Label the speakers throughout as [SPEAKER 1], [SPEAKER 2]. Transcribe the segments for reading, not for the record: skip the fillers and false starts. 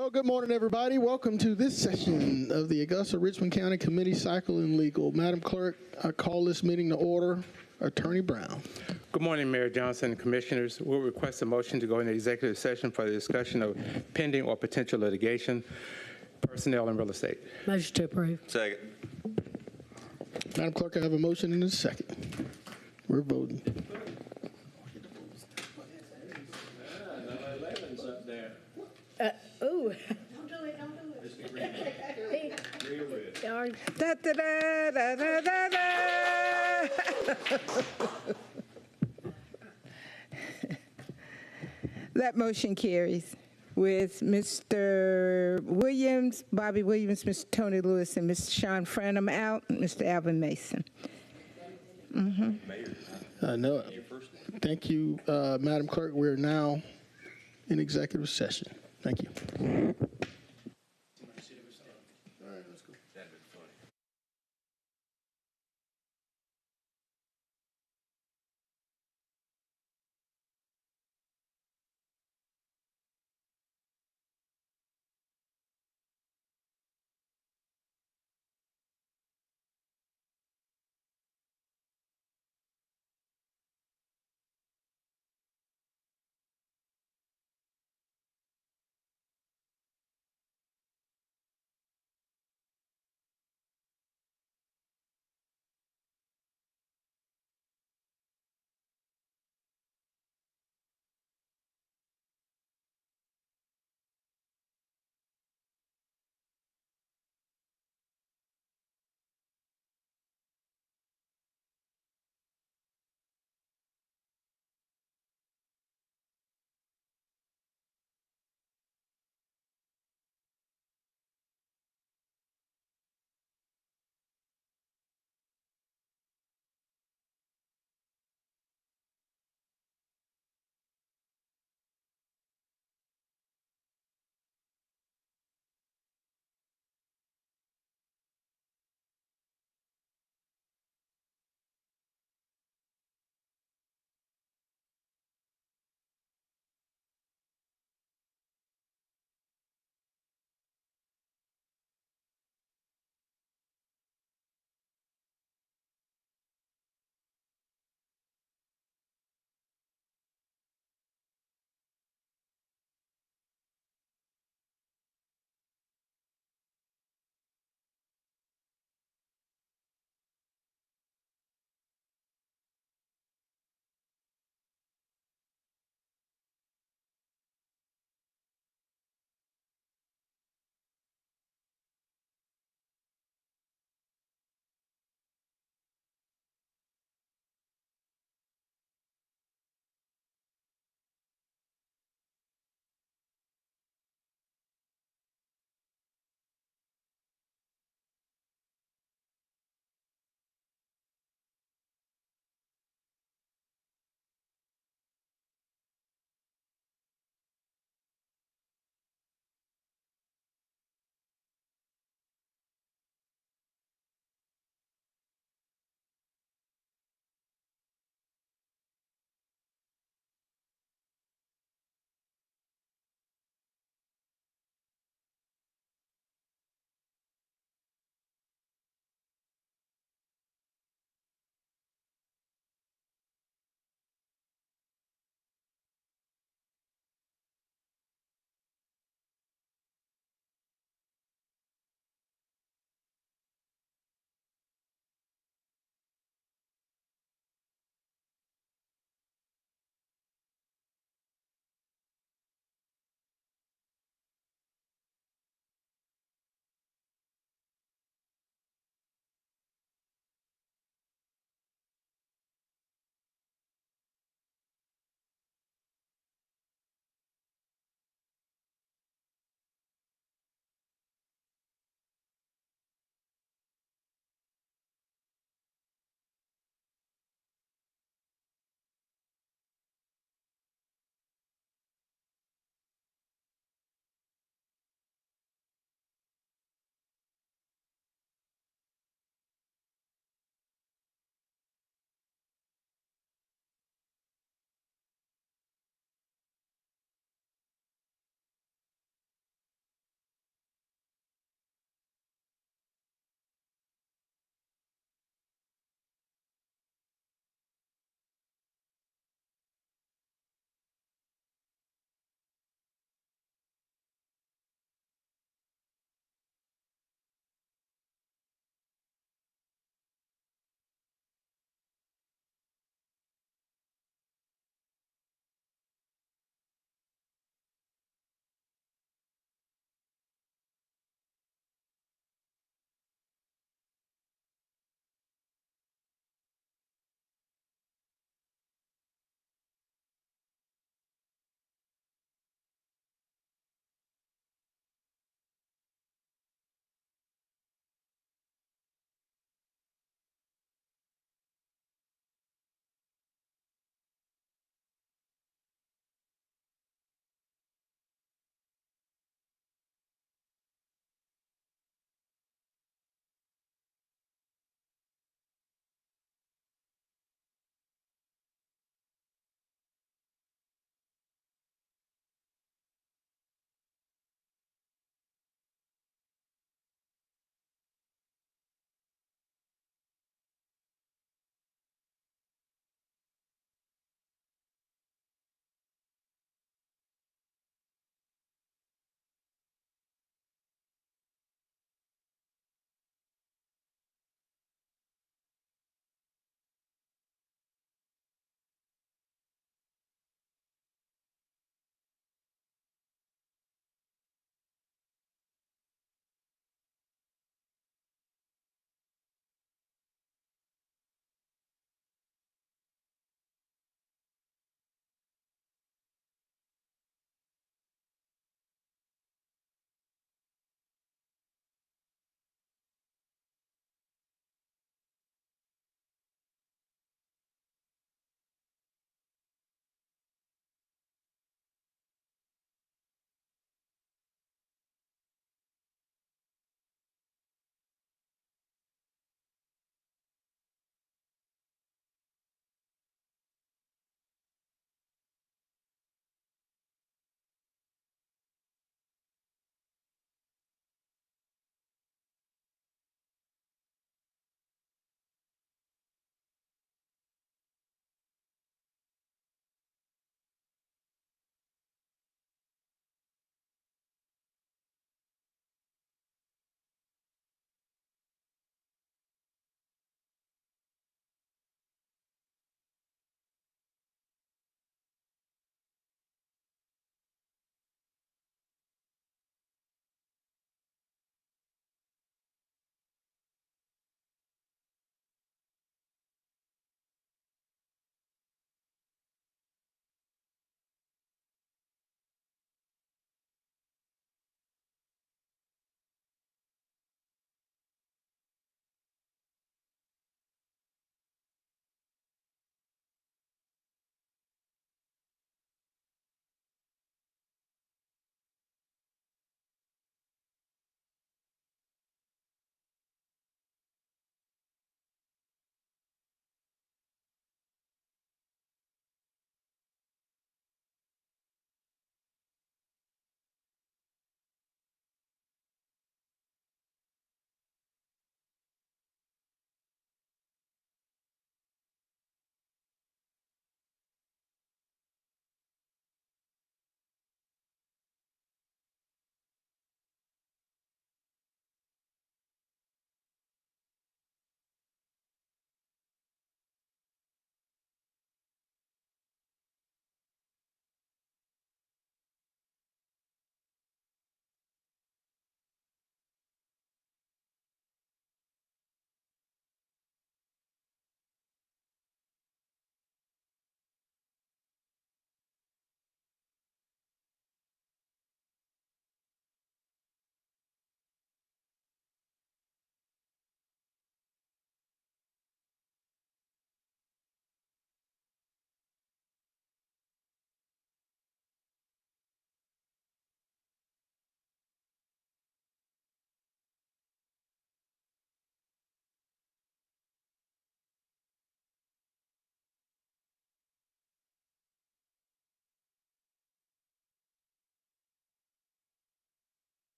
[SPEAKER 1] Well, good morning, everybody. Welcome to this session of the Augusta Richmond County Committee Cycle and Legal. Madam Clerk, I call this meeting to order. Attorney Brown.
[SPEAKER 2] Good morning, Mayor Johnson and Commissioners. We'll request a motion to go into executive session for the discussion of pending or potential litigation, personnel, and real estate.
[SPEAKER 3] Motion to approve.
[SPEAKER 4] Second.
[SPEAKER 1] Madam Clerk, I have a motion and a second. We're voting.
[SPEAKER 3] Ooh.
[SPEAKER 5] Da, da, da, da, da, da, da. That motion carries with Mr. Williams, Bobby Williams, Mr. Tony Lewis, and Mr. Sean Franham out, and Mr. Alvin Mason.
[SPEAKER 1] No, thank you, Madam Clerk. We're now in executive session. Thank you.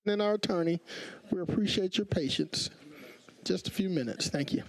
[SPEAKER 1] and our attorney. We appreciate your patience. Just a few minutes. Thank you.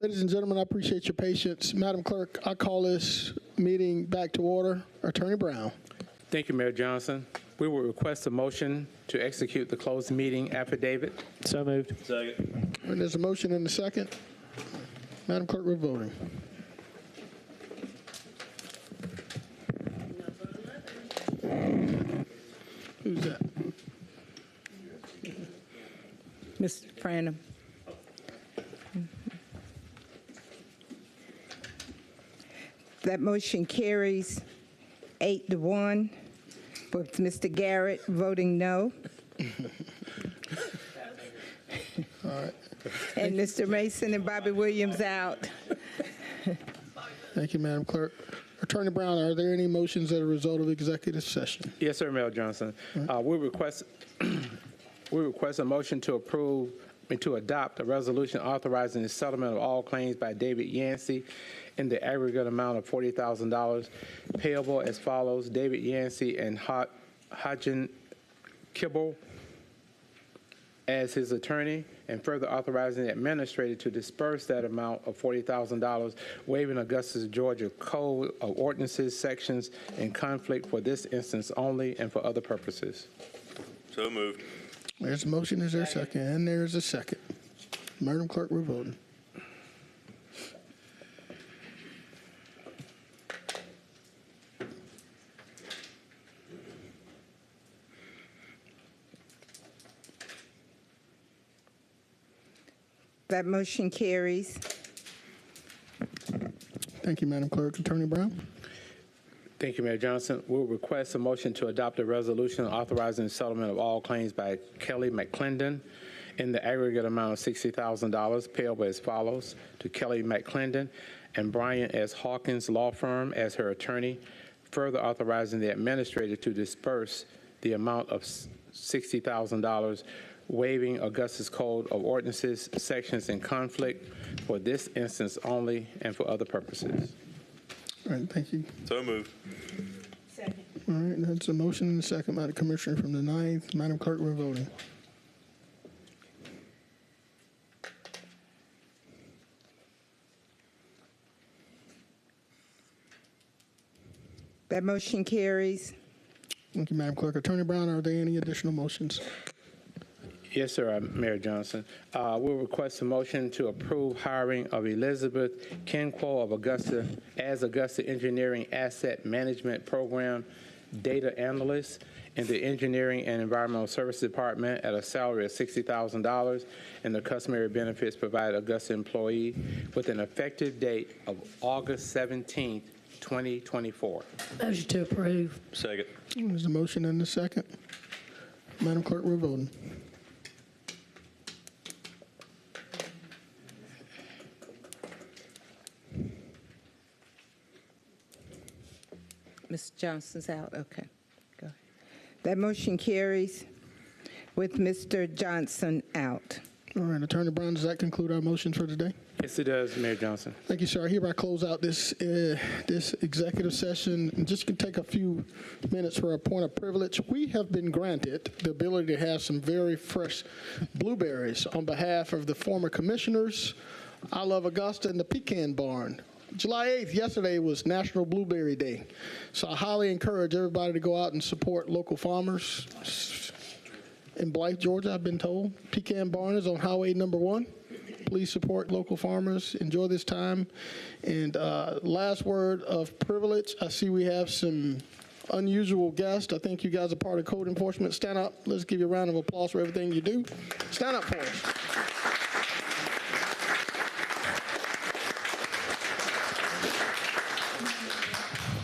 [SPEAKER 1] Ladies and gentlemen, I appreciate your patience. Madam Clerk, I call this meeting back to order. Attorney Brown.
[SPEAKER 2] Thank you, Mayor Johnson. We will request a motion to execute the closed meeting affidavit.
[SPEAKER 3] So moved.
[SPEAKER 4] Second.
[SPEAKER 1] And there's a motion and a second. Madam Clerk, we're voting. Who's that?
[SPEAKER 5] Mr. Franum. That motion carries 8-1, with Mr. Garrett voting no. And Mr. Mason and Bobby Williams out.
[SPEAKER 1] Thank you, Madam Clerk. Attorney Brown, are there any motions that are a result of executive session?
[SPEAKER 2] Yes, sir, Mayor Johnson. We request a motion to approve and to adopt a resolution authorizing the settlement of all claims by David Yancey in the aggregate amount of $40,000 payable as follows: David Yancey and Hodgin Kibble as his attorney, and further authorizing the administrator to disperse that amount of $40,000, waiving Augusta, Georgia Code of Ordinances sections in conflict for this instance only and for other purposes.
[SPEAKER 4] So moved.
[SPEAKER 1] There's a motion, is there a second? And there's a second. Madam Clerk, we're voting.
[SPEAKER 5] That motion carries.
[SPEAKER 1] Thank you, Madam Clerk. Attorney Brown?
[SPEAKER 2] Thank you, Mayor Johnson. We'll request a motion to adopt a resolution authorizing the settlement of all claims by Kelly McClendon in the aggregate amount of $60,000 payable as follows: to Kelly McClendon and Brian S. Hawkins Law Firm as her attorney, further authorizing the administrator to disperse the amount of $60,000, waiving Augusta's Code of Ordinances sections in conflict for this instance only and for other purposes.
[SPEAKER 1] All right, thank you.
[SPEAKER 4] So moved.
[SPEAKER 5] Second.
[SPEAKER 1] All right, that's a motion and a second by the Commissioner from the 9th. Madam Clerk, we're voting.
[SPEAKER 5] That motion carries.
[SPEAKER 1] Thank you, Madam Clerk. Attorney Brown, are there any additional motions?
[SPEAKER 2] Yes, sir, Mayor Johnson. We'll request a motion to approve hiring of Elizabeth Kenquo of Augusta as Augusta Engineering Asset Management Program Data Analyst in the Engineering and Environmental Services Department at a salary of $60,000 and the customary benefits provided Augusta employee with an effective date of August 17th, 2024.
[SPEAKER 3] Motion to approve.
[SPEAKER 4] Second.
[SPEAKER 1] There's a motion and a second. Madam Clerk, we're voting.
[SPEAKER 5] Ms. Johnson's out, okay. Go ahead. That motion carries with Mr. Johnson out.
[SPEAKER 1] All right, Attorney Brown, does that conclude our motions for today?
[SPEAKER 2] Yes, it does, Mayor Johnson.
[SPEAKER 1] Thank you, sir. I hereby close out this executive session. And just going to take a few minutes for a point of privilege. We have been granted the ability to have some very fresh blueberries on behalf of the former commissioners, I Love Augusta, and the Pecan Barn. July 8th, yesterday, was National Blueberry Day. So I highly encourage everybody to go out and support local farmers. In Blythe, Georgia, I've been told. Pecan Barn is on Highway number 1. Please support local farmers. Enjoy this time. And last word of privilege, I see we have some unusual guests. I think you guys are part of code enforcement. Stand up. Let's give you a round of applause for everything you do. Stand up for us.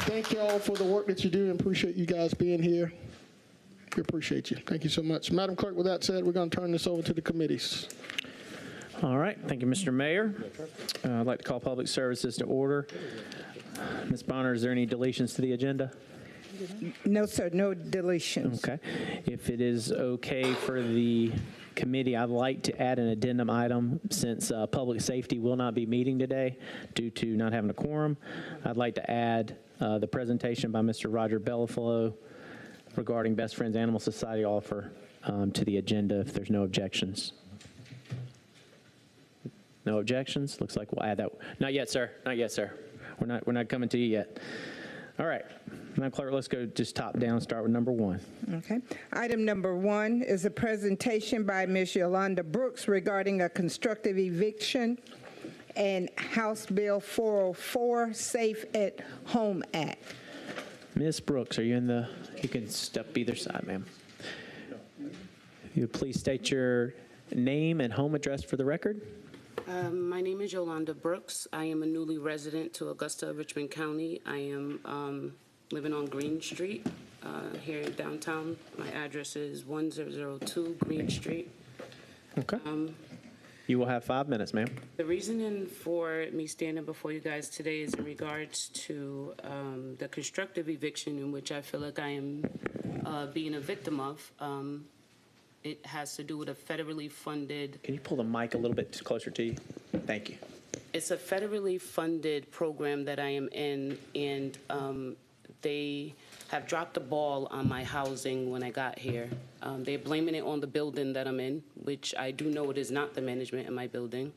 [SPEAKER 1] Thank you all for the work that you do and appreciate you guys being here. We appreciate you. Thank you so much. Madam Clerk, with that said, we're going to turn this over to the committees.
[SPEAKER 6] All right. Thank you, Mr. Mayor. I'd like to call public services to order. Ms. Bonner, is there any deletions to the agenda?
[SPEAKER 5] No, sir, no deletions.
[SPEAKER 6] Okay. If it is okay for the committee, I'd like to add an addendum item since public safety will not be meeting today due to not having a quorum. I'd like to add the presentation by Mr. Roger Bellaflo regarding Best Friends Animal Society offer to the agenda if there's no objections. No objections? Looks like we'll add that. Not yet, sir. Not yet, sir. We're not coming to you yet. All right. Madam Clerk, let's go just top down, start with number 1.
[SPEAKER 5] Okay. Item number 1 is a presentation by Ms. Yolanda Brooks regarding a constructive eviction and House Bill 404 Safe at Home Act.
[SPEAKER 6] Ms. Brooks, are you in the, you can step either side, ma'am. You please state your name and home address for the record.
[SPEAKER 7] My name is Yolanda Brooks. I am a newly resident to Augusta, Richmond County. I am living on Green Street here in downtown. My address is 1002 Green Street.
[SPEAKER 6] Okay. You will have 5 minutes, ma'am.
[SPEAKER 7] The reasoning for me standing before you guys today is in regards to the constructive eviction in which I feel like I am being a victim of. It has to do with a federally funded...
[SPEAKER 6] Can you pull the mic a little bit closer to you? Thank you.
[SPEAKER 7] It's a federally funded program that I am in, and they have dropped the ball on my housing when I got here. They're blaming it on the building that I'm in, which I do know it is not the management in my building.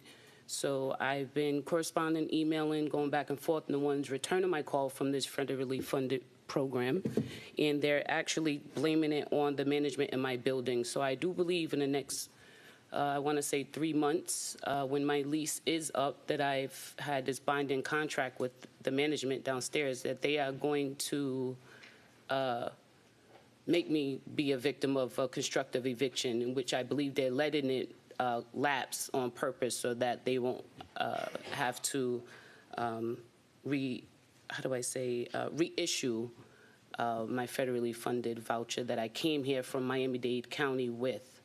[SPEAKER 7] So I've been corresponding, emailing, going back and forth, and the ones returning my call from this federally funded program, and they're actually blaming it on the management in my building. So I do believe in the next, I want to say 3 months, when my lease is up, that I've had this binding contract with the management downstairs, that they are going to make me be a victim of a constructive eviction, in which I believe they're letting it lapse on purpose so that they won't have to how do I say, reissue my federally funded voucher that I came here from Miami-Dade County with.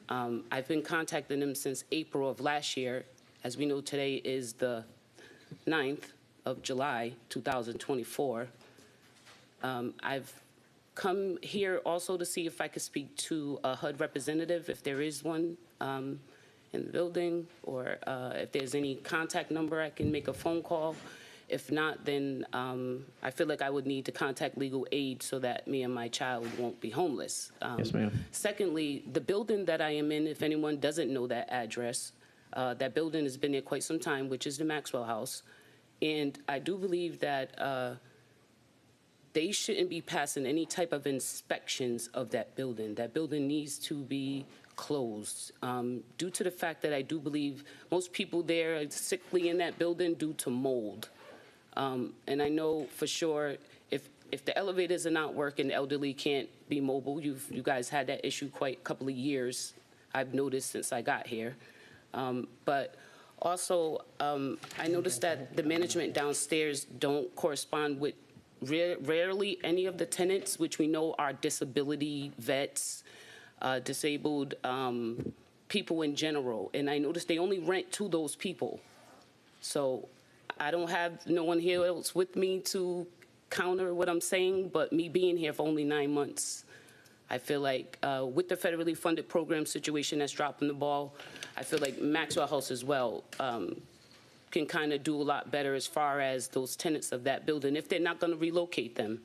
[SPEAKER 7] I've been contacting them since April of last year. As we know, today is the 9th of July, 2024. I've come here also to see if I could speak to a HUD representative, if there is one in the building, or if there's any contact number I can make a phone call. If not, then I feel like I would need to contact legal aid so that me and my child won't be homeless.
[SPEAKER 6] Yes, ma'am.
[SPEAKER 7] Secondly, the building that I am in, if anyone doesn't know that address, that building has been there quite some time, which is the Maxwell House. And I do believe that they shouldn't be passing any type of inspections of that building. That building needs to be closed due to the fact that I do believe most people there are sickly in that building due to mold. And I know for sure if the elevators are not working, the elderly can't be mobile. You guys had that issue quite a couple of years, I've noticed since I got here. But also, I noticed that the management downstairs don't correspond with rarely any of the tenants, which we know are disability vets, disabled people in general. And I noticed they only rent to those people. So I don't have no one here else with me to counter what I'm saying, but me being here for only 9 months, I feel like with the federally funded program situation that's dropping the ball, I feel like Maxwell House as well can kind of do a lot better as far as those tenants of that building, if they're not going to relocate them,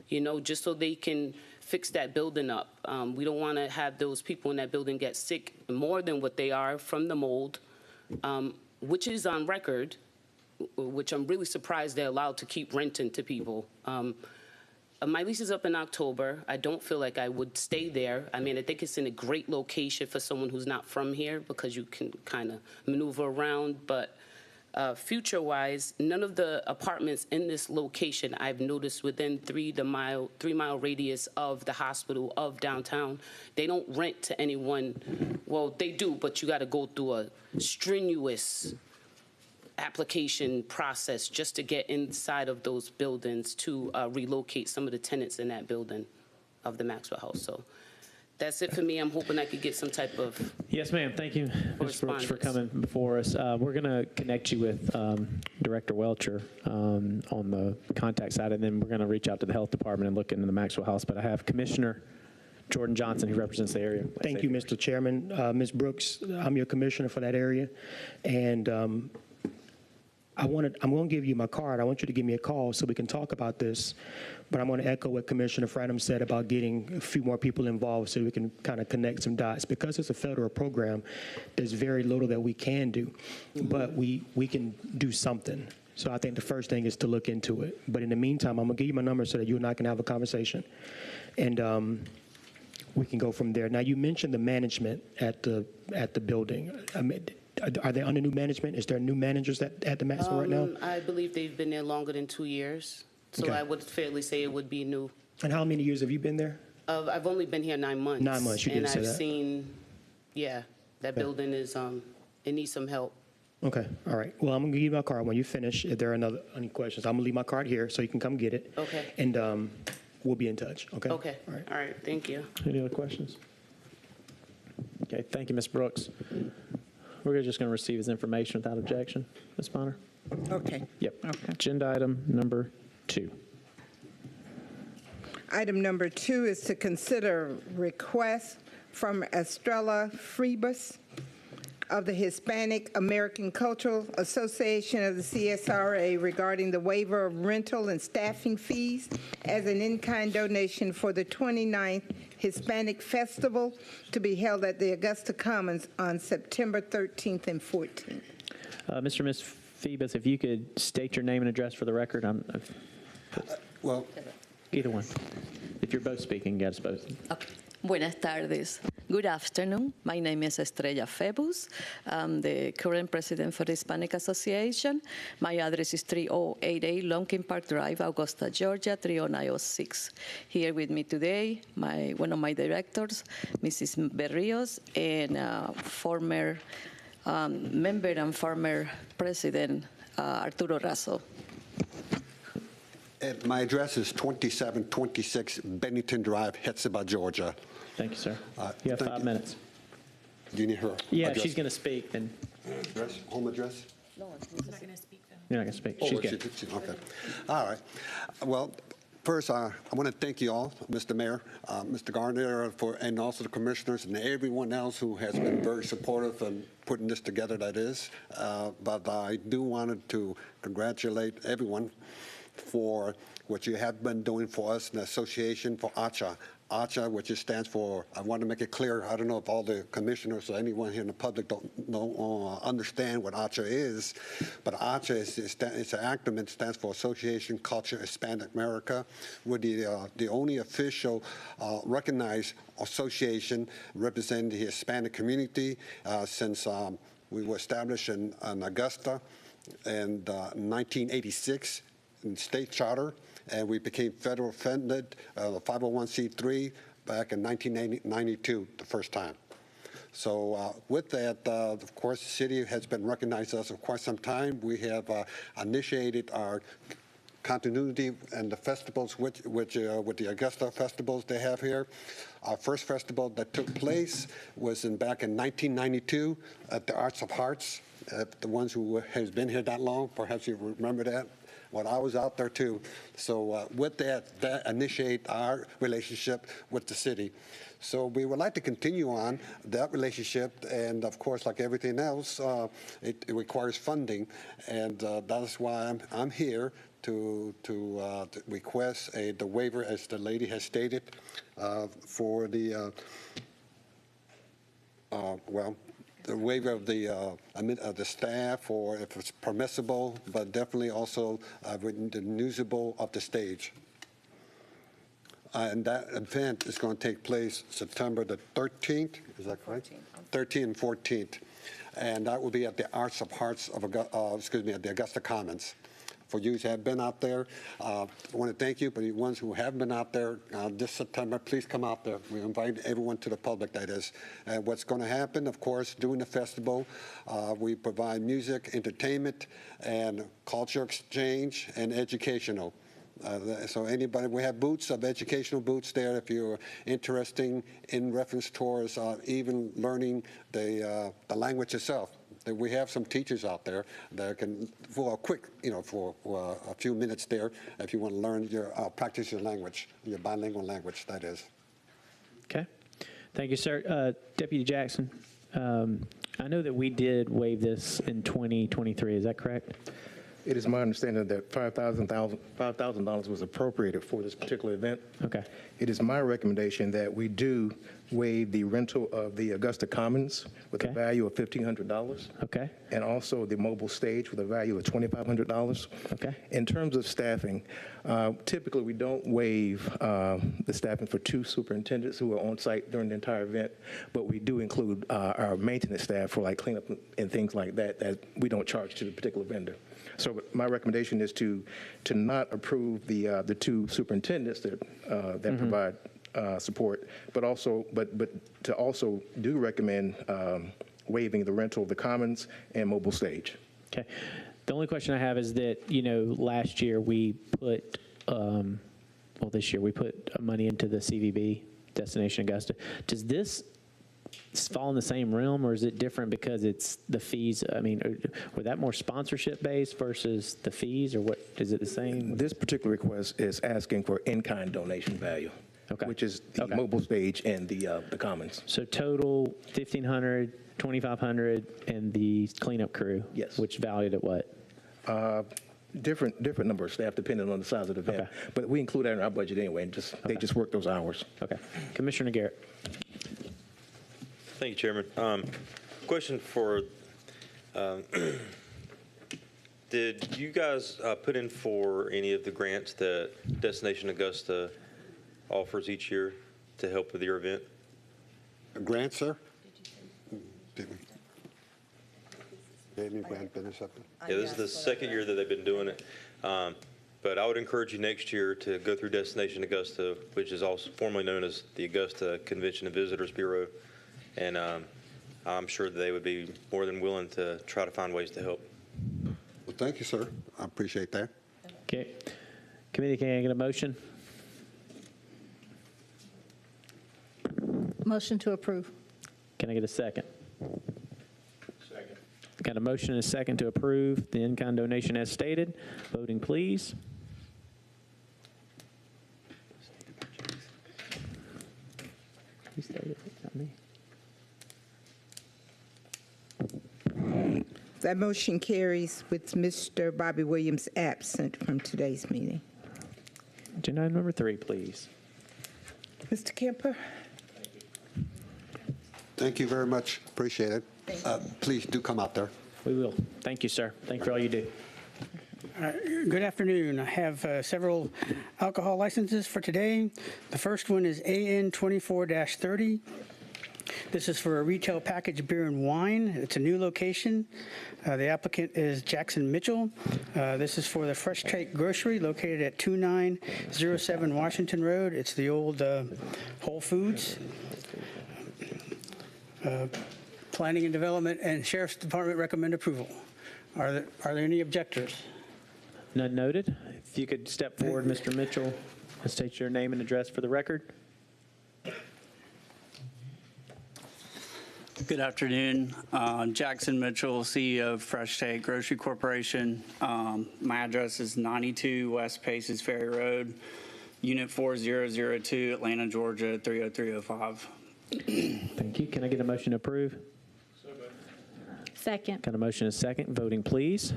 [SPEAKER 7] you know, just so they can fix that building up. We don't want to have those people in that building get sick more than what they are from the mold, which is on record, which I'm really surprised they're allowed to keep renting to people. My lease is up in October. I don't feel like I would stay there. I mean, I think it's in a great location for someone who's not from here because you can kind of maneuver around. But future-wise, none of the apartments in this location I've noticed within 3 mile radius of the hospital of downtown. They don't rent to anyone. Well, they do, but you got to go through a strenuous application process just to get inside of those buildings to relocate some of the tenants in that building of the Maxwell House. So that's it for me. I'm hoping I could get some type of
[SPEAKER 6] Yes, ma'am. Thank you, Ms. Brooks, for coming before us. We're going to connect you with Director Welcher on the contact side, and then we're going to reach out to the health department and look into the Maxwell House. But I have Commissioner Jordan Johnson, who represents the area.
[SPEAKER 3] Thank you, Mr. Chairman. Ms. Brooks, I'm your commissioner for that area, and I'm going to give you my card. I want you to give me a call so we can talk about this. But I'm going to echo what Commissioner Franham said about getting a few more people involved so we can kind of connect some dots. Because it's a federal program, there's very little that we can do. But we can do something. So I think the first thing is to look into it. But in the meantime, I'm going to give you my number so that you and I can have a conversation. And we can go from there. Now, you mentioned the management at the building. I mean, are they under new management? Is there new managers at the Maxwell right now?
[SPEAKER 7] I believe they've been there longer than 2 years. So
[SPEAKER 3] Okay.
[SPEAKER 7] I would fairly say it would be new.
[SPEAKER 3] And how many years have you been there?
[SPEAKER 7] I've only been here 9 months.
[SPEAKER 3] 9 months, you did
[SPEAKER 7] and
[SPEAKER 3] say
[SPEAKER 7] I've
[SPEAKER 3] that.
[SPEAKER 7] seen, yeah, that building is, it needs some help.
[SPEAKER 3] Okay, all right. Well, I'm going to give you my card when you finish. If there are any questions, I'm going to leave my card here so you can come get it.
[SPEAKER 7] Okay.
[SPEAKER 3] And we'll be in touch, okay?
[SPEAKER 7] Okay.
[SPEAKER 3] All right.
[SPEAKER 7] All right. Thank you.
[SPEAKER 6] Any other questions? Okay, thank you, Ms. Brooks. We're just going to receive his information without objection. Ms. Bonner?
[SPEAKER 5] Okay.
[SPEAKER 6] Yep. Agenda item number 2.
[SPEAKER 5] Item number 2 is to consider request from Estrella Freebus of the Hispanic American Cultural Association of the CSRA regarding the waiver of rental and staffing fees as an in-kind donation for the 29th Hispanic Festival to be held at the Augusta Commons on September 13th and 14th.
[SPEAKER 6] Mr. and Ms. Phoebus, if you could state your name and address for the record.
[SPEAKER 8] Well,
[SPEAKER 6] Either one. If you're both speaking, get us both.
[SPEAKER 9] Okay. Buenas tardes. Good afternoon. My name is Estrella Febus. I'm the current president for the Hispanic Association. My address is 3088 Lonkin Park Drive, Augusta, Georgia, 30906. Here with me today, one of my directors, Mrs. Berrios, and former member and former president, Arturo Razo.
[SPEAKER 8] And my address is 2726 Bennington Drive, Hetzibah, Georgia.
[SPEAKER 6] Thank you, sir. You have
[SPEAKER 8] thank
[SPEAKER 6] 5
[SPEAKER 8] you.
[SPEAKER 6] minutes.
[SPEAKER 8] Do you need her
[SPEAKER 6] Yeah,
[SPEAKER 8] address?
[SPEAKER 6] she's going to speak, then
[SPEAKER 8] Address, home address?
[SPEAKER 6] you're not going to speak.
[SPEAKER 8] Oh,
[SPEAKER 6] She's good.
[SPEAKER 8] Okay. All right. Well, first, I want to thank you all, Mr. Mayor, Mr. Gardner, and also the commissioners and everyone else who has been very supportive in putting this together, that is. But I do want to congratulate everyone for what you have been doing for us in the association for ACHA. ACHA, which stands for, I want to make it clear, I don't know if all the commissioners or anyone here in the public don't understand what ACHA is, but ACHA it's an acronym. It stands for Association Culture Hispanic America. We're the only official recognized association representing the Hispanic community since we were established in Augusta in 1986 in state charter. And we became federal funded 501c3 back in 1992, the first time. So with that, of course, the city has been recognizing us for quite some time. We have initiated our continuity and the festivals with the Augusta festivals they have here. Our first festival that took place was back in 1992 at the Arts of Hearts. The ones who has been here that long, perhaps you remember that. Well, I was out there too. So with that initiate our relationship with the city. So we would like to continue on that relationship, and of course, like everything else, it requires funding, and that is why I'm here to request the waiver, as the lady has stated, for the the waiver of the staff, or if it's permissible, but definitely also the usable of the stage. And that event is going to take place September the 13th, is that correct? 13th and 14th. And that will be at the Arts of Hearts of, at the Augusta Commons. For you who have been out there, I want to thank you, but the ones who haven't been out there this September, please come out there. We invite everyone to the public, that is. And what's going to happen, of course, during the festival, we provide music, entertainment, and culture exchange and educational. So anybody, we have booths of educational booths there if you're interested in reference towards even learning the language itself. We have some teachers out there that can, for a quick, for a few minutes there, if you want to learn practice your language, your bilingual language, that is.
[SPEAKER 6] Okay. Thank you, sir. Deputy Jackson, I know that we did waive this in 2023. Is that correct?
[SPEAKER 10] It is my understanding that $5,000 was appropriated for this particular event.
[SPEAKER 6] Okay.
[SPEAKER 10] It is my recommendation that we do waive the rental of the Augusta Commons with a value of $1,500.
[SPEAKER 6] Okay.
[SPEAKER 10] And also the mobile stage with a value of $2,500.
[SPEAKER 6] Okay.
[SPEAKER 10] In terms of staffing, typically we don't waive the staffing for 2 superintendents who are on site during the entire event, but we do include our maintenance staff for like cleanup and things like that that we don't charge to the particular vendor. So my recommendation is to not approve the 2 superintendents that provide support, but to also do recommend waiving the rental of the Commons and mobile stage.
[SPEAKER 6] Okay. The only question I have is that, last year we put, this year we put money into the CVB, Destination Augusta. Does this fall in the same realm, or is it different because it's the fees? I mean, were that more sponsorship based versus the fees, or what? Is it the same?
[SPEAKER 10] This particular request is asking for in-kind donation value,
[SPEAKER 6] okay,
[SPEAKER 10] which is the mobile stage and the Commons.
[SPEAKER 6] So total $1,500, $2,500, and the cleanup crew.
[SPEAKER 10] Yes.
[SPEAKER 6] Which valued at what?
[SPEAKER 10] Different number of staff depending on the size of the event, but we include that in our budget anyway, and they just work those hours.
[SPEAKER 6] Okay. Commissioner Garrett.
[SPEAKER 4] Thank you, Chairman. Question for, did you guys put in for any of the grants that Destination Augusta offers each year to help with your event?
[SPEAKER 8] A grant, sir? Did we? Gave me grant business up there?
[SPEAKER 4] Yeah, this is the second year that they've been doing it. But I would encourage you next year to go through Destination Augusta, which is also formerly known as the Augusta Convention and Visitors Bureau. And I'm sure that they would be more than willing to try to find ways to help.
[SPEAKER 8] Well, thank you, sir. I appreciate that.
[SPEAKER 6] Okay. Committee, can I get a motion?
[SPEAKER 11] Motion to approve.
[SPEAKER 6] Can I get a second? Second. Got a motion and a second to approve the in-kind donation as stated. Voting, please. He stated it, not me.
[SPEAKER 5] That motion carries with Mr. Bobby Williams absent from today's meeting.
[SPEAKER 6] Agenda item number 3, please.
[SPEAKER 5] Mr. Kemper?
[SPEAKER 8] Thank you very much. Appreciate it. Please do come out there.
[SPEAKER 6] We will. Thank you, sir. Thank you for all you do.
[SPEAKER 12] Good afternoon. I have several alcohol licenses for today. The first one is AN 24-30. This is for a retail package beer and wine. It's a new location. The applicant is Jackson Mitchell. This is for the Fresh Take Grocery located at 2907 Washington Road. It's the old Whole Foods. Planning and Development and Sheriff's Department recommend approval. Are there any objectors?
[SPEAKER 6] None noted. If you could step forward, Mr. Mitchell, and state your name and address for the record.
[SPEAKER 13] Good afternoon. Jackson Mitchell, CEO of Fresh Take Grocery Corporation. My address is 92 West Paces Ferry Road, Unit 4002, Atlanta, Georgia, 30305.
[SPEAKER 6] Thank you. Can I get a motion to approve?
[SPEAKER 11] Second.
[SPEAKER 6] Got a motion and a second. Voting, please.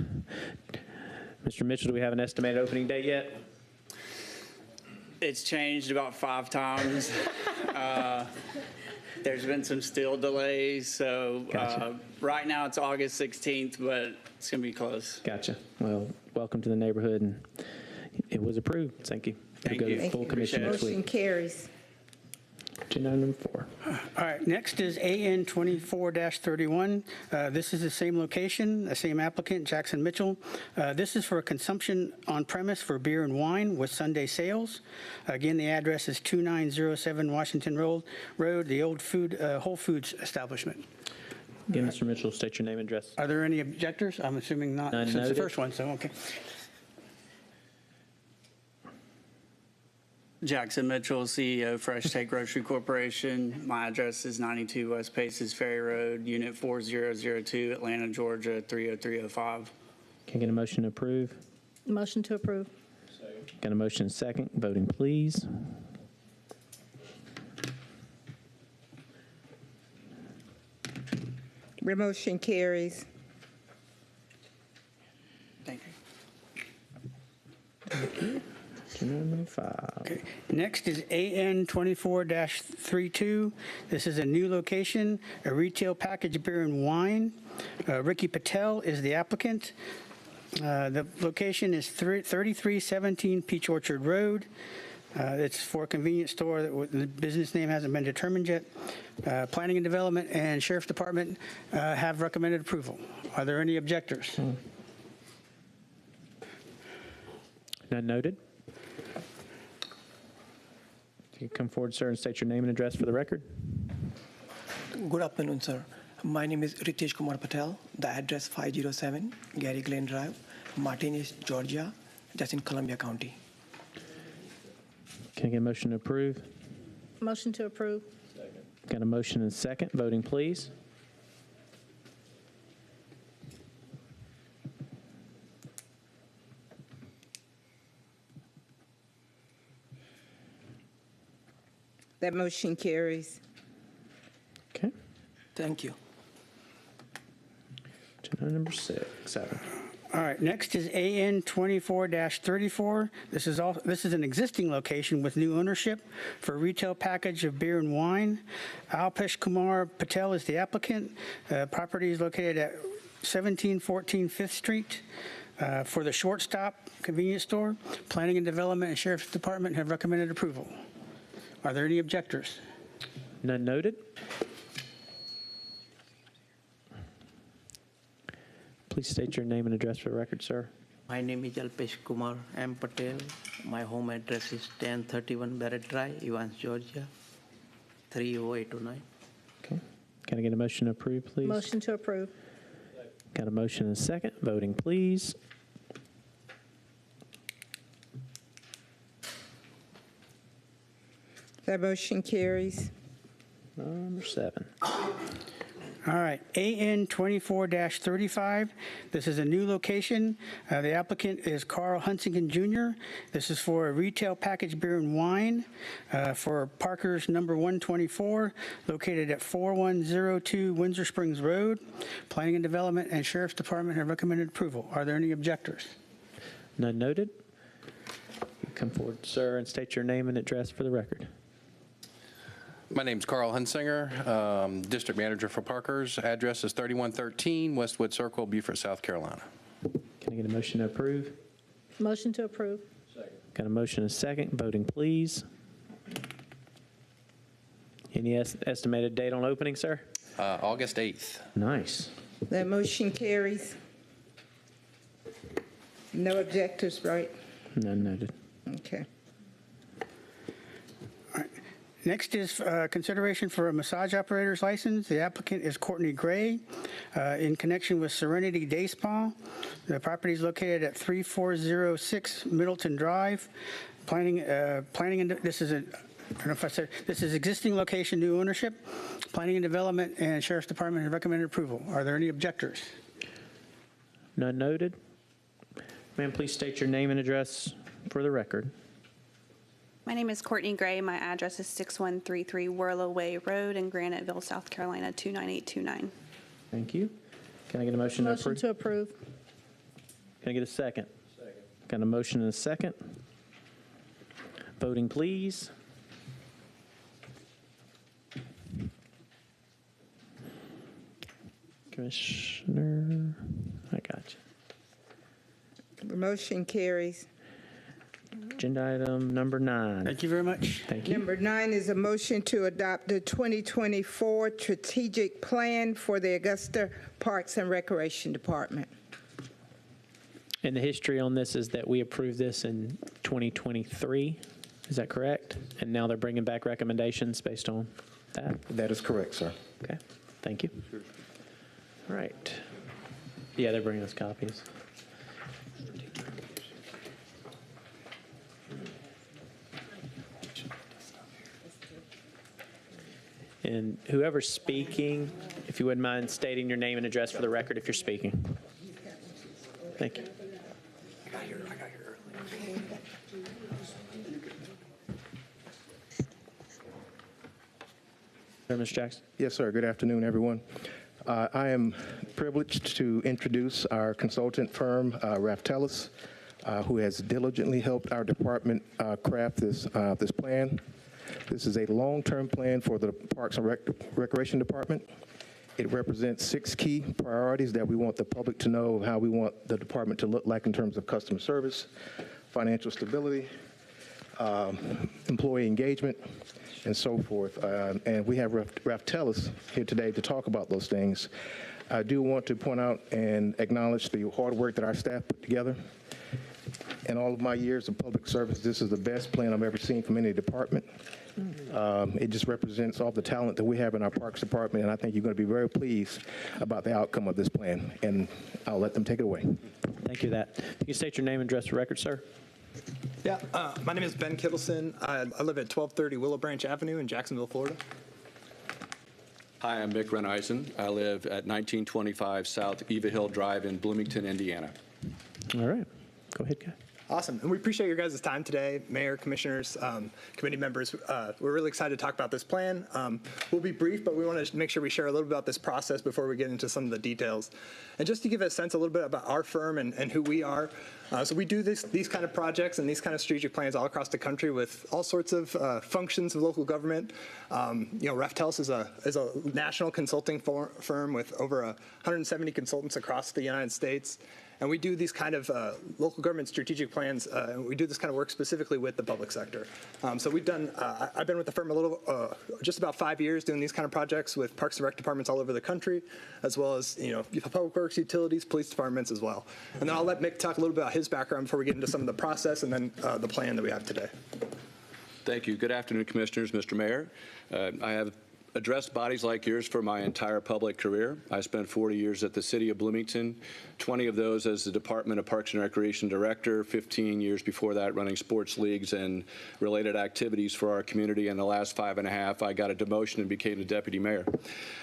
[SPEAKER 6] Mr. Mitchell, do we have an estimated opening date yet?
[SPEAKER 13] It's changed about 5 times. There's been some still delays, so
[SPEAKER 6] Gotcha.
[SPEAKER 13] right now it's August 16th, but it's going to be close.
[SPEAKER 6] Gotcha. Well, welcome to the neighborhood, and it was approved. Thank you.
[SPEAKER 13] Thank
[SPEAKER 6] We'll go
[SPEAKER 13] you.
[SPEAKER 6] to full commission next
[SPEAKER 5] Motion
[SPEAKER 6] week.
[SPEAKER 5] carries.
[SPEAKER 6] Agenda item number 4.
[SPEAKER 12] All right, next is AN 24-31. This is the same location, the same applicant, Jackson Mitchell. This is for a consumption on premise for beer and wine with Sunday sales. Again, the address is 2907 Washington Road, the old Whole Foods establishment.
[SPEAKER 6] Again, Mr. Mitchell, state your name and address.
[SPEAKER 12] Are there any objectors? I'm assuming not,
[SPEAKER 6] None
[SPEAKER 12] since the
[SPEAKER 6] noted.
[SPEAKER 12] first one, so okay.
[SPEAKER 13] Jackson Mitchell, CEO, Fresh Take Grocery Corporation. My address is 92 West Paces Ferry Road, Unit 4002, Atlanta, Georgia, 30305.
[SPEAKER 6] Can I get a motion to approve?
[SPEAKER 11] Motion to approve.
[SPEAKER 6] Got a motion and a second. Voting, please.
[SPEAKER 5] The motion carries.
[SPEAKER 13] Thank
[SPEAKER 6] Agenda
[SPEAKER 13] you.
[SPEAKER 6] item number 5.
[SPEAKER 12] Okay. Next is AN 24-32. This is a new location, a retail package beer and wine. Ricky Patel is the applicant. The location is 3317 Peach Orchard Road. It's for a convenience store. The business name hasn't been determined yet. Planning and Development and Sheriff's Department have recommended approval. Are there any objectors?
[SPEAKER 6] None noted. If you come forward, sir, and state your name and address for the record.
[SPEAKER 14] Good afternoon, sir. My name is Ritesh Kumar Patel. The address 507 Gary Glen Drive, Martinez, Georgia, just in Columbia County.
[SPEAKER 6] Can I get a motion to approve?
[SPEAKER 11] Motion to approve.
[SPEAKER 6] Got a motion and a second. Voting, please.
[SPEAKER 5] That motion carries.
[SPEAKER 6] Okay.
[SPEAKER 14] Thank you.
[SPEAKER 6] Agenda number 7.
[SPEAKER 12] All right, next is AN 24-34. This is an existing location with new ownership for a retail package of beer and wine. Alpesh Kumar Patel is the applicant. Property is located at 1714 5th Street. For the Short Stop convenience store, Planning and Development and Sheriff's Department have recommended approval. Are there any objectors?
[SPEAKER 6] None noted. Please state your name and address for the record, sir.
[SPEAKER 15] My name is Alpesh Kumar M. Patel. My home address is 1031 Barrett Drive, Evans, Georgia, 30809.
[SPEAKER 6] Okay. Can I get a motion to approve, please?
[SPEAKER 11] Motion to approve.
[SPEAKER 6] Got a motion and a second. Voting, please.
[SPEAKER 5] That motion carries.
[SPEAKER 6] Number 7.
[SPEAKER 12] All right, AN 24-35. This is a new location. The applicant is Carl Huntington Jr. This is for a retail packaged beer and wine for Parker's number 124, located at 4102 Windsor Springs Road. Planning and Development and Sheriff's Department have recommended approval. Are there any objectors?
[SPEAKER 6] None noted. You come forward, sir, and state your name and address for the record.
[SPEAKER 16] My name's Carl Hunsinger, District Manager for Parker's. Address is 3113 Westwood Circle, Beaufort, South Carolina.
[SPEAKER 6] Can I get a motion to approve?
[SPEAKER 11] Motion to approve.
[SPEAKER 6] Got a motion and a second. Voting, please. Any estimated date on opening, sir?
[SPEAKER 16] August 8th.
[SPEAKER 6] Nice.
[SPEAKER 5] That motion carries. No objectors, right?
[SPEAKER 6] None noted.
[SPEAKER 5] Okay.
[SPEAKER 12] Next is consideration for a massage operator's license. The applicant is Courtney Gray in connection with Serenity Day Spa. The property is located at 3406 Middleton Drive. This is existing location, new ownership. Planning and Development and Sheriff's Department have recommended approval. Are there any objectors?
[SPEAKER 6] None noted. Ma'am, please state your name and address for the record.
[SPEAKER 17] My name is Courtney Gray. My address is 6133 Whirlow Way Road in Graniteville, South Carolina, 29829.
[SPEAKER 6] Thank you. Can I get a motion to approve?
[SPEAKER 11] Motion to approve.
[SPEAKER 6] Can I get a second? Second. Got a motion and a second. Voting, please. Commissioner, I got you.
[SPEAKER 5] The motion carries.
[SPEAKER 6] Agenda item number 9.
[SPEAKER 12] Thank you very much.
[SPEAKER 6] Thank you.
[SPEAKER 5] Number 9 is a motion to adopt the 2024 strategic plan for the Augusta Parks and Recreation Department.
[SPEAKER 6] And the history on this is that we approved this in 2023. Is that correct? And now they're bringing back recommendations based on that?
[SPEAKER 10] That is correct, sir.
[SPEAKER 6] Okay. Thank you. All right. Yeah, they're bringing us copies. And whoever's speaking, if you wouldn't mind stating your name and address for the record if you're speaking. Thank you.
[SPEAKER 10] I got here early.
[SPEAKER 6] Sir, Mr. Jackson.
[SPEAKER 10] Yes, sir. Good afternoon, everyone. I am privileged to introduce our consultant firm, Raftelis, who has diligently helped our department craft this plan. This is a long-term plan for the Parks and Recreation Department. It represents 6 key priorities that we want the public to know of how we want the department to look like in terms of customer service, financial stability, employee engagement, and so forth. And we have Raftelis here today to talk about those things. I do want to point out and acknowledge the hard work that our staff put together. In all of my years of public service, this is the best plan I've ever seen from any department. It just represents all the talent that we have in our Parks Department, and I think you're going to be very pleased about the outcome of this plan, and I'll let them take it away.
[SPEAKER 6] Thank you for that. Can you state your name and address for the record, sir?
[SPEAKER 18] Yeah, my name is Ben Kittleson. I live at 1230 Willow Branch Avenue in Jacksonville, Florida.
[SPEAKER 19] Hi, I'm Mick Reneisen. I live at 1925 South Eva Hill Drive in Bloomington, Indiana.
[SPEAKER 6] All right. Go ahead, guy.
[SPEAKER 18] Awesome. And we appreciate your guys' time today, Mayor, Commissioners, committee members. We're really excited to talk about this plan. We'll be brief, but we want to make sure we share a little bit about this process before we get into some of the details. And just to give a sense a little bit about our firm and who we are. So we do these kind of projects and these kind of strategic plans all across the country with all sorts of functions of local government. Raftelis is a national consulting firm with over 170 consultants across the United States. And we do these kind of local government strategic plans. And we do this kind of work specifically with the public sector. So we've done, I've been with the firm just about 5 years doing these kind of projects with Parks and Rec departments all over the country, as well as, public works, utilities, police departments as well. And then I'll let Mick talk a little bit about his background before we get into some of the process and then the plan that we have today.
[SPEAKER 19] Thank you. Good afternoon, Commissioners, Mr. Mayor. I have addressed bodies like yours for my entire public career. I spent 40 years at the City of Bloomington, 20 of those as the Department of Parks and Recreation Director, 15 years before that running sports leagues and related activities for our community. In the last 5.5, I got a demotion and became the Deputy Mayor.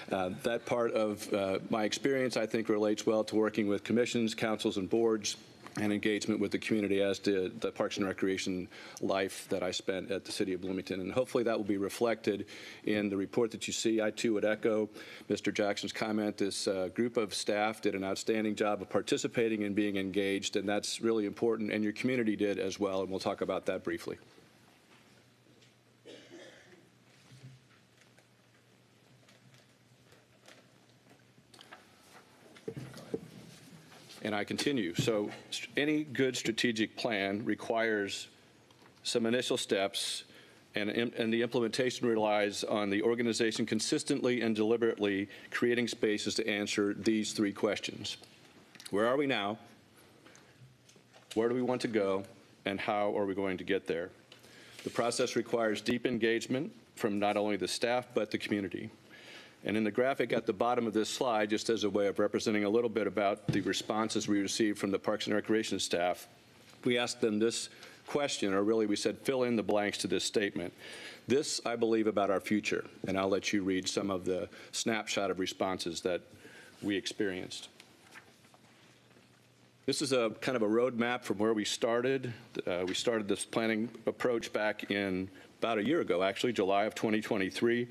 [SPEAKER 19] That part of my experience, I think, relates well to working with commissions, councils, and boards, and engagement with the community as to the Parks and Recreation life that I spent at the City of Bloomington. And hopefully that will be reflected in the report that you see. I, too, would echo Mr. Jackson's comment. This group of staff did an outstanding job of participating and being engaged, and that's really important, and your community did as well, and we'll talk about that briefly. And I continue. So any good strategic plan requires some initial steps, and the implementation relies on the organization consistently and deliberately creating spaces to answer these 3 questions. Where are we now? Where do we want to go? And how are we going to get there? The process requires deep engagement from not only the staff, but the community. And in the graphic at the bottom of this slide, just as a way of representing a little bit about the responses we received from the Parks and Recreation staff, we asked them this question, or really we said, fill in the blanks to this statement. This, I believe, about our future. And I'll let you read some of the snapshot of responses that we experienced. This is a kind of a roadmap from where we started. We started this planning approach back in about a year ago, actually, July of 2023.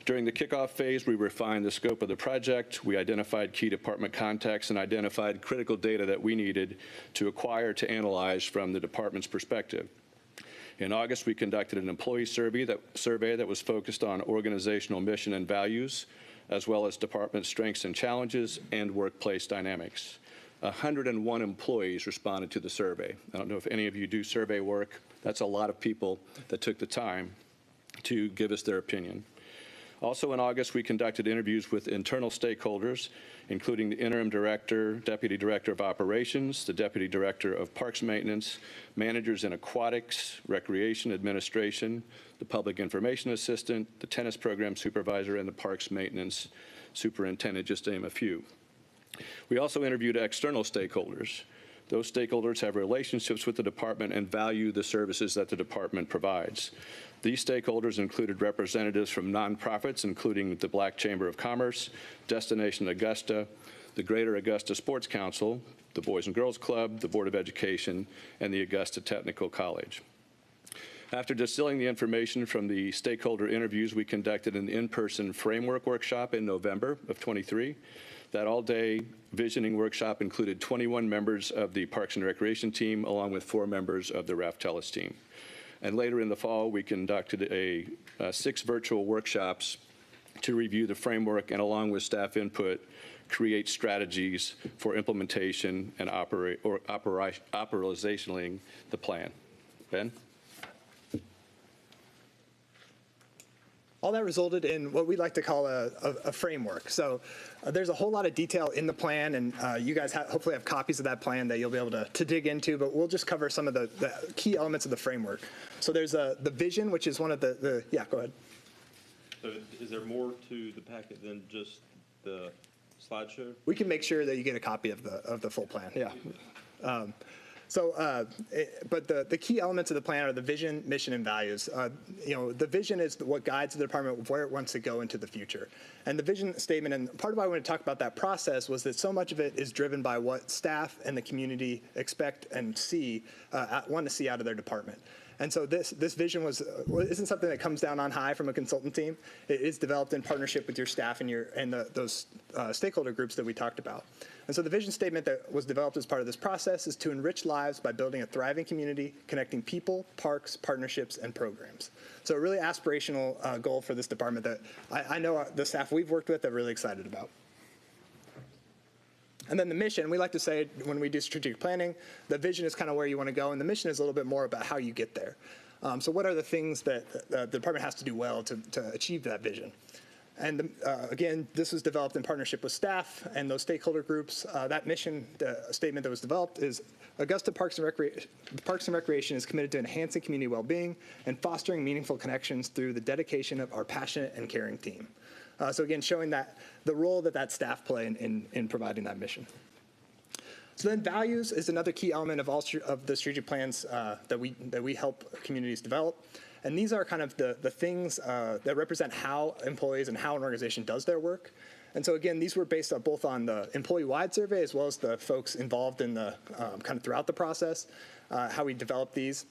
[SPEAKER 19] During the kickoff phase, we refined the scope of the project. We identified key department contacts and identified critical data that we needed to acquire to analyze from the department's perspective. In August, we conducted an employee survey that was focused on organizational mission and values, as well as department strengths and challenges and workplace dynamics. 101 employees responded to the survey. I don't know if any of you do survey work. That's a lot of people that took the time to give us their opinion. Also in August, we conducted interviews with internal stakeholders, including the interim director, deputy director of operations, the deputy director of parks maintenance, managers in aquatics, recreation administration, the public information assistant, the tennis program supervisor, and the parks maintenance superintendent, just to name a few. We also interviewed external stakeholders. Those stakeholders have relationships with the department and value the services that the department provides. These stakeholders included representatives from nonprofits, including the Black Chamber of Commerce, Destination Augusta, the Greater Augusta Sports Council, the Boys and Girls Club, the Board of Education, and the Augusta Technical College. After distilling the information from the stakeholder interviews, we conducted an in-person framework workshop in November of '23. That all-day visioning workshop included 21 members of the Parks and Recreation team, along with 4 members of the Raftellus team. And later in the fall, we conducted 6 virtual workshops to review the framework and, along with staff input, create strategies for implementation and operationalizing the plan. Ben?
[SPEAKER 18] All that resulted in what we like to call a framework. So there's a whole lot of detail in the plan, and you guys hopefully have copies of that plan that you'll be able to dig into, but we'll just cover some of the key elements of the framework. So there's the vision, which is one of yeah, go ahead.
[SPEAKER 4] So is there more to the packet than just the slideshow?
[SPEAKER 18] We can make sure that you get a copy of the full plan, yeah. But the key elements of the plan are the vision, mission, and values. The vision is what guides the department where it wants to go into the future. And the vision statement, and part of why I want to talk about that process was that so much of it is driven by what staff and the community expect and want to see out of their department. And so this vision isn't something that comes down on high from a consultant team. It is developed in partnership with your staff and those stakeholder groups that we talked about. And so the vision statement that was developed as part of this process is to enrich lives by building a thriving community, connecting people, parks, partnerships, and programs. So a really aspirational goal for this department that I know the staff we've worked with are really excited about. And then the mission, we like to say when we do strategic planning, the vision is kind of where you want to go, and the mission is a little bit more about how you get there. So what are the things that the department has to do well to achieve that vision? And again, this was developed in partnership with staff and those stakeholder groups. That mission statement that was developed is Augusta Parks and Recreation is committed to enhancing community well-being and fostering meaningful connections through the dedication of our passionate and caring team. So again, showing that the role that staff play in providing that mission. So then values is another key element of all of the strategic plans that we help communities develop. And these are kind of the things that represent how employees and how an organization does their work. And so again, these were based both on the employee-wide survey as well as the folks involved in the kind of throughout the process, how we developed these.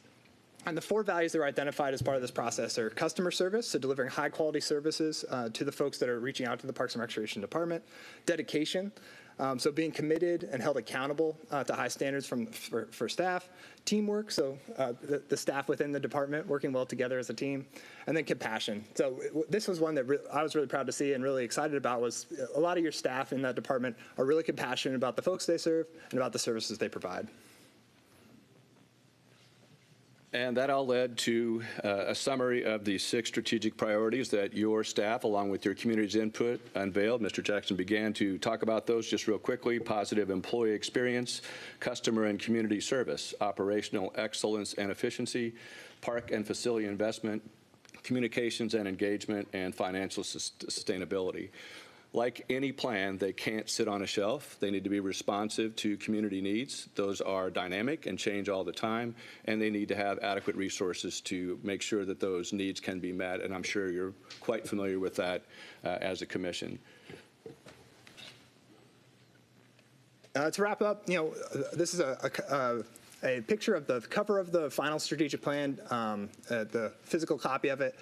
[SPEAKER 18] And the 4 values that were identified as part of this process are customer service, so delivering high-quality services to the folks that are reaching out to the Parks and Recreation Department. Dedication, so being committed and held accountable to high standards for staff. Teamwork, so the staff within the department working well together as a team. And then compassion. So this was one that I was really proud to see and really excited about. Was a lot of your staff in that department are really compassionate about the folks they serve and about the services they provide.
[SPEAKER 19] And that all led to a summary of the 6 strategic priorities that your staff, along with your community's input, unveiled. Mr. Jackson began to talk about those just real quickly: positive employee experience, customer and community service, operational excellence and efficiency, park and facility investment, communications and engagement, and financial sustainability. Like any plan, they can't sit on a shelf. They need to be responsive to community needs. Those are dynamic and change all the time, and they need to have adequate resources to make sure that those needs can be met, and I'm sure you're quite familiar with that as a commission.
[SPEAKER 18] To wrap up, this is a picture of the cover of the final strategic plan, the physical copy of it.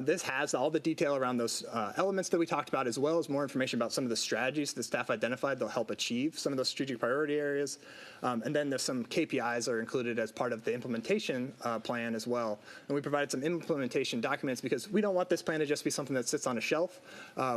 [SPEAKER 18] This has all the detail around those elements that we talked about, as well as more information about some of the strategies that staff identified that will help achieve some of those strategic priority areas. And then there's some KPIs are included as part of the implementation plan as well. And we provided some implementation documents because we don't want this plan to just be something that sits on a shelf.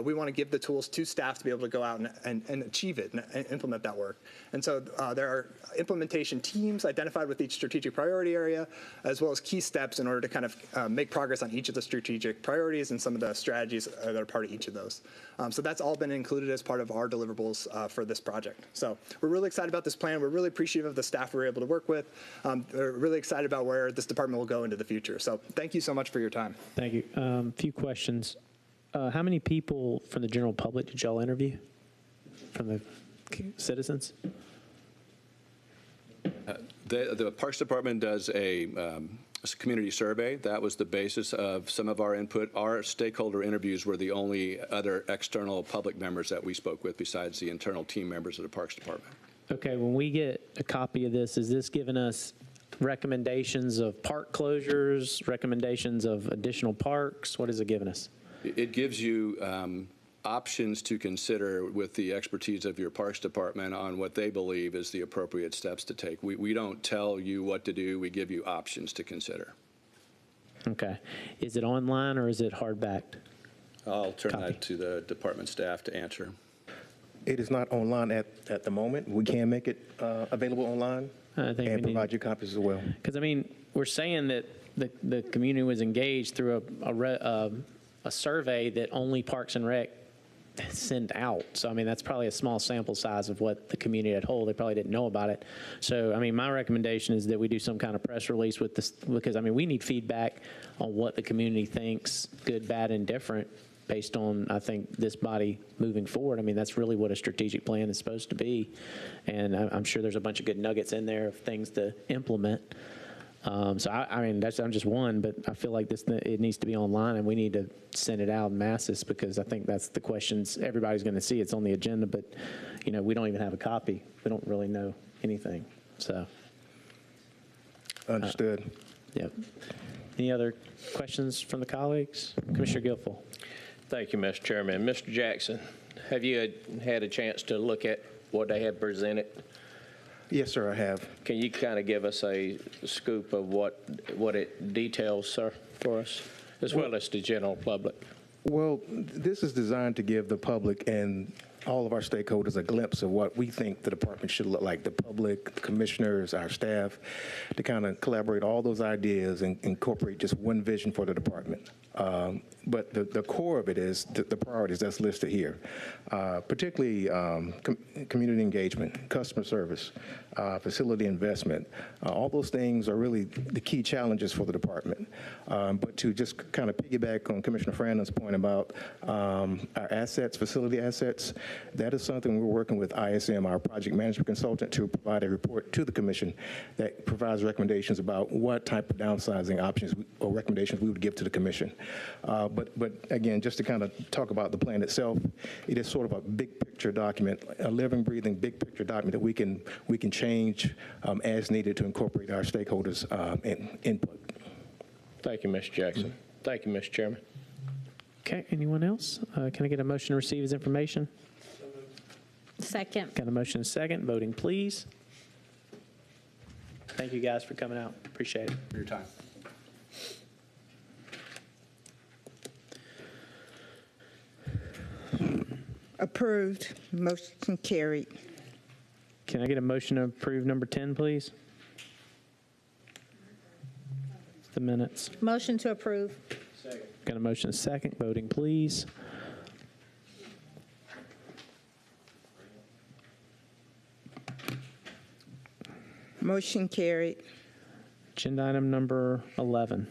[SPEAKER 18] We want to give the tools to staff to be able to go out and achieve it and implement that work. And so there are implementation teams identified with each strategic priority area, as well as key steps in order to kind of make progress on each of the strategic priorities and some of the strategies that are part of each of those. So that's all been included as part of our deliverables for this project. So we're really excited about this plan. We're really appreciative of the staff we were able to work with. We're really excited about where this department will go into the future. So thank you so much for your time.
[SPEAKER 6] Thank you. A few questions. How many people from the general public did y'all interview? From the citizens?
[SPEAKER 19] The Parks Department does a community survey. That was the basis of some of our input. Our stakeholder interviews were the only other external public members that we spoke with besides the internal team members of the Parks Department.
[SPEAKER 6] Okay, when we get a copy of this, is this giving us recommendations of park closures, recommendations of additional parks? What is it giving us?
[SPEAKER 19] It gives you options to consider with the expertise of your Parks Department on what they believe is the appropriate steps to take. We don't tell you what to do. We give you options to consider.
[SPEAKER 6] Okay. Is it online or is it hardbacked?
[SPEAKER 19] I'll turn that to the department staff to answer.
[SPEAKER 10] It is not online at the moment. We can make it available online and provide you copies as well.
[SPEAKER 6] Because, I mean, we're saying that the community was engaged through a survey that only Parks and Rec send out. So, I mean, that's probably a small sample size of what the community at whole, they probably didn't know about it. So, I mean, my recommendation is that we do some kind of press release with this, because, I mean, we need feedback on what the community thinks, good, bad, and different, based on, I think, this body moving forward. I mean, that's really what a strategic plan is supposed to be. And I'm sure there's a bunch of good nuggets in there of things to implement. So, I mean, I'm just one, but I feel like it needs to be online, and we need to send it out in masses, because I think that's the questions everybody's going to see. It's on the agenda, but, you know, we don't even have a copy. We don't really know anything. So.
[SPEAKER 10] Understood.
[SPEAKER 6] Yep. Any other questions from the colleagues? Commissioner Guilfoyle.
[SPEAKER 20] Thank you, Mr. Chairman. Mr. Jackson, have you had a chance to look at what they have presented?
[SPEAKER 10] Yes, sir, I have.
[SPEAKER 20] Can you kind of give us a scoop of what it details, sir, for us, as well as the general public?
[SPEAKER 10] Well, this is designed to give the public and all of our stakeholders a glimpse of what we think the department should look like, the public, the commissioners, our staff, to kind of collaborate all those ideas and incorporate just one vision for the department. but the core of it is the priorities that's listed here, particularly community engagement, customer service, facility investment. All those things are really the key challenges for the department. But to just kind of piggyback on Commissioner Frandon's point about our assets, facility assets, that is something we're working with ISM, our project management consultant, to provide a report to the commission that provides recommendations about what type of downsizing options or recommendations we would give to the commission. But again, just to kind of talk about the plan itself, it is sort of a big picture document, a living, breathing big picture document that we can change as needed to incorporate our stakeholders' input.
[SPEAKER 20] Thank you, Mr. Jackson. Thank you, Mr. Chairman.
[SPEAKER 6] Okay, anyone else? Can I get a motion to receive his information?
[SPEAKER 11] Second.
[SPEAKER 6] Got a motion and a second. Voting, please. Thank you guys for coming out. Appreciate it.
[SPEAKER 2] For your time.
[SPEAKER 5] Approved. Motion carried.
[SPEAKER 6] Can I get a motion to approve number 10, please? The minutes.
[SPEAKER 11] Motion to approve.
[SPEAKER 6] Got a motion and a second. Voting, please.
[SPEAKER 5] Motion carried.
[SPEAKER 6] Agenda item number 11.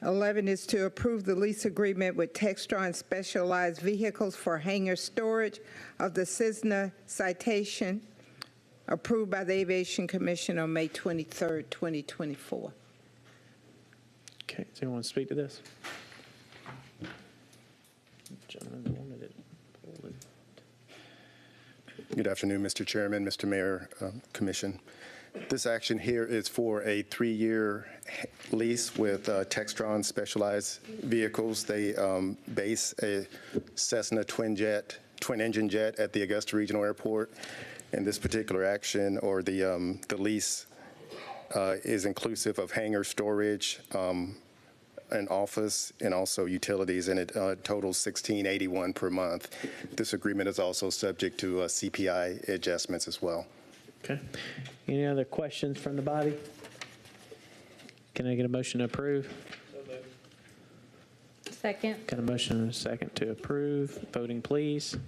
[SPEAKER 5] 11 is to approve the lease agreement with Textron Specialized Vehicles for hangar storage of the Cessna Citation, approved by the Aviation Commission on May 23rd, 2024.
[SPEAKER 6] Okay, does anyone want to speak to this? Gentleman wanted it pulled.
[SPEAKER 21] Good afternoon, Mr. Chairman, Mr. Mayor, Commission. This action here is for a 3-year lease with Textron Specialized Vehicles. They base a Cessna twin-engine jet at the Augusta Regional Airport. And this particular action, or the lease, is inclusive of hangar storage, an office, and also utilities, and it totals $1,681 per month. This agreement is also subject to CPI adjustments as well.
[SPEAKER 6] Okay. Any other questions from the body? Can I get a motion to approve?
[SPEAKER 11] Second.
[SPEAKER 6] Got a motion and a second to approve. Voting, please.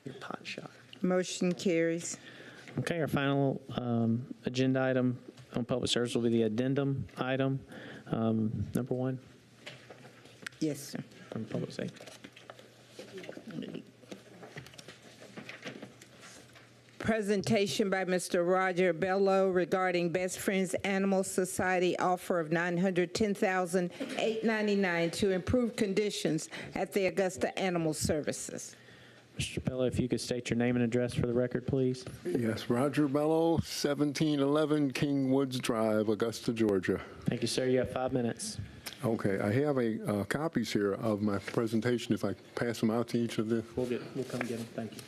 [SPEAKER 6] Your pot shot.
[SPEAKER 5] Motion carries.
[SPEAKER 6] Okay, our final agenda item on public service will be the addendum item, number 1.
[SPEAKER 5] Yes, sir.
[SPEAKER 6] From public safety.
[SPEAKER 5] Presentation by Mr. Roger Bello regarding Best Friends Animal Society offer of $910,899 to improve conditions at the Augusta Animal Services.
[SPEAKER 6] Mr. Bello, if you could state your name and address for the record, please.
[SPEAKER 22] Yes, Roger Bello, 1711 King Woods Drive, Augusta, Georgia.
[SPEAKER 6] Thank you, sir. You have 5 minutes.
[SPEAKER 22] Okay, I have copies here of my presentation. If I pass them out to each of the...
[SPEAKER 6] We'll come get them. Thank you.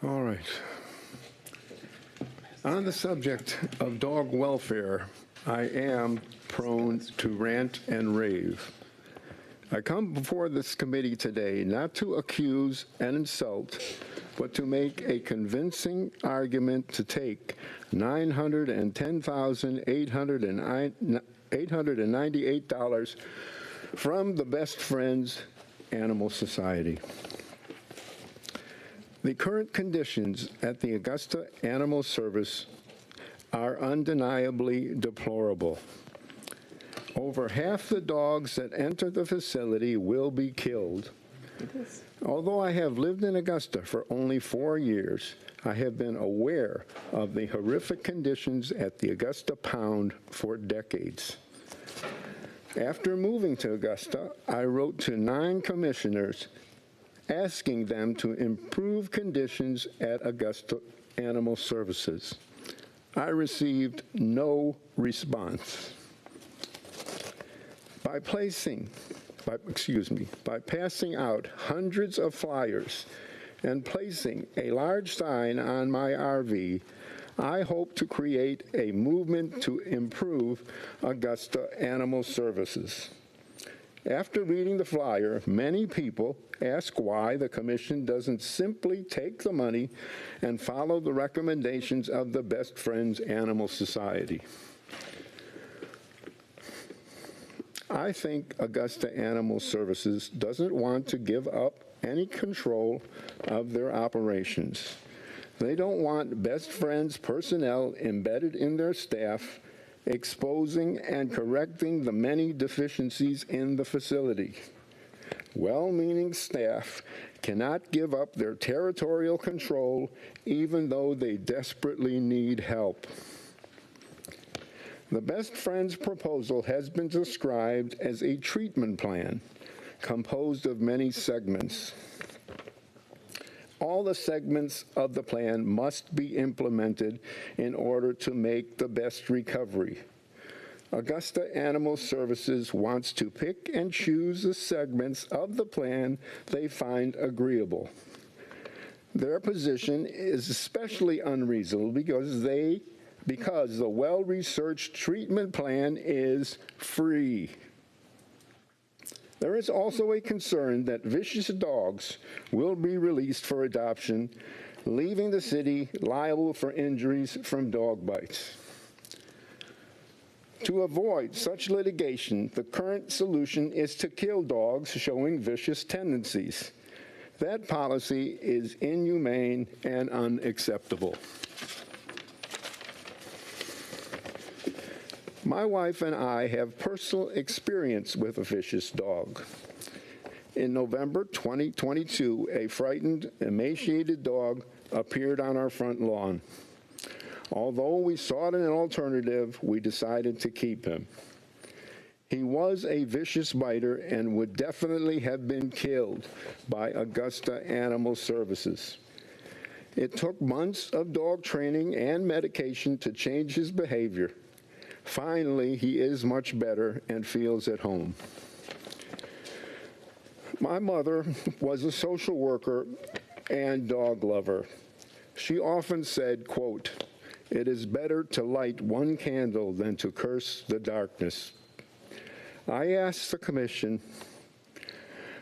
[SPEAKER 22] All right. On the subject of dog welfare, I am prone to rant and rave. I come before this committee today not to accuse and insult, but to make a convincing argument to take $910,898 from the Best Friends Animal Society. The current conditions at the Augusta Animal Service are undeniably deplorable. Over half the dogs that enter the facility will be killed. Although I have lived in Augusta for only 4 years, I have been aware of the horrific conditions at the Augusta Pound for decades. After moving to Augusta, I wrote to 9 commissioners asking them to improve conditions at Augusta Animal Services. I received no response. By passing out hundreds of flyers and placing a large sign on my RV, I hope to create a movement to improve Augusta Animal Services. After reading the flyer, many people ask why the commission doesn't simply take the money and follow the recommendations of the Best Friends Animal Society. I think Augusta Animal Services doesn't want to give up any control of their operations. They don't want Best Friends personnel embedded in their staff, exposing and correcting the many deficiencies in the facility. Well-meaning staff cannot give up their territorial control even though they desperately need help. The Best Friends proposal has been described as a treatment plan composed of many segments. All the segments of the plan must be implemented in order to make the best recovery. Augusta Animal Services wants to pick and choose the segments of the plan they find agreeable. Their position is especially unreasonable because the well-researched treatment plan is free. There is also a concern that vicious dogs will be released for adoption, leaving the city liable for injuries from dog bites. To avoid such litigation, the current solution is to kill dogs showing vicious tendencies. That policy is inhumane and unacceptable. My wife and I have personal experience with a vicious dog. In November 2022, a frightened, emaciated dog appeared on our front lawn. Although we sought an alternative, we decided to keep him. He was a vicious biter and would definitely have been killed by Augusta Animal Services. It took months of dog training and medication to change his behavior. Finally, he is much better and feels at home. My mother was a social worker and dog lover. She often said, quote, "It is better to light one candle than to curse the darkness." I asked the commission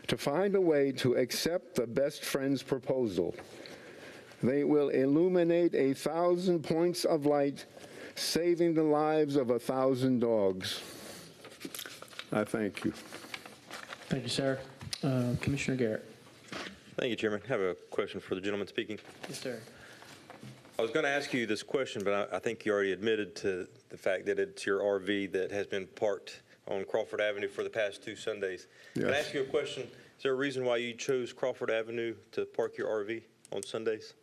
[SPEAKER 22] to find a way to accept the Best Friends proposal. They will illuminate 1,000 points of light, saving the lives of 1,000 dogs. I thank you.
[SPEAKER 6] Thank you, sir. Commissioner Garrett.
[SPEAKER 4] Thank you, Chairman. I have a question for the gentleman speaking.
[SPEAKER 6] Yes, sir.
[SPEAKER 4] I was going to ask you this question, but I think you already admitted to the fact that it's your RV that has been parked on Crawford Avenue for the past 2 Sundays.
[SPEAKER 22] Yes.
[SPEAKER 4] Can I ask you a question? Is there a reason why you chose Crawford Avenue to park your RV on Sundays?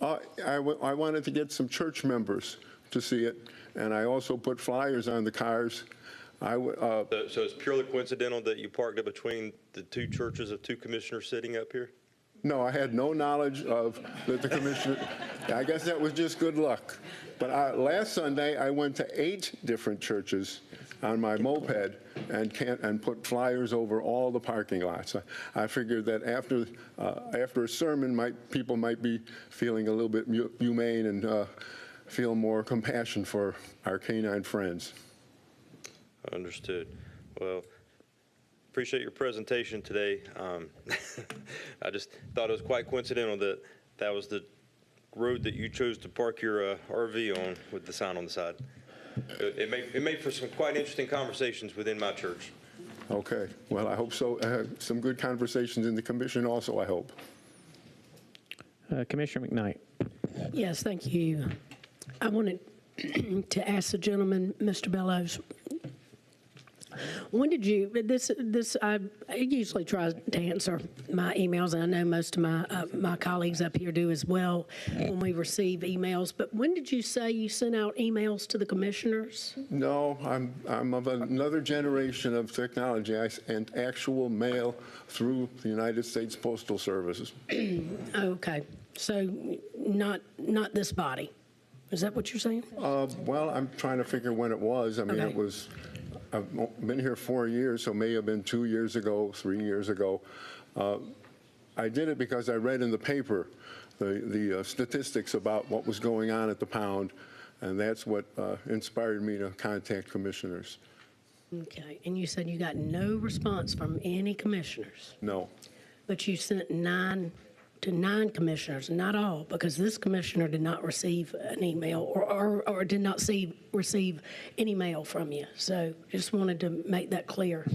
[SPEAKER 22] I wanted to get some church members to see it, and I also put flyers on the cars.
[SPEAKER 4] So it's purely coincidental that you parked up between the 2 churches of 2 commissioners sitting up here?
[SPEAKER 22] No, I had no knowledge of that the commissioner. I guess that was just good luck. But last Sunday, I went to 8 different churches on my moped and put flyers over all the parking lots. I figured that after a sermon, people might be feeling a little bit humane and feel more compassion for our canine friends.
[SPEAKER 4] Understood. Well, appreciate your presentation today. I just thought it was quite coincidental that that was the road that you chose to park your RV on with the sign on the side. It made for some quite interesting conversations within my church.
[SPEAKER 22] Okay. Well, I hope so. Some good conversations in the commission also, I hope.
[SPEAKER 6] Commissioner McKnight.
[SPEAKER 1] Yes, thank you. I wanted to ask the gentleman, Mr. Bellows, when did you, I usually try to answer my emails, and I know most of my colleagues up here do as well when we receive emails, but when did you say you sent out emails to the commissioners?
[SPEAKER 22] No, I'm of another generation of technology and actual mail through the United States Postal Services.
[SPEAKER 1] Okay, so not this body. Is that what you're saying?
[SPEAKER 22] Well, I'm trying to figure when it was. I mean,
[SPEAKER 1] Okay.
[SPEAKER 22] it was, I've been here 4 years, so it may have been 2 years ago, 3 years ago. I did it because I read in the paper the statistics about what was going on at the pound, and that's what inspired me to contact commissioners.
[SPEAKER 1] Okay, and you said you got no response from any commissioners,
[SPEAKER 22] No.
[SPEAKER 1] but you sent 9 to 9 commissioners, not all, because this commissioner did not receive an email or did not receive any mail from you. So just wanted to make that clear.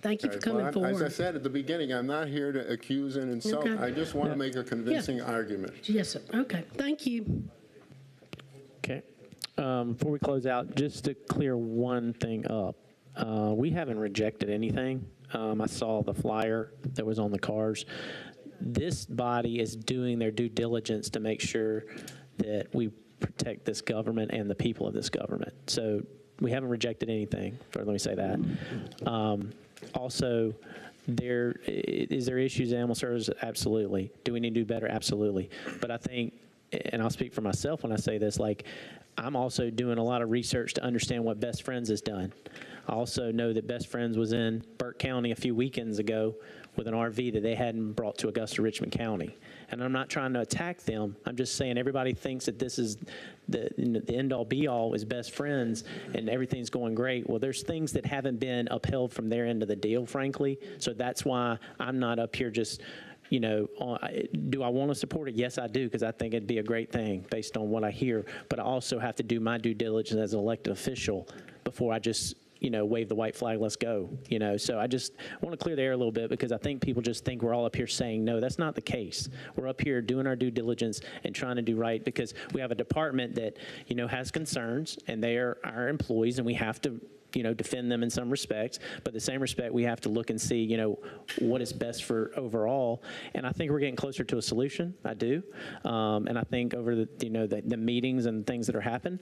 [SPEAKER 1] Thank you for coming forward.
[SPEAKER 22] As I said at the beginning, I'm not here to accuse and insult.
[SPEAKER 1] Okay.
[SPEAKER 22] I just want to make a convincing argument.
[SPEAKER 1] Yes, sir. Okay, thank you.
[SPEAKER 6] Okay. Before we close out, just to clear one thing up, we haven't rejected anything. I saw the flyer that was on the cars. This body is doing their due diligence to make sure that we protect this government and the people of this government. So we haven't rejected anything. Let me say that. Also, is there issues in animal services? Absolutely. Do we need to do better? Absolutely. But I think, and I'll speak for myself when I say this, like, I'm also doing a lot of research to understand what Best Friends has done. I also know that Best Friends was in Burke County a few weekends ago with an RV that they hadn't brought to Augusta, Richmond County. And I'm not trying to attack them. I'm just saying everybody thinks that this is the end-all be-all is Best Friends and everything's going great. Well, there's things that haven't been upheld from their end of the deal, frankly. So that's why I'm not up here just, you know, do I want to support it? Yes, I do, because I think it'd be a great thing based on what I hear. But I also have to do my due diligence as an elected official before I just, you know, wave the white flag, let's go, you know. So I just want to clear the air a little bit, because I think people just think we're all up here saying no. That's not the case. We're up here doing our due diligence and trying to do right, because we have a department that, you know, has concerns, and they are our employees, and we have to, you know, defend them in some respects, but the same respect, we have to look and see, you know, what is best for overall. And I think we're getting closer to a solution. I do. And I think over the, you know, the meetings and things that are happening,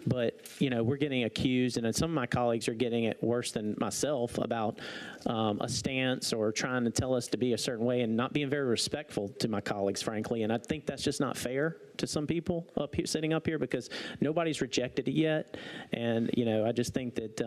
[SPEAKER 6] but, you know, we're getting accused, and some of my colleagues are getting it worse than myself about a stance or trying to tell us to be a certain way and not being very respectful to my colleagues, frankly. And I think that's just not fair to some people up here, sitting up here, because nobody's rejected it yet. And, you know, I just think that,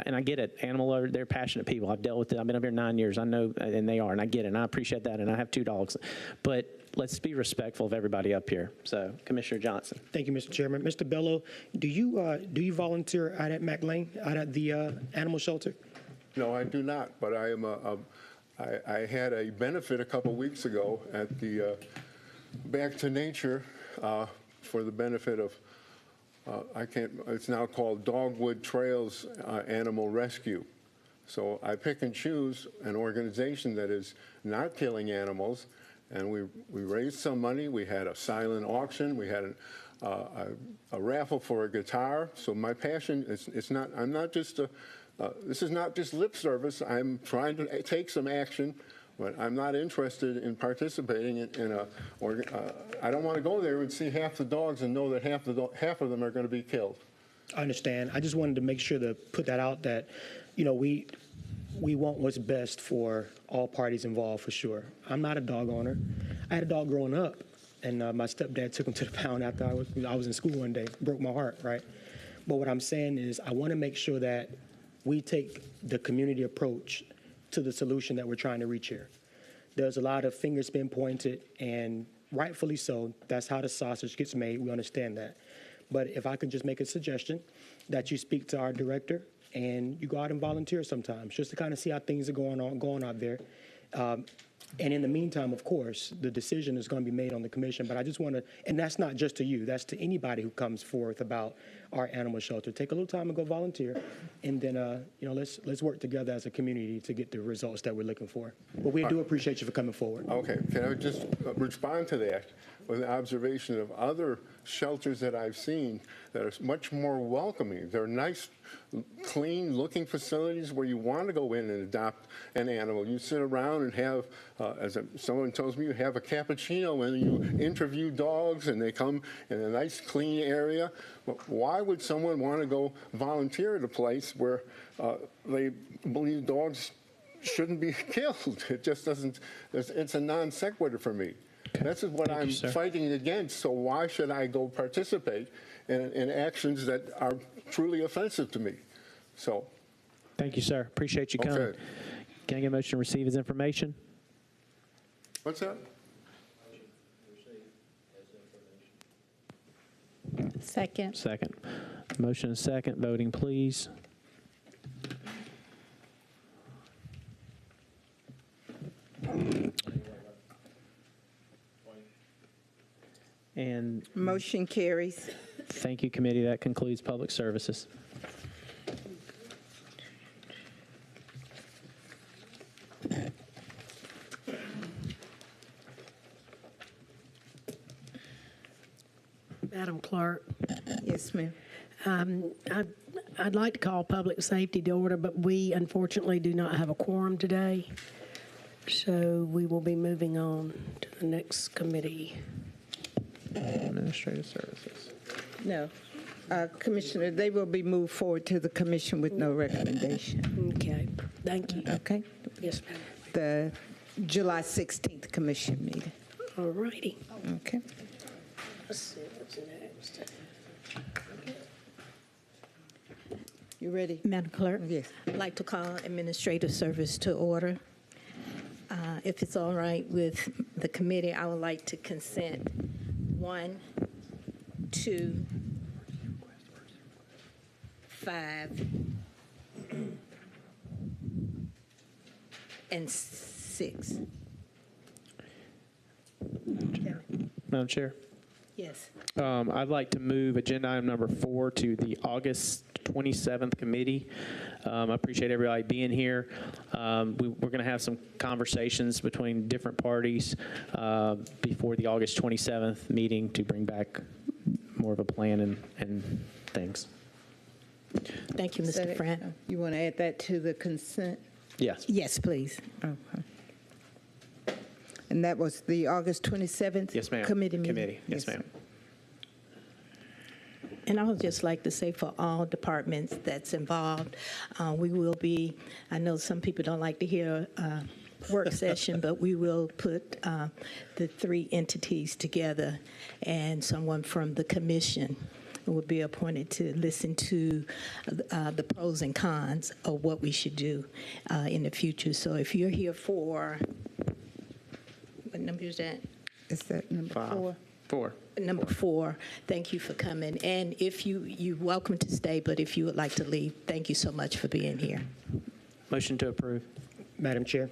[SPEAKER 6] and I get it, they're passionate people. I've dealt with it. I've been up here 9 years. I know, and they are, and I get it, and I appreciate that, and I have 2 dogs. But let's be respectful of everybody up here. So, Commissioner Johnson.
[SPEAKER 3] Thank you, Mr. Chairman. Mr. Bello, do you volunteer out at Mac Lane, out at the animal shelter?
[SPEAKER 22] No, I do not, but I am I had a benefit a couple weeks ago at the Back to Nature for the benefit of, it's now called Dogwood Trails Animal Rescue. So I pick and choose an organization that is not killing animals, and we raised some money. We had a silent auction. We had a raffle for a guitar. So my passion is not, I'm not just this is not just lip service. I'm trying to take some action, but I'm not interested in participating in I don't want to go there and see half the dogs and know that half of them are going to be killed.
[SPEAKER 3] I understand. I just wanted to make sure to put that out that, you know, we want what's best for all parties involved, for sure. I'm not a dog owner. I had a dog growing up, and my stepdad took him to the pound after I was in school one day. Broke my heart, right? But what I'm saying is I want to make sure that we take the community approach to the solution that we're trying to reach here. There's a lot of fingers being pointed, and rightfully so. That's how the sausage gets made. We understand that. But if I could just make a suggestion that you speak to our director and you go out and volunteer sometimes, just to kind of see how things are going out there. And in the meantime, of course, the decision is going to be made on the commission. But I just want to, and that's not just to you, that's to anybody who comes forth about our animal shelter. Take a little time and go volunteer, and then you know, let's work together as a community to get the results that we're looking for. But we do appreciate you for coming forward.
[SPEAKER 22] Okay, can I just respond to that with an observation of other shelters that I've seen that are much more welcoming. They're nice, clean-looking facilities where you want to go in and adopt an animal. You sit around and have, someone tells me, you have a cappuccino and you interview dogs and they come in a nice, clean area. But why would someone want to go volunteer at a place where they believe dogs shouldn't be killed? It just doesn't, it's a non sequitur for me. This is what I'm fighting against, so why should I go participate in actions that are truly offensive to me? So,
[SPEAKER 6] thank you, sir. Appreciate you coming.
[SPEAKER 22] Okay.
[SPEAKER 6] Can I get a motion to receive his information?
[SPEAKER 22] What's that?
[SPEAKER 11] Second.
[SPEAKER 6] Second. Motion and second. Voting, please. And
[SPEAKER 5] Motion carries.
[SPEAKER 6] thank you, committee. That concludes public services.
[SPEAKER 1] Madam Clerk,
[SPEAKER 5] Yes, ma'am.
[SPEAKER 1] I'd like to call public safety to order, but we unfortunately do not have a quorum today. So we will be moving on to the next committee.
[SPEAKER 6] Administrative services.
[SPEAKER 5] No. Commissioner, they will be moved forward to the commission with no recommendation.
[SPEAKER 1] Okay, thank you.
[SPEAKER 5] Okay?
[SPEAKER 1] Yes, ma'am.
[SPEAKER 5] The July 16th commission meeting.
[SPEAKER 1] All righty.
[SPEAKER 5] Okay.
[SPEAKER 1] Let's see what's next.
[SPEAKER 5] You ready?
[SPEAKER 7] Madam Clerk?
[SPEAKER 5] Yes.
[SPEAKER 7] I'd like to call administrative service to order. If it's all right with the committee, I would like to consent 1, 2, 5, and 6.
[SPEAKER 6] Madam Chair.
[SPEAKER 7] Yes.
[SPEAKER 6] I'd like to move agenda item number 4 to the August 27th committee. I appreciate everybody being here. We're going to have some conversations between different parties before the August 27th meeting to bring back more of a plan and things.
[SPEAKER 7] Thank you, Mr. Friend.
[SPEAKER 5] You want to add that to the consent?
[SPEAKER 6] Yes.
[SPEAKER 7] Yes, please.
[SPEAKER 5] Okay. And that was the August 27th?
[SPEAKER 6] Yes, ma'am.
[SPEAKER 5] Committee meeting?
[SPEAKER 6] Committee. Yes, ma'am.
[SPEAKER 7] And I would just like to say for all departments that's involved, we will be, I know some people don't like to hear work session, but we will put the 3 entities together, and someone from the commission will be appointed to listen to the pros and cons of what we should do in the future. So if you're here for, what number is that?
[SPEAKER 5] Is that number 4?
[SPEAKER 6] 4.
[SPEAKER 7] Number 4, thank you for coming. And if you're welcome to stay, but if you would like to leave, thank you so much for being here.
[SPEAKER 6] Motion to approve.
[SPEAKER 3] Madam Chair.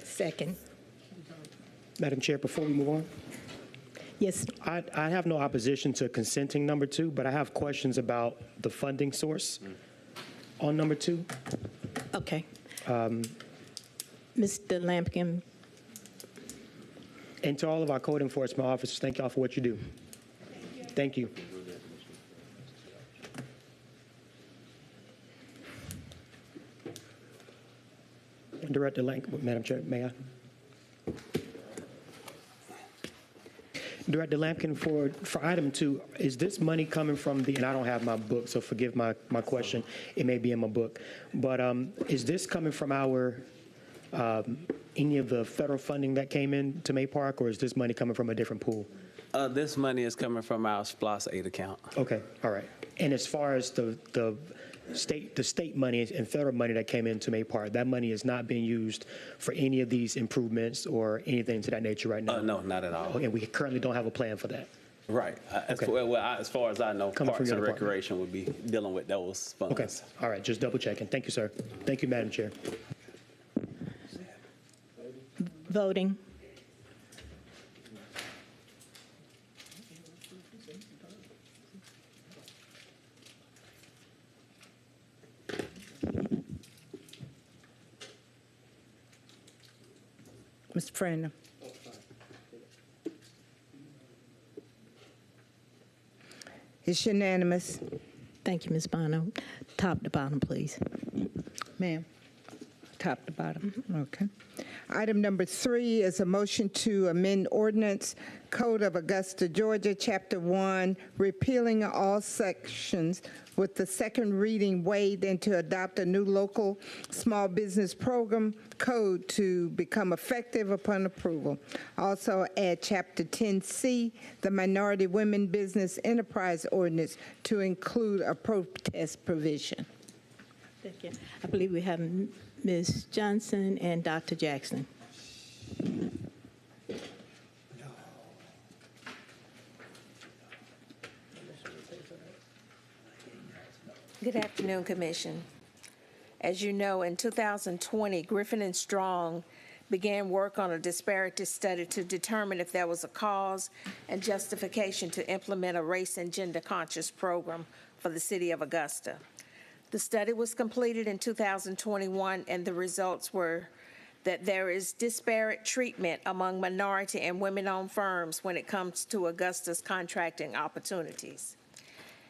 [SPEAKER 7] Second.
[SPEAKER 3] Madam Chair, before we move on,
[SPEAKER 7] Yes.
[SPEAKER 3] I have no opposition to consenting number 2, but I have questions about the funding source on number 2.
[SPEAKER 7] Okay. Mr. Lampkin.
[SPEAKER 3] And to all of our code enforcement officers, thank y'all for what you do. Thank you. Director Lampkin, Madam Chair, may I? Director Lampkin, for item 2, is this money coming from the, and I don't have my book, so forgive my question, it may be in my book, but is this coming from our, any of the federal funding that came in to May Park, or is this money coming from a different pool?
[SPEAKER 9] This money is coming from our SPLOS 8 account.
[SPEAKER 3] Okay, all right. And as far as the state money and federal money that came into May Park, that money is not being used for any of these improvements or anything to that nature right now?
[SPEAKER 9] No, not at all.
[SPEAKER 3] Okay, we currently don't have a plan for that?
[SPEAKER 9] Right. As far as I know,
[SPEAKER 3] Coming from
[SPEAKER 9] Parks
[SPEAKER 3] your
[SPEAKER 9] and
[SPEAKER 3] department.
[SPEAKER 9] Recreation would be dealing with those funds.
[SPEAKER 3] Okay, all right, just double checking. Thank you, sir. Thank you, Madam Chair.
[SPEAKER 7] Voting.
[SPEAKER 5] Mr. Frandon. It's unanimous.
[SPEAKER 7] Thank you, Ms. Bono. Top to bottom, please.
[SPEAKER 5] Ma'am, top to bottom. Okay. Item number 3 is a motion to amend ordinance Code of Augusta, Georgia, Chapter 1, repealing all sections with the second reading waived and to adopt a new local small business program code to become effective upon approval. Also add Chapter 10C, the Minority Women Business Enterprise Ordinance, to include a protest provision.
[SPEAKER 7] Thank you. I believe we have Ms. Johnson and Dr. Jackson.
[SPEAKER 8] Good afternoon, Commission. As you know, in 2020, Griffin and Strong began work on a disparity study to determine if there was a cause and justification to implement a race and gender conscious program for the city of Augusta. The study was completed in 2021, and the results were that there is disparate treatment among minority and women-owned firms when it comes to Augusta's contracting opportunities.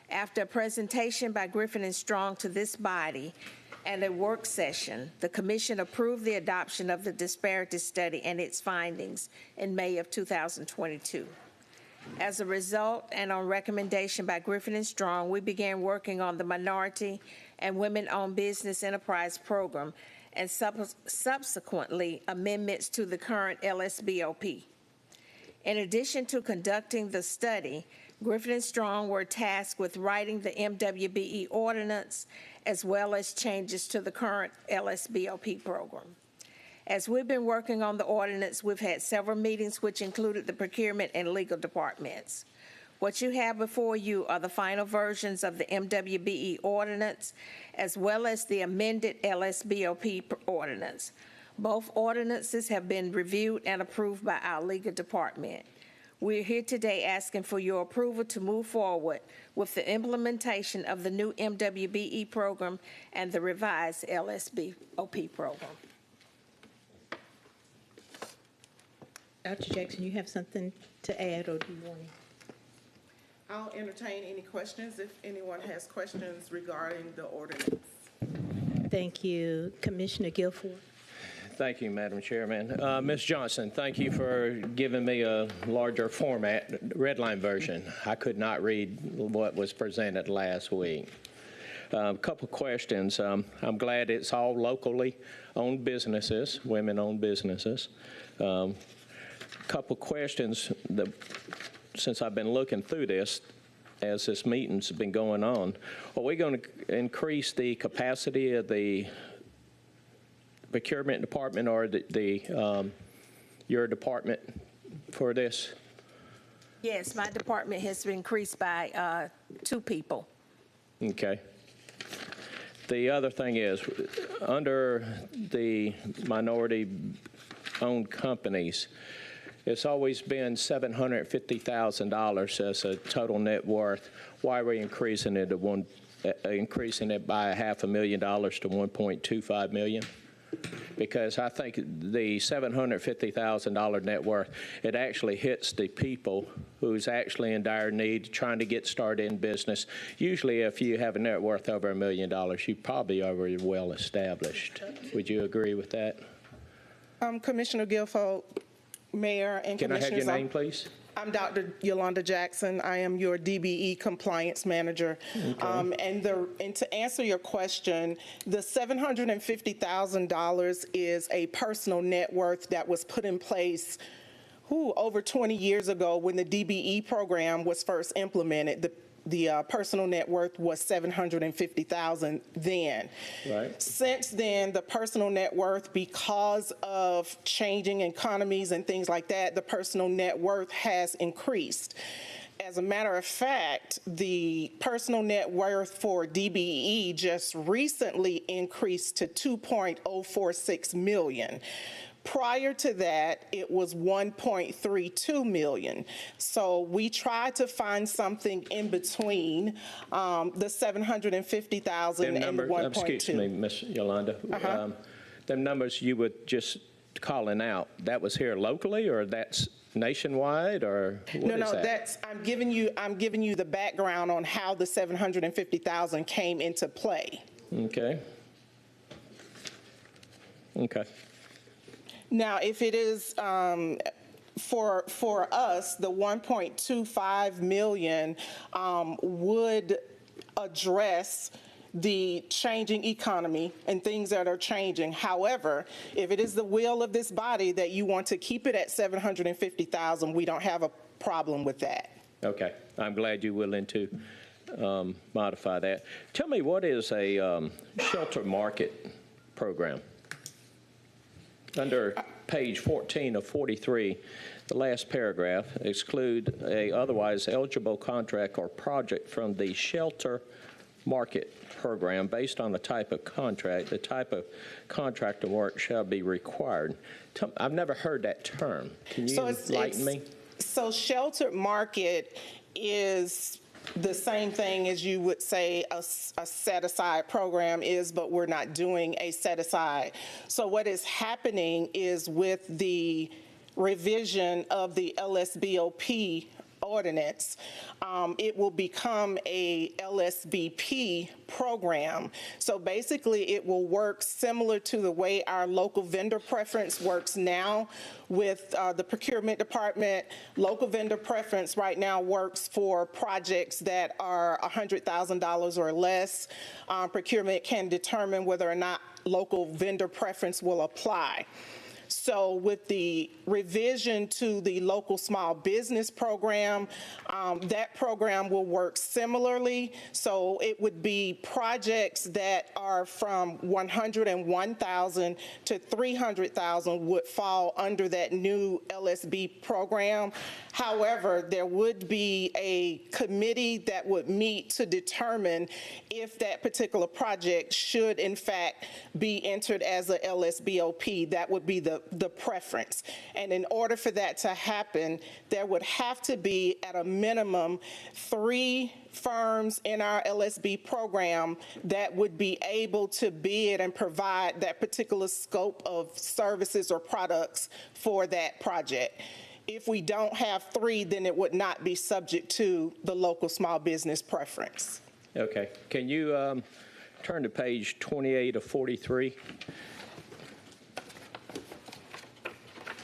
[SPEAKER 8] After a presentation by Griffin and Strong to this body and a work session, the Commission approved the adoption of the disparity study and its findings in May of 2022. As a result, and on recommendation by Griffin and Strong, we began working on the Minority and Women-Owned Business Enterprise Program and subsequently amendments to the current LSBOP. In addition to conducting the study, Griffin and Strong were tasked with writing the MWBE ordinance as well as changes to the current LSBOP program. As we've been working on the ordinance, we've had several meetings which included the procurement and legal departments. What you have before you are the final versions of the MWBE ordinance as well as the amended LSBOP ordinance. Both ordinances have been reviewed and approved by our legal department. We're here today asking for your approval to move forward with the implementation of the new MWBE program and the revised LSBOP program.
[SPEAKER 7] Dr. Jackson, you have something to add, or do you want to?
[SPEAKER 13] I'll entertain any questions if anyone has questions regarding the ordinance.
[SPEAKER 7] Thank you. Commissioner Guilford.
[SPEAKER 20] Thank you, Madam Chairman. Ms. Johnson, thank you for giving me a larger format, red line version. I could not read what was presented last week. A couple questions. I'm glad it's all locally owned businesses, women-owned businesses. Couple questions that, since I've been looking through this, as this meeting's been going on, are we going to increase the capacity of the procurement department or your department for this?
[SPEAKER 8] Yes, my department has been increased by 2 people.
[SPEAKER 20] Okay. The other thing is, under the minority-owned companies, it's always been $750,000 as a total net worth. Why are we increasing it to increasing it by $500,000 to $1.25 million? Because I think the $750,000 net worth, it actually hits the people who's actually in dire need, trying to get started in business. Usually, if you have a net worth over $1 million, you probably are well established. Would you agree with that?
[SPEAKER 13] Commissioner Guilford, Mayor, and
[SPEAKER 20] Can I
[SPEAKER 13] Commissioners.
[SPEAKER 20] have your name, please?
[SPEAKER 13] I'm Dr. Yolanda Jackson. I am your DBE Compliance Manager.
[SPEAKER 20] Okay.
[SPEAKER 13] And to answer your question, the $750,000 is a personal net worth that was put in place over 20 years ago when the DBE program was first implemented. The personal net worth was $750,000 then.
[SPEAKER 20] Right.
[SPEAKER 13] Since then, the personal net worth, because of changing economies and things like that, the personal net worth has increased. As a matter of fact, the personal net worth for DBE just recently increased to $2.046 million. Prior to that, it was $1.32 million. So we tried to find something in between the $750,000 and the $1.2.
[SPEAKER 20] Excuse me, Ms. Yolanda. The numbers you were just calling out, that was here locally, or that's nationwide, or what is that?
[SPEAKER 13] I'm giving you the background on how the $750,000 came into play.
[SPEAKER 20] Okay. Okay.
[SPEAKER 13] Now, if it is for us, the $1.25 million would address the changing economy and things that are changing. However, if it is the will of this body that you want to keep it at $750,000, we don't have a problem with that.
[SPEAKER 20] Okay. I'm glad you're willing to modify that. Tell me, what is a shelter market program? Under page 14 of 43, the last paragraph, exclude a otherwise eligible contract or project from the shelter market program based on the type of contract. The type of contractor work shall be required. I've never heard that term. Can you enlighten me?
[SPEAKER 13] So sheltered market is the same thing as you would say a set-aside program is, but we're not doing a set-aside. So what is happening is with the revision of the LSBOP ordinance, it will become a LSBP program. So basically it will work similar to the way our local vendor preference works now with the procurement department. Local vendor preference right now works for projects that are $100,000 or less. Procurement can determine whether or not local vendor preference will apply. So with the revision to the local small business program, that program will work similarly. So it would be projects that are from 101,000 to 300,000 would fall under that new LSB program. However, there would be a committee that would meet to determine if that particular project should in fact be entered as a LSBOP. That would be the preference. And in order for that to happen, there would have to be at a minimum 3 firms in our LSB program that would be able to bid and provide that particular scope of services or products for that project. If we don't have 3, then it would not be subject to the local small business preference.
[SPEAKER 20] Okay. Can you turn to page 28 of 43?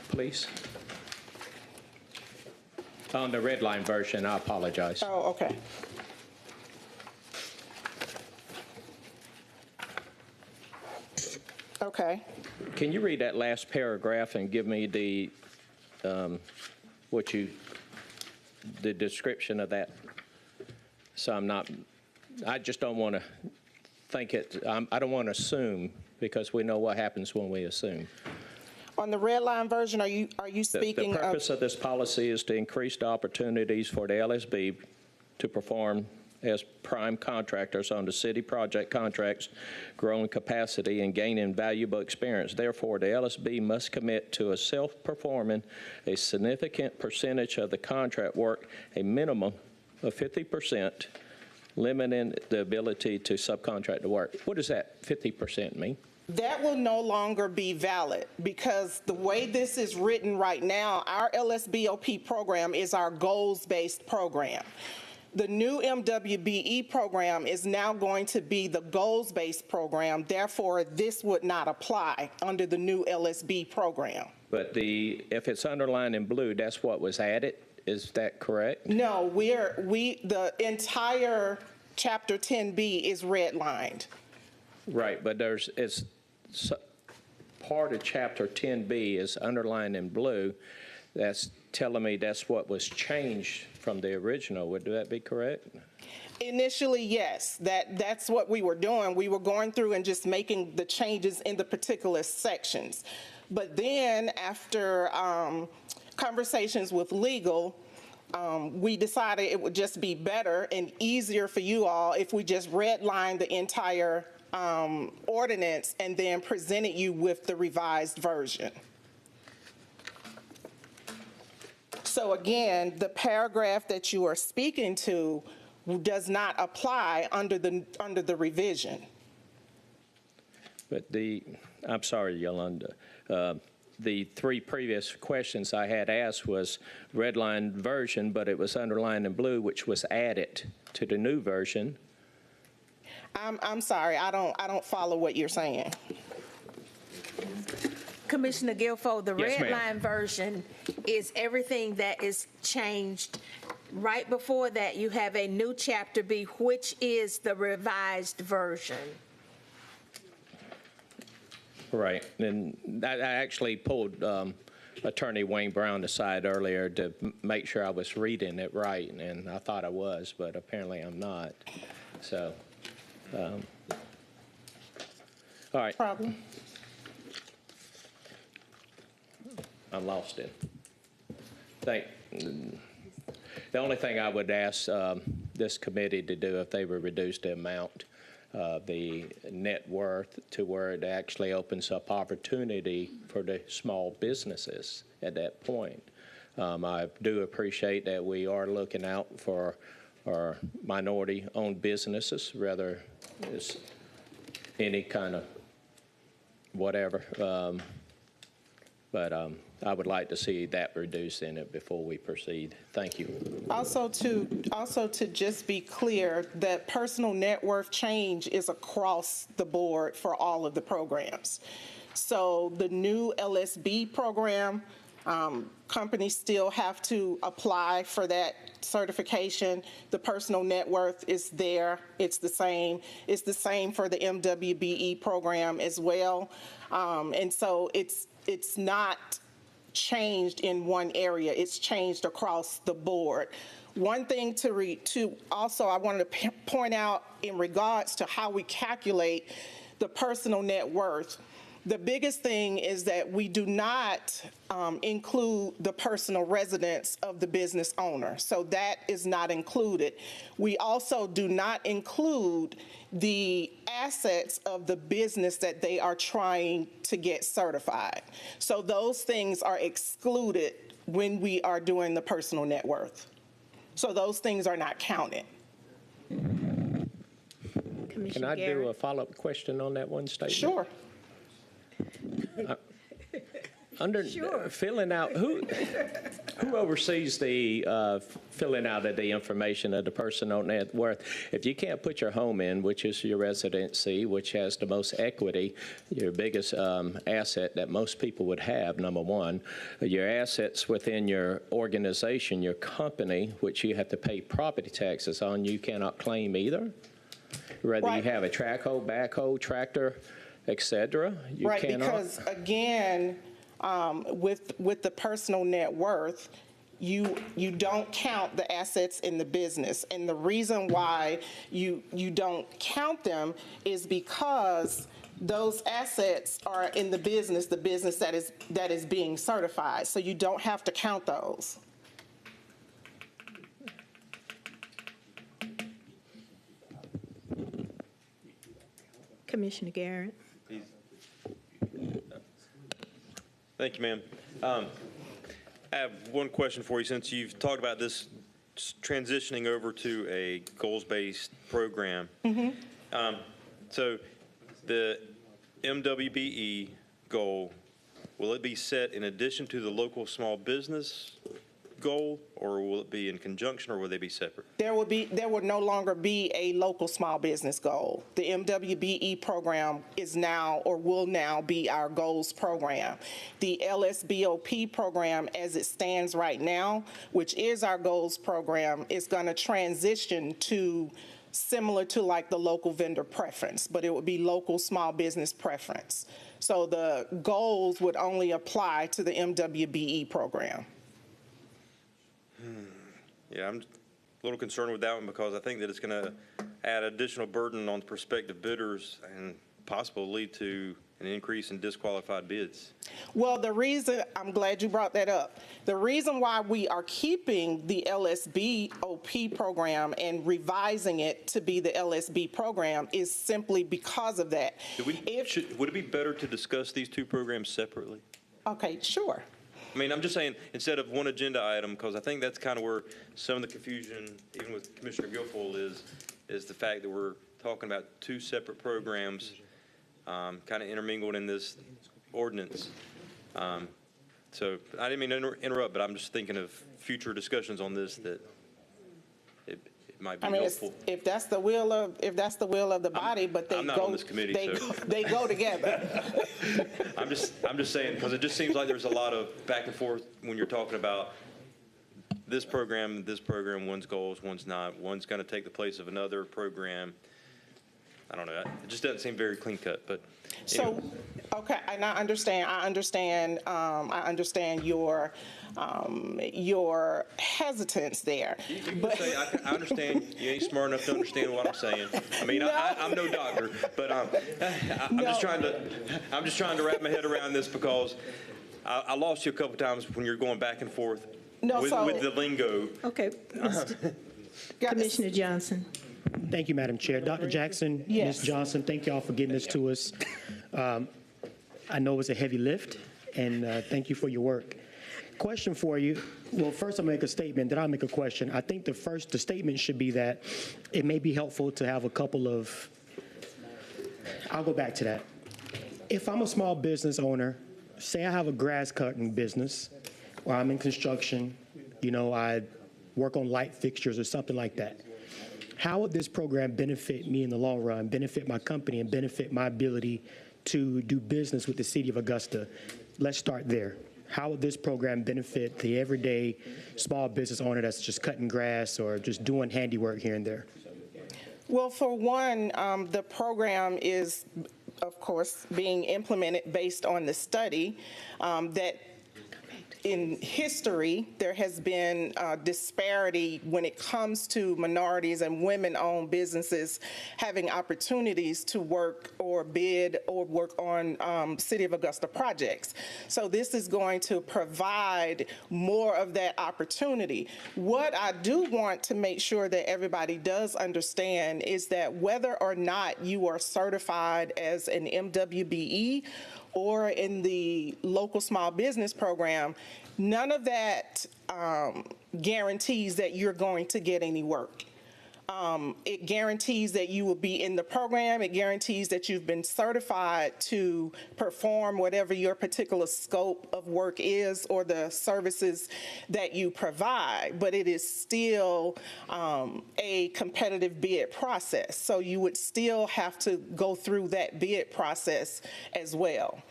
[SPEAKER 20] Please. On the red line version, I apologize.
[SPEAKER 13] Oh, okay. Okay.
[SPEAKER 20] Can you read that last paragraph and give me the the description of that? So I just don't want to think it, I don't want to assume, because we know what happens when we assume.
[SPEAKER 13] On the red line version, are you speaking
[SPEAKER 20] The purpose of this policy is to increase the opportunities for the LSB to perform as prime contractors on the city project contracts, growing capacity and gaining valuable experience. Therefore, the LSB must commit to self-performing a significant percentage of the contract work, a minimum of 50%, limiting the ability to subcontract the work. What does that 50% mean?
[SPEAKER 13] That will no longer be valid, because the way this is written right now, our LSBOP program is our goals-based program. The new MWBE program is now going to be the goals-based program. Therefore, this would not apply under the new LSB program.
[SPEAKER 20] But if it's underlined in blue, that's what was added. Is that correct?
[SPEAKER 13] No, the entire Chapter 10B is redlined.
[SPEAKER 20] Right, but part of Chapter 10B is underlined in blue. That's telling me that's what was changed from the original. Would that be correct?
[SPEAKER 13] Initially, yes. That's what we were doing. We were going through and just making the changes in the particular sections. But then after conversations with legal, we decided it would just be better and easier for you all if we just redlined the entire ordinance and then presented you with the revised version. So again, the paragraph that you are speaking to does not apply under the revision.
[SPEAKER 20] But I'm sorry, Yolanda. The 3 previous questions I had asked was redlined version, but it was underlined in blue, which was added to the new version.
[SPEAKER 13] I'm sorry, I don't follow what you're saying.
[SPEAKER 8] Commissioner Guilfoyle, the
[SPEAKER 20] Yes,
[SPEAKER 8] red
[SPEAKER 20] ma'am.
[SPEAKER 8] line version is everything that is changed. Right before that, you have a new chapter B, which is the revised version.
[SPEAKER 20] Right, and I actually pulled Attorney Wayne Brown aside earlier to make sure I was reading it right, and I thought I was, but apparently I'm not. So, all right.
[SPEAKER 13] Problem.
[SPEAKER 20] I lost it. The only thing I would ask the this committee to do if they would reduce the amount of the net worth to where it actually opens up opportunity for the small businesses at that point. I do appreciate that we are looking out for our minority-owned businesses, rather it's any kind of whatever. But I would like to see that reduced in it before we proceed. Thank you.
[SPEAKER 13] Also to just be clear, that personal net worth change is across the board for all of the programs. So the new LSB program, companies still have to apply for that certification. The personal net worth is there. It's the same. It's the same for the MWBE program as well. And so it's not changed in one area. It's changed across the board. One thing to also I wanted to point out in regards to how we calculate the personal net worth. The biggest thing is that we do not include the personal residence of the business owner. So that is not included. We also do not include the assets of the business that they are trying to get certified. So those things are excluded when we are doing the personal net worth. So those things are not counted.
[SPEAKER 20] Can I do a follow-up question on that one statement?
[SPEAKER 13] Sure.
[SPEAKER 20] Filling out, who oversees the filling out of the information of the personal net worth? If you can't put your home in, which is your residency, which has the most equity, your biggest asset that most people would have, number one, your assets within your organization, your company, which you have to pay property taxes on, you cannot claim either. Whether you have a trackhoe, backhoe, tractor, etc. You
[SPEAKER 13] right,
[SPEAKER 20] cannot.
[SPEAKER 13] Because again, with the personal net worth, you don't count the assets in the business, and the reason why you don't count them is because those assets are in the business that is being certified. So you don't have to count those.
[SPEAKER 7] Commissioner Garrett.
[SPEAKER 4] Thank you, ma'am. I have one question for you. Since you've talked about this transitioning over to a goals-based program, so the MWBE goal, will it be set in addition to the local small business goal, or will it be in conjunction, or will they be separate?
[SPEAKER 13] There would no longer be a local small business goal. The MWBE program is now, or will now be, our goals program. The LSBOP program, as it stands right now, which is our goals program, is going to transition to similar to like the local vendor preference, but it would be local small business preference. So the goals would only apply to the MWBE program.
[SPEAKER 4] Yeah, I'm a little concerned with that one because I think that it's going to add additional burden on prospective bidders and possibly lead to an increase in disqualified bids.
[SPEAKER 13] Well, the reason, I'm glad you brought that up. The reason why we are keeping the LSBOP program and revising it to be the LSB program is simply because of that.
[SPEAKER 4] Would it be better to discuss these two programs separately?
[SPEAKER 13] Okay, sure.
[SPEAKER 4] I mean, I'm just saying, instead of one agenda item, because I think that's kind of where some of the confusion, even with Commissioner Guilfoyle, is the fact that we're talking about two separate programs kind of intermingled in this ordinance. So I didn't mean to interrupt, but I'm just thinking of future discussions on this that it might be helpful.
[SPEAKER 13] If that's the will of the body, but they
[SPEAKER 4] I'm not on this committee,
[SPEAKER 13] they go together.
[SPEAKER 4] I'm just saying, because it just seems like there's a lot of back and forth when you're talking about this program, one's goals, one's not, one's going to take the place of another program. I don't know. It just doesn't seem very clean cut, but. Anyway.
[SPEAKER 13] So, okay, and I understand your hesitance there.
[SPEAKER 4] You can say, I understand you ain't smart enough to understand what I'm saying. I mean, I'm no doctor, but I'm just trying to wrap my head around this because I lost you a couple times when you're going back and forth with the lingo.
[SPEAKER 7] Okay. Commissioner Johnson.
[SPEAKER 3] Thank you, Madam Chair. Dr. Jackson,
[SPEAKER 13] Yes.
[SPEAKER 3] Ms. Johnson, thank you all for getting this to us. I know it was a heavy lift, and thank you for your work. Question for you. Well, first I'll make a statement, then I'll make a question. I think the statement should be that it may be helpful to have a couple of, I'll go back to that. If I'm a small business owner, say I have a grass cutting business, or I'm in construction, I work on light fixtures or something like that. How would this program benefit me in the long run, benefit my company, and benefit my ability to do business with the city of Augusta? Let's start there. How would this program benefit the everyday small business owner that's just cutting grass or just doing handiwork here and there?
[SPEAKER 13] Well, for one, the program is, of course, being implemented based on the study that in history, there has been a disparity when it comes to minorities and women-owned businesses having opportunities to work or bid or work on City of Augusta projects. So this is going to provide more of that opportunity. What I do want to make sure that everybody does understand is that whether or not you are certified as an MWBE or in the local small business program, none of that guarantees that you're going to get any work. It guarantees that you will be in the program. It guarantees that you've been certified to perform whatever your particular scope of work is or the services that you provide, but it is still a competitive bid process. So you would still have to go through that bid process as well.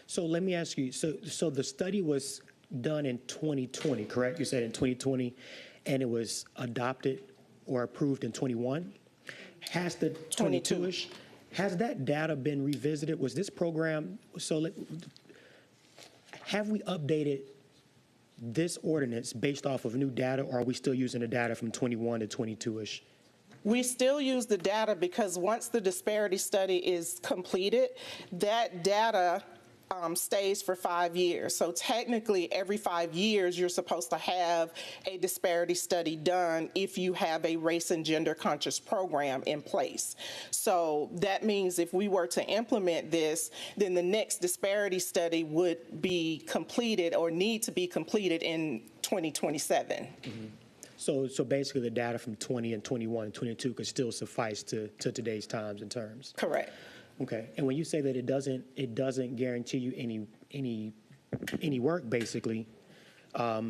[SPEAKER 3] So let me ask you, so the study was done in 2020, correct? You said in 2020, and it was adopted or approved in 21? Has the 22-ish, has that data been revisited? Was this program, have we updated this ordinance based off of new data, or are we still using the data from 21 to 22-ish?
[SPEAKER 13] We still use the data because once the disparity study is completed, that data stays for 5 years. So technically, every 5 years, you're supposed to have a disparity study done if you have a race and gender conscious program in place. So that means if we were to implement this, then the next disparity study would be completed or need to be completed in 2027.
[SPEAKER 3] Mm-hmm. So basically the data from 20 and 21 and 22 could still suffice to today's times and terms?
[SPEAKER 13] Correct.
[SPEAKER 3] Okay, and when you say that it doesn't guarantee you any work, basically, I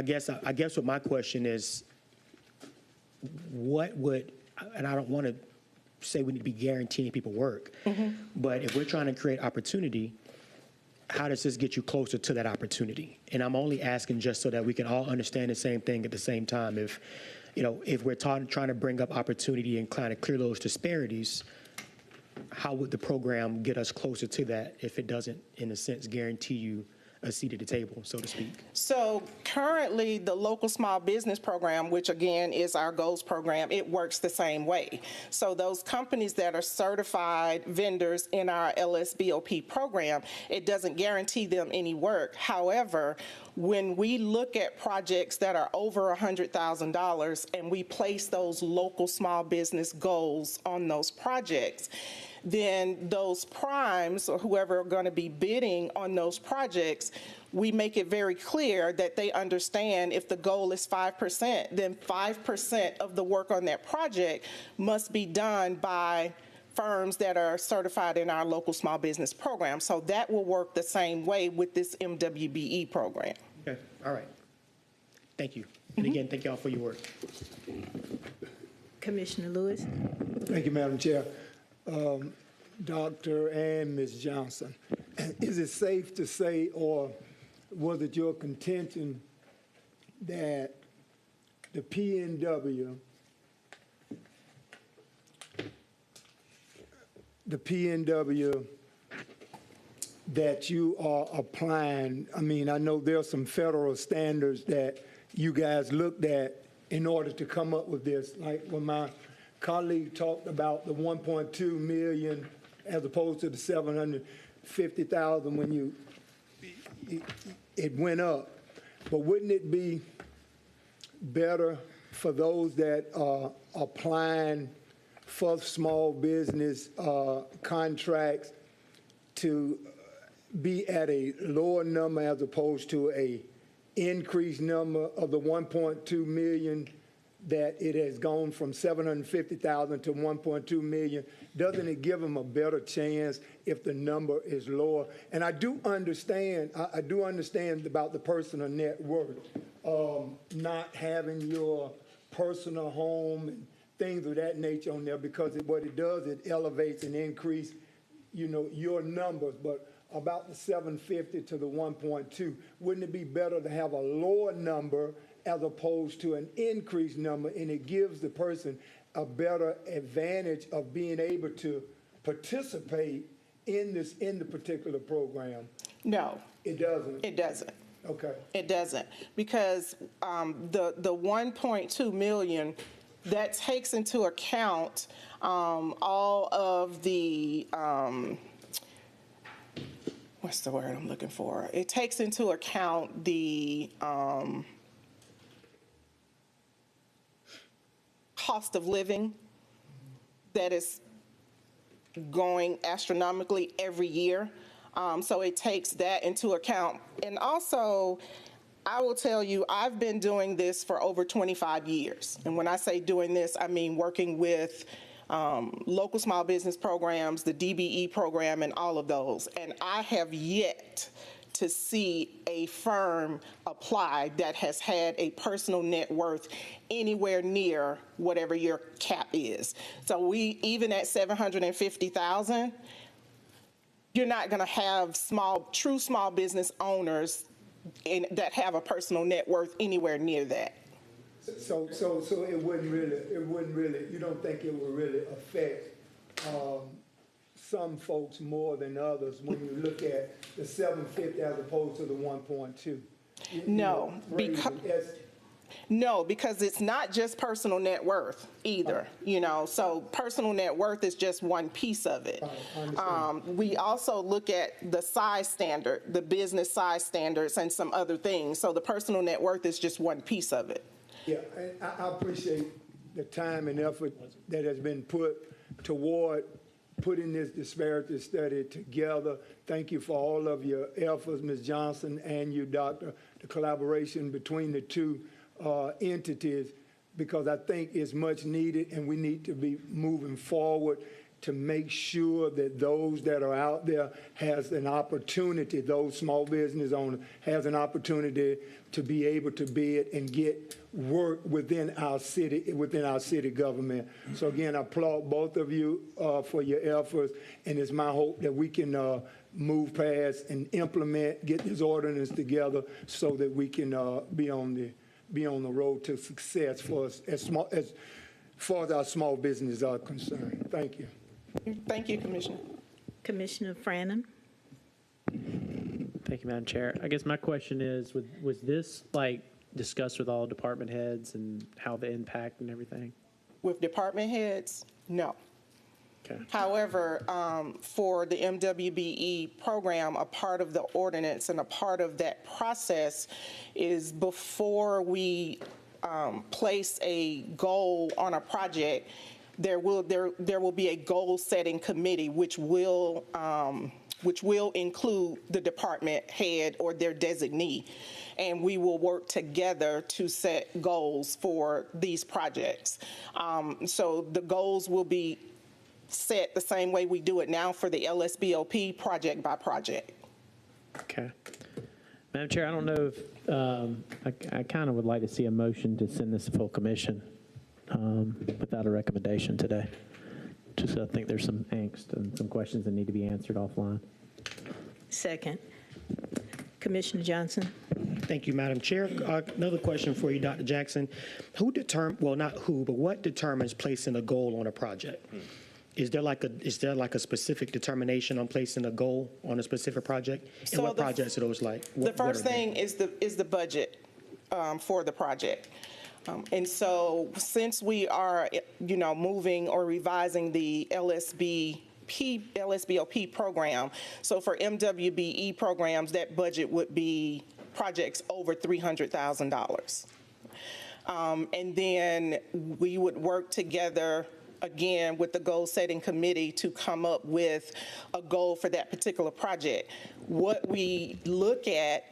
[SPEAKER 3] guess what my question is, what would, and I don't want to say we need to be guaranteeing people work, but if we're trying to create opportunity, how does this get you closer to that opportunity? And I'm only asking just so that we can all understand the same thing at the same time. If we're trying to bring up opportunity and kind of clear those disparities, how would the program get us closer to that if it doesn't, in a sense, guarantee you a seat at the table, so to speak?
[SPEAKER 13] So currently, the local small business program, which again is our goals program, it works the same way. So those companies that are certified vendors in our LSBOP program, it doesn't guarantee them any work. However, when we look at projects that are over $100,000 and we place those local small business goals on those projects, then those primes or whoever are going to be bidding on those projects, we make it very clear that they understand if the goal is 5%, then 5% of the work on that project must be done by firms that are certified in our local small business program. So that will work the same way with this MWBE program.
[SPEAKER 3] Okay, all right. Thank you. And again, thank you all for your work.
[SPEAKER 7] Commissioner Lewis.
[SPEAKER 14] Thank you, Madam Chair. Dr. and Ms. Johnson, is it safe to say, or was it your contention that the PNW that you are applying, I mean, I know there are some federal standards that you guys looked at in order to come up with this, like when my colleague talked about the 1.2 million as opposed to the 750,000 when it went up. But wouldn't it be better for those that are applying for small business contracts to be at a lower number as opposed to a increased number of the 1.2 million, that it has gone from 750,000 to 1.2 million? Doesn't it give them a better chance if the number is lower? And I do understand, I do understand about the personal net worth, not having your personal home and things of that nature on there, because what it does, it elevates and increase, you know, your numbers. But about the 750 to the 1.2, wouldn't it be better to have a lower number as opposed to an increased number, and it gives the person a better advantage of being able to participate in the particular program?
[SPEAKER 13] No.
[SPEAKER 14] It doesn't?
[SPEAKER 13] It doesn't.
[SPEAKER 14] Okay.
[SPEAKER 13] It doesn't, because the 1.2 million, that takes into account all of the, what's the word I'm looking for? It takes into account the cost of living that is going astronomically every year. So it takes that into account. And also, I will tell you, I've been doing this for over 25 years. And when I say doing this, I mean working with local small business programs, the DBE program, and all of those. And I have yet to see a firm apply that has had a personal net worth anywhere near whatever your cap is. So even at 750,000, you're not going to have true small business owners that have a personal net worth anywhere near that.
[SPEAKER 14] So it wouldn't really, you don't think it would really affect some folks more than others when you look at the 750 as opposed to the 1.2?
[SPEAKER 13] No, because it's not just personal net worth either, you know, so personal net worth is just one piece of it. We also look at the size standard, the business size standards, and some other things. So the personal net worth is just one piece of it.
[SPEAKER 14] Yeah, and I appreciate the time and effort that has been put toward putting this disparity study together. Thank you for all of your efforts, Ms. Johnson, and you, Doctor, the collaboration between the two entities, because I think it's much needed, and we need to be moving forward to make sure that those that are out there has an opportunity, those small business owners has an opportunity to be able to bid and get work within our city government. So again, I applaud both of you for your efforts, and it's my hope that we can move past and implement, get this ordinance together so that we can be on the road to success for us as far as our small businesses are concerned. Thank you.
[SPEAKER 13] Thank you, Commissioner.
[SPEAKER 7] Commissioner Frannon.
[SPEAKER 6] Thank you, Madam Chair. I guess my question is, was this like discussed with all department heads and how the impact and everything?
[SPEAKER 13] With department heads, no.
[SPEAKER 6] Okay.
[SPEAKER 13] However, for the MWBE program, a part of the ordinance and a part of that process is before we place a goal on a project, there will be a goal setting committee which will include the department head or their designee, and we will work together to set goals for these projects. So the goals will be set the same way we do it now for the LSBOP, project by project.
[SPEAKER 6] Okay. Madam Chair, I don't know if I kind of would like to see a motion to send this to full commission without a recommendation today. Just I think there's some angst and some questions that need to be answered offline.
[SPEAKER 7] Second. Commissioner Johnson.
[SPEAKER 3] Thank you, Madam Chair. Another question for you, Dr. Jackson. What determines placing a goal on a project? Is there like a specific determination on placing a goal on a specific project? And what projects are those like?
[SPEAKER 13] The first thing is the budget for the project. And so since we are, moving or revising the LSBOP program, so for MWBE programs, that budget would be projects over $300,000. And then we would work together again with the goal setting committee to come up with a goal for that particular project. What we look at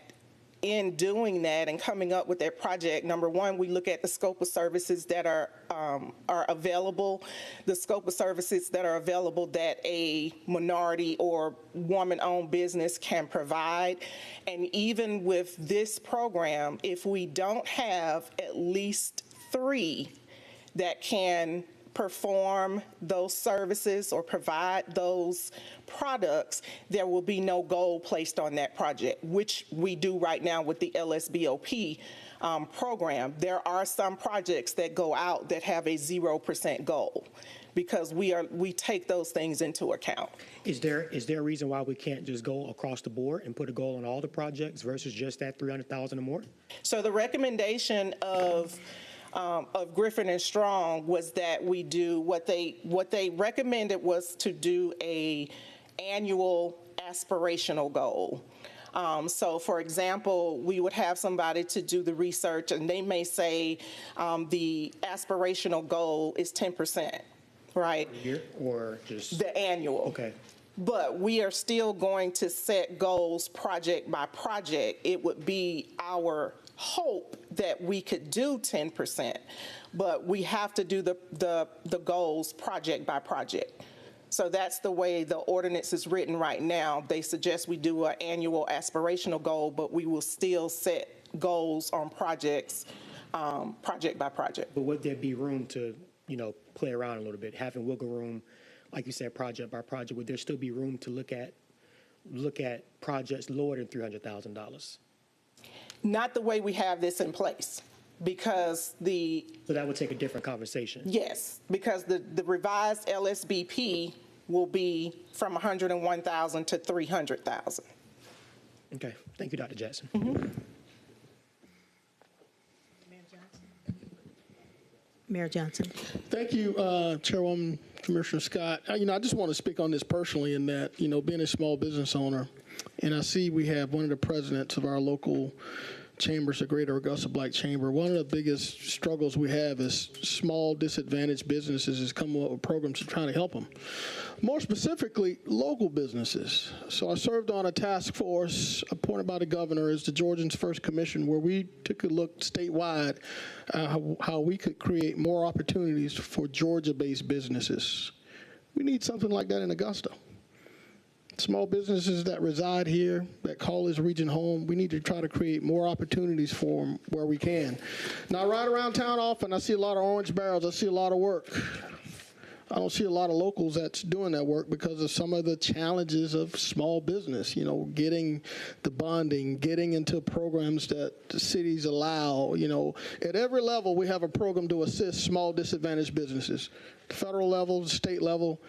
[SPEAKER 13] in doing that and coming up with that project, number one, we look at the scope of services that are available, the scope of services that are available that a minority or woman-owned business can provide. And even with this program, if we don't have at least 3 that can perform those services or provide those products, there will be no goal placed on that project, which we do right now with the LSBOP program. There are some projects that go out that have a 0% goal because we take those things into account.
[SPEAKER 3] Is there a reason why we can't just go across the board and put a goal on all the projects versus just that 300,000 or more?
[SPEAKER 13] So the recommendation of Griffin and Strong was that we do what they recommended was to do a annual aspirational goal. So, for example, we would have somebody to do the research, and they may say the aspirational goal is 10%, right?
[SPEAKER 3] Year or just
[SPEAKER 13] the annual? Okay. But we are still going to set goals project by project. It would be our hope that we could do 10%, but we have to do the goals project by project. So that's the way the ordinance is written right now. They suggest we do an annual aspirational goal, but we will still set goals on projects project by project.
[SPEAKER 3] But would there be room to, play around a little bit, having wiggle room, like you said, project by project? Would there still be room to look at projects lower than $300,000?
[SPEAKER 13] Not the way we have this in place, because
[SPEAKER 3] So that would take a different conversation.
[SPEAKER 13] Yes, because the revised LSBP will be from 101,000 to 300,000.
[SPEAKER 3] Okay, thank you, Dr. Jackson.
[SPEAKER 7] Mayor Johnson.
[SPEAKER 15] Thank you, Chairwoman Commissioner Scott. I just want to speak on this personally in that, being a small business owner, and I see we have one of the presidents of our local chambers, the Greater Augusta Black Chamber. One of the biggest struggles we have is small disadvantaged businesses is coming up with programs to try to help them. More specifically, local businesses. So I served on a task force appointed by the governor as the Georgians First Commission, where we took a look statewide how we could create more opportunities for Georgia-based businesses. We need something like that in Augusta. Small businesses that reside here, that call this region home, we need to try to create more opportunities for them where we can. Now, I ride around town often, I see a lot of orange barrels, I see a lot of work. I don't see a lot of locals that's doing that work because of some of the challenges of small business, getting the bonding, getting into programs that the cities allow. At every level, we have a program to assist small disadvantaged businesses. The federal level, the state level.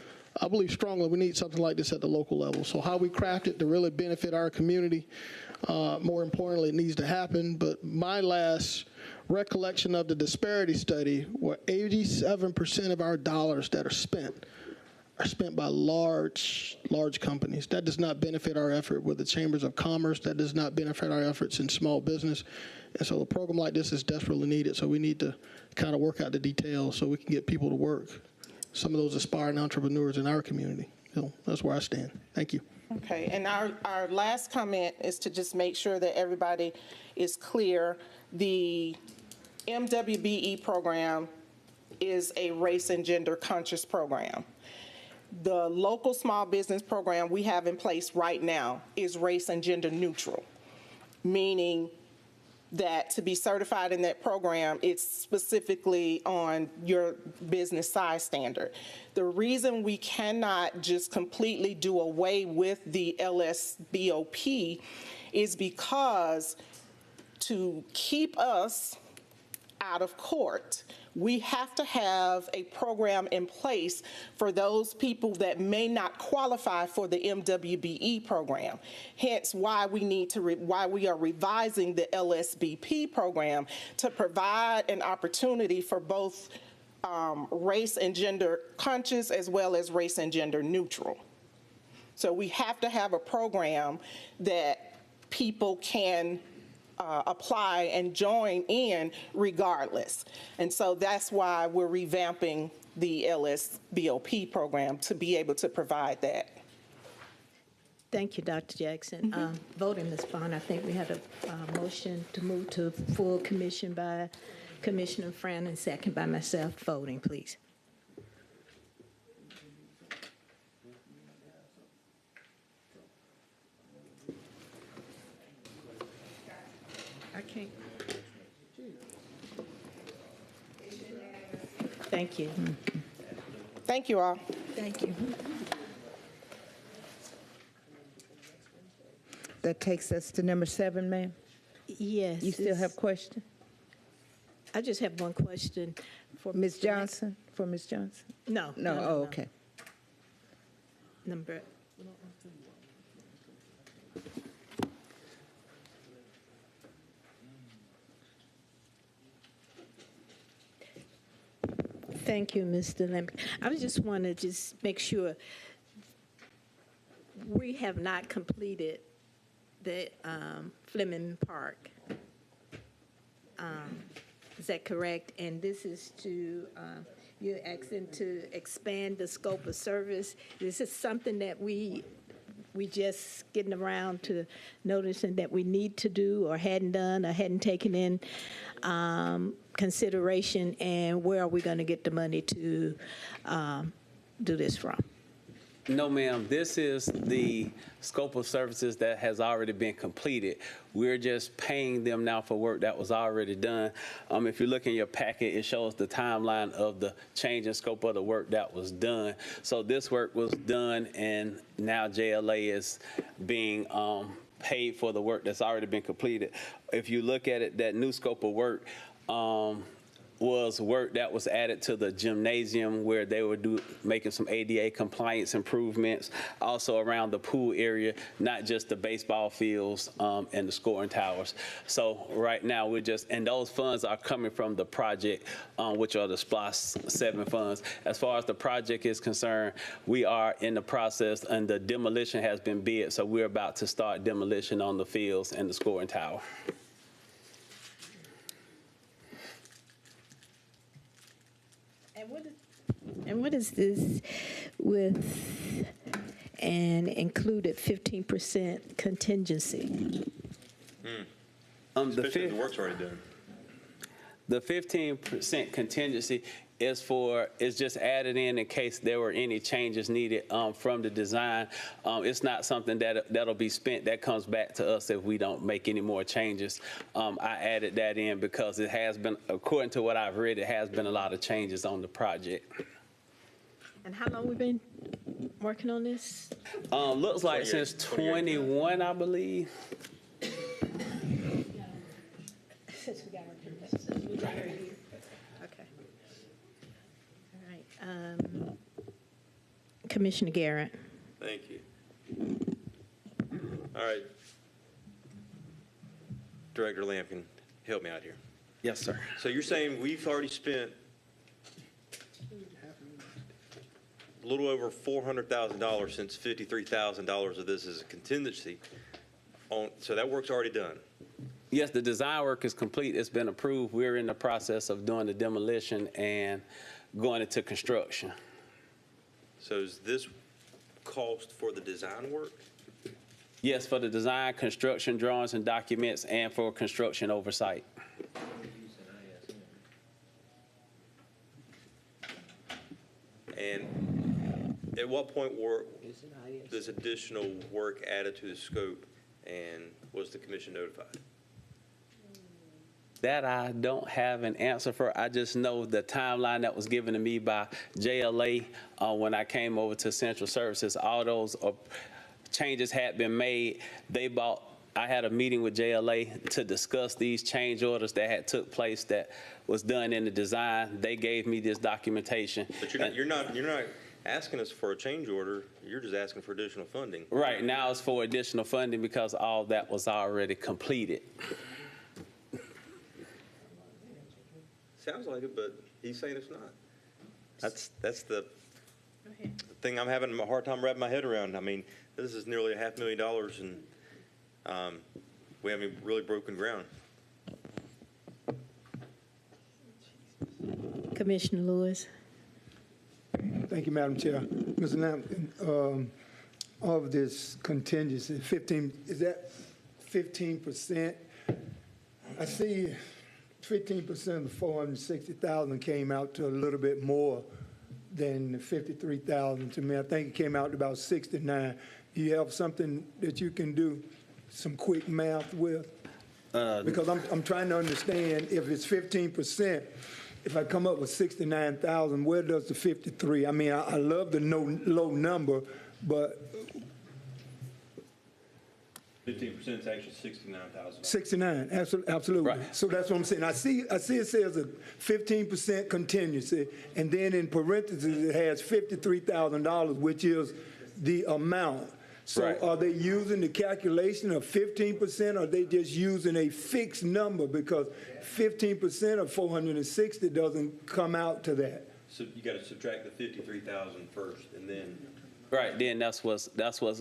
[SPEAKER 15] I believe strongly we need something like this at the local level. So how we craft it to really benefit our community, more importantly, it needs to happen. But my last recollection of the disparity study, where 87% of our dollars that are spent by large companies. That does not benefit our effort with the chambers of commerce. That does not benefit our efforts in small business. And so a program like this is desperately needed. So we need to kind of work out the details so we can get people to work. Some of those aspiring entrepreneurs in our community. So that's where I stand. Thank you.
[SPEAKER 13] Okay, and our last comment is to just make sure that everybody is clear. The MWBE program is a race and gender conscious program. The local small business program we have in place right now is race and gender neutral, meaning that to be certified in that program, it's specifically on your business size standard. The reason we cannot just completely do away with the LSBOP is because to keep us out of court, we have to have a program in place for those people that may not qualify for the MWBE program. Hence why we need to why we are revising the LSBP program to provide an opportunity for both race and gender conscious as well as race and gender neutral. So we have to have a program that people can apply and join in regardless. And so that's why we're revamping the LSBOP program to be able to provide that.
[SPEAKER 7] Thank you, Dr. Jackson. Voting, Ms. Bond, I think we had a motion to move to full commission by Commissioner Fran and second by myself. Voting, please. I can't. Thank you.
[SPEAKER 13] Thank you all.
[SPEAKER 7] Thank you.
[SPEAKER 5] That takes us to number 7, ma'am.
[SPEAKER 7] Yes.
[SPEAKER 5] You still have questions?
[SPEAKER 7] I just have one question for
[SPEAKER 5] Ms. Johnson? For Ms. Johnson?
[SPEAKER 7] No.
[SPEAKER 5] No, oh, okay.
[SPEAKER 7] Number. Thank you, Mr. Lemke. I just want to just make sure we have not completed the Fleming Park. Is that correct? And this is to, you're asking to expand the scope of service. This is something that we just getting around to noticing that we need to do or hadn't done or hadn't taken in consideration, and where are we going to get the money to do this from?
[SPEAKER 9] No, ma'am. This is the scope of services that has already been completed. We're just paying them now for work that was already done. If you look in your packet, it shows the timeline of the change in scope of the work that was done. So this work was done, and now JLA is being paid for the work that's already been completed. If you look at it, that new scope of work was work that was added to the gymnasium where they were making some ADA compliance improvements, also around the pool area, not just the baseball fields and the scoring towers. So right now we're just, and those funds are coming from the project, which are the SPLOST 7 funds. As far as the project is concerned, we are in the process, and the demolition has been bid, so we're about to start demolition on the fields and the scoring tower.
[SPEAKER 7] And what is this with an included 15% contingency?
[SPEAKER 4] Especially if the work's already done.
[SPEAKER 9] The 15% contingency is just added in case there were any changes needed from the design. It's not something that'll be spent. That comes back to us if we don't make any more changes. I added that in because it has been, according to what I've read, it has been a lot of changes on the project.
[SPEAKER 7] And how long we been working on this?
[SPEAKER 9] Looks like since 21, I believe.
[SPEAKER 7] Since we got our okay. All right. Commissioner Garrett.
[SPEAKER 4] Thank you. All right. Director Lampkin, help me out here.
[SPEAKER 9] Yes, sir.
[SPEAKER 4] So you're saying we've already spent a little over $400,000 since $53,000 of this is a contingency on, so that work's already done.
[SPEAKER 9] Yes, the design work is complete. It's been approved. We're in the process of doing the demolition and going into construction.
[SPEAKER 4] So is this cost for the design work?
[SPEAKER 9] Yes, for the design, construction drawings and documents, and for construction oversight.
[SPEAKER 4] And at what point were this additional work added to the scope, and was the commission notified?
[SPEAKER 9] That I don't have an answer for. I just know the timeline that was given to me by JLA when I came over to Central Services. All those changes had been made. I had a meeting with JLA to discuss these change orders that had took place that was done in the design. They gave me this documentation.
[SPEAKER 4] But you're not asking us for a change order. You're just asking for additional funding.
[SPEAKER 9] Right now it's for additional funding because all that was already completed.
[SPEAKER 4] Sounds like it, but he's saying it's not. That's the thing I'm having a hard time wrapping my head around. I mean, this is nearly $500,000, and we haven't really broken ground.
[SPEAKER 7] Commissioner Lewis.
[SPEAKER 14] Thank you, Madam Chair. Mr. Lampkin, of this contingency, 15, is that 15%? I see 15% of the 460,000 came out to a little bit more than the 53,000 to me. I think it came out to about 69. Do you have something that you can do some quick math with? Because I'm trying to understand if it's 15%, if I come up with 69,000, where does the 53? I mean, I love the low number, but
[SPEAKER 4] 15% is actually 69,000.
[SPEAKER 14] 69, absolutely.
[SPEAKER 4] Right.
[SPEAKER 14] So that's what I'm saying. I see it says a 15% contingency, and then in parentheses it has $53,000, which is the amount. So
[SPEAKER 4] Right.
[SPEAKER 14] Are they using the calculation of 15%, or are they just using a fixed number? Because 15% of 460 doesn't come out to that.
[SPEAKER 4] So you got to subtract the 53,000 first, and then.
[SPEAKER 9] Right, then that's what's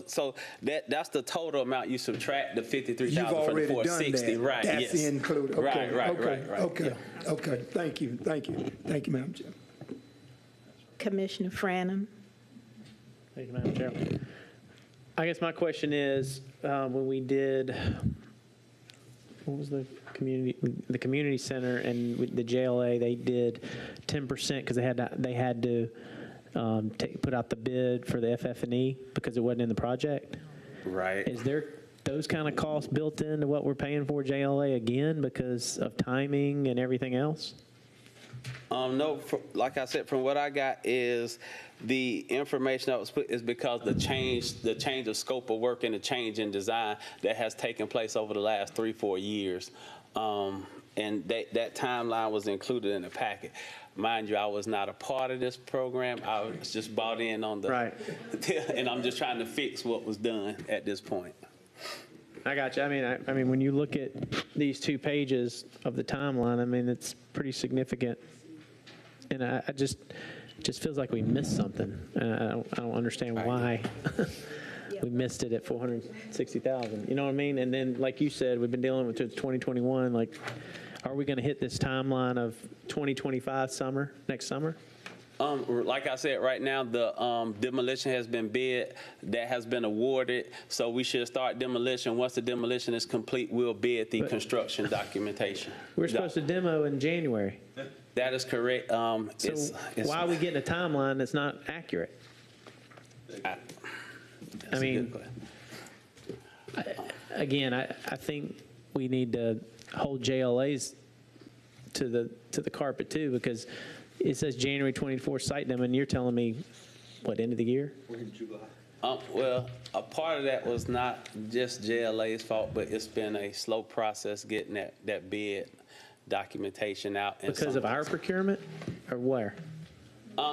[SPEAKER 9] so that's the total amount. You subtract the 53,000
[SPEAKER 14] You've
[SPEAKER 9] from the
[SPEAKER 14] already done
[SPEAKER 9] 460.
[SPEAKER 14] that.
[SPEAKER 9] Right,
[SPEAKER 14] That's
[SPEAKER 9] yes.
[SPEAKER 14] included. Okay.
[SPEAKER 9] Right.
[SPEAKER 14] Okay. Okay. Thank you, Madam Chair.
[SPEAKER 7] Commissioner Franham.
[SPEAKER 6] Thank you, Madam Chair. I guess my question is, when we did, what was the community center and with the JLA, they did 10% because they had to put out the bid for the FF&E because it wasn't in the project.
[SPEAKER 9] Right.
[SPEAKER 6] Is there those kind of costs built into what we're paying for JLA again because of timing and everything else?
[SPEAKER 9] No, like I said, from what I got is the information that was put is because the change of scope of work and the change in design that has taken place over the last 3-4 years. And that timeline was included in the packet. Mind you, I was not a part of this program. I was just bought in on the,
[SPEAKER 6] right.
[SPEAKER 9] And I'm just trying to fix what was done at this point.
[SPEAKER 6] I got you. I mean, when you look at these 2 pages of the timeline, I mean, it's pretty significant. And I just feels like we missed something. I don't understand why we missed it at 460,000. You know what I mean? And then, like you said, we've been dealing with 2021. Like, are we going to hit this timeline of 2025 next summer?
[SPEAKER 9] Like I said, right now the demolition has been bid, that has been awarded, so we should start demolition. Once the demolition is complete, we'll bid the construction documentation.
[SPEAKER 6] We're supposed to demo in January.
[SPEAKER 9] That is correct.
[SPEAKER 6] So why are we getting a timeline that's not accurate? I mean, I think we need to hold JLAs to the carpet too, because it says January 24 site demo, and you're telling me, what, end of the year?
[SPEAKER 4] We're in July.
[SPEAKER 9] Well, a part of that was not just JLA's fault, but it's been a slow process getting that bid documentation out.
[SPEAKER 6] Because of our procurement, or where?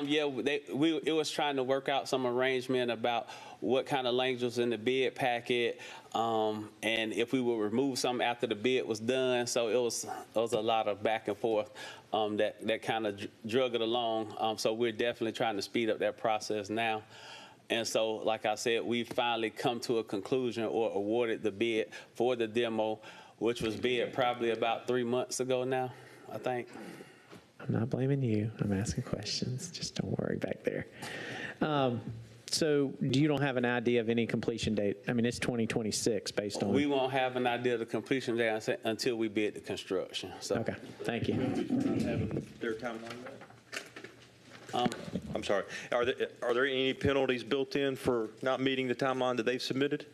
[SPEAKER 9] Yeah, it was trying to work out some arrangement about what kind of language was in the bid packet, and if we would remove something after the bid was done. So it was a lot of back and forth that kind of drug it along. So we're definitely trying to speed up that process now. And so, like I said, we finally come to a conclusion or awarded the bid for the demo, which was bid probably about 3 months ago now, I think.
[SPEAKER 6] I'm not blaming you. I'm asking questions. Just don't worry back there. So you don't have an idea of any completion date? I mean, it's 2026 based on...
[SPEAKER 9] We won't have an idea of the completion date until we bid the construction. So.
[SPEAKER 6] Okay, thank you.
[SPEAKER 4] Their timeline? I'm sorry. Are there any penalties built in for not meeting the timeline that they've submitted?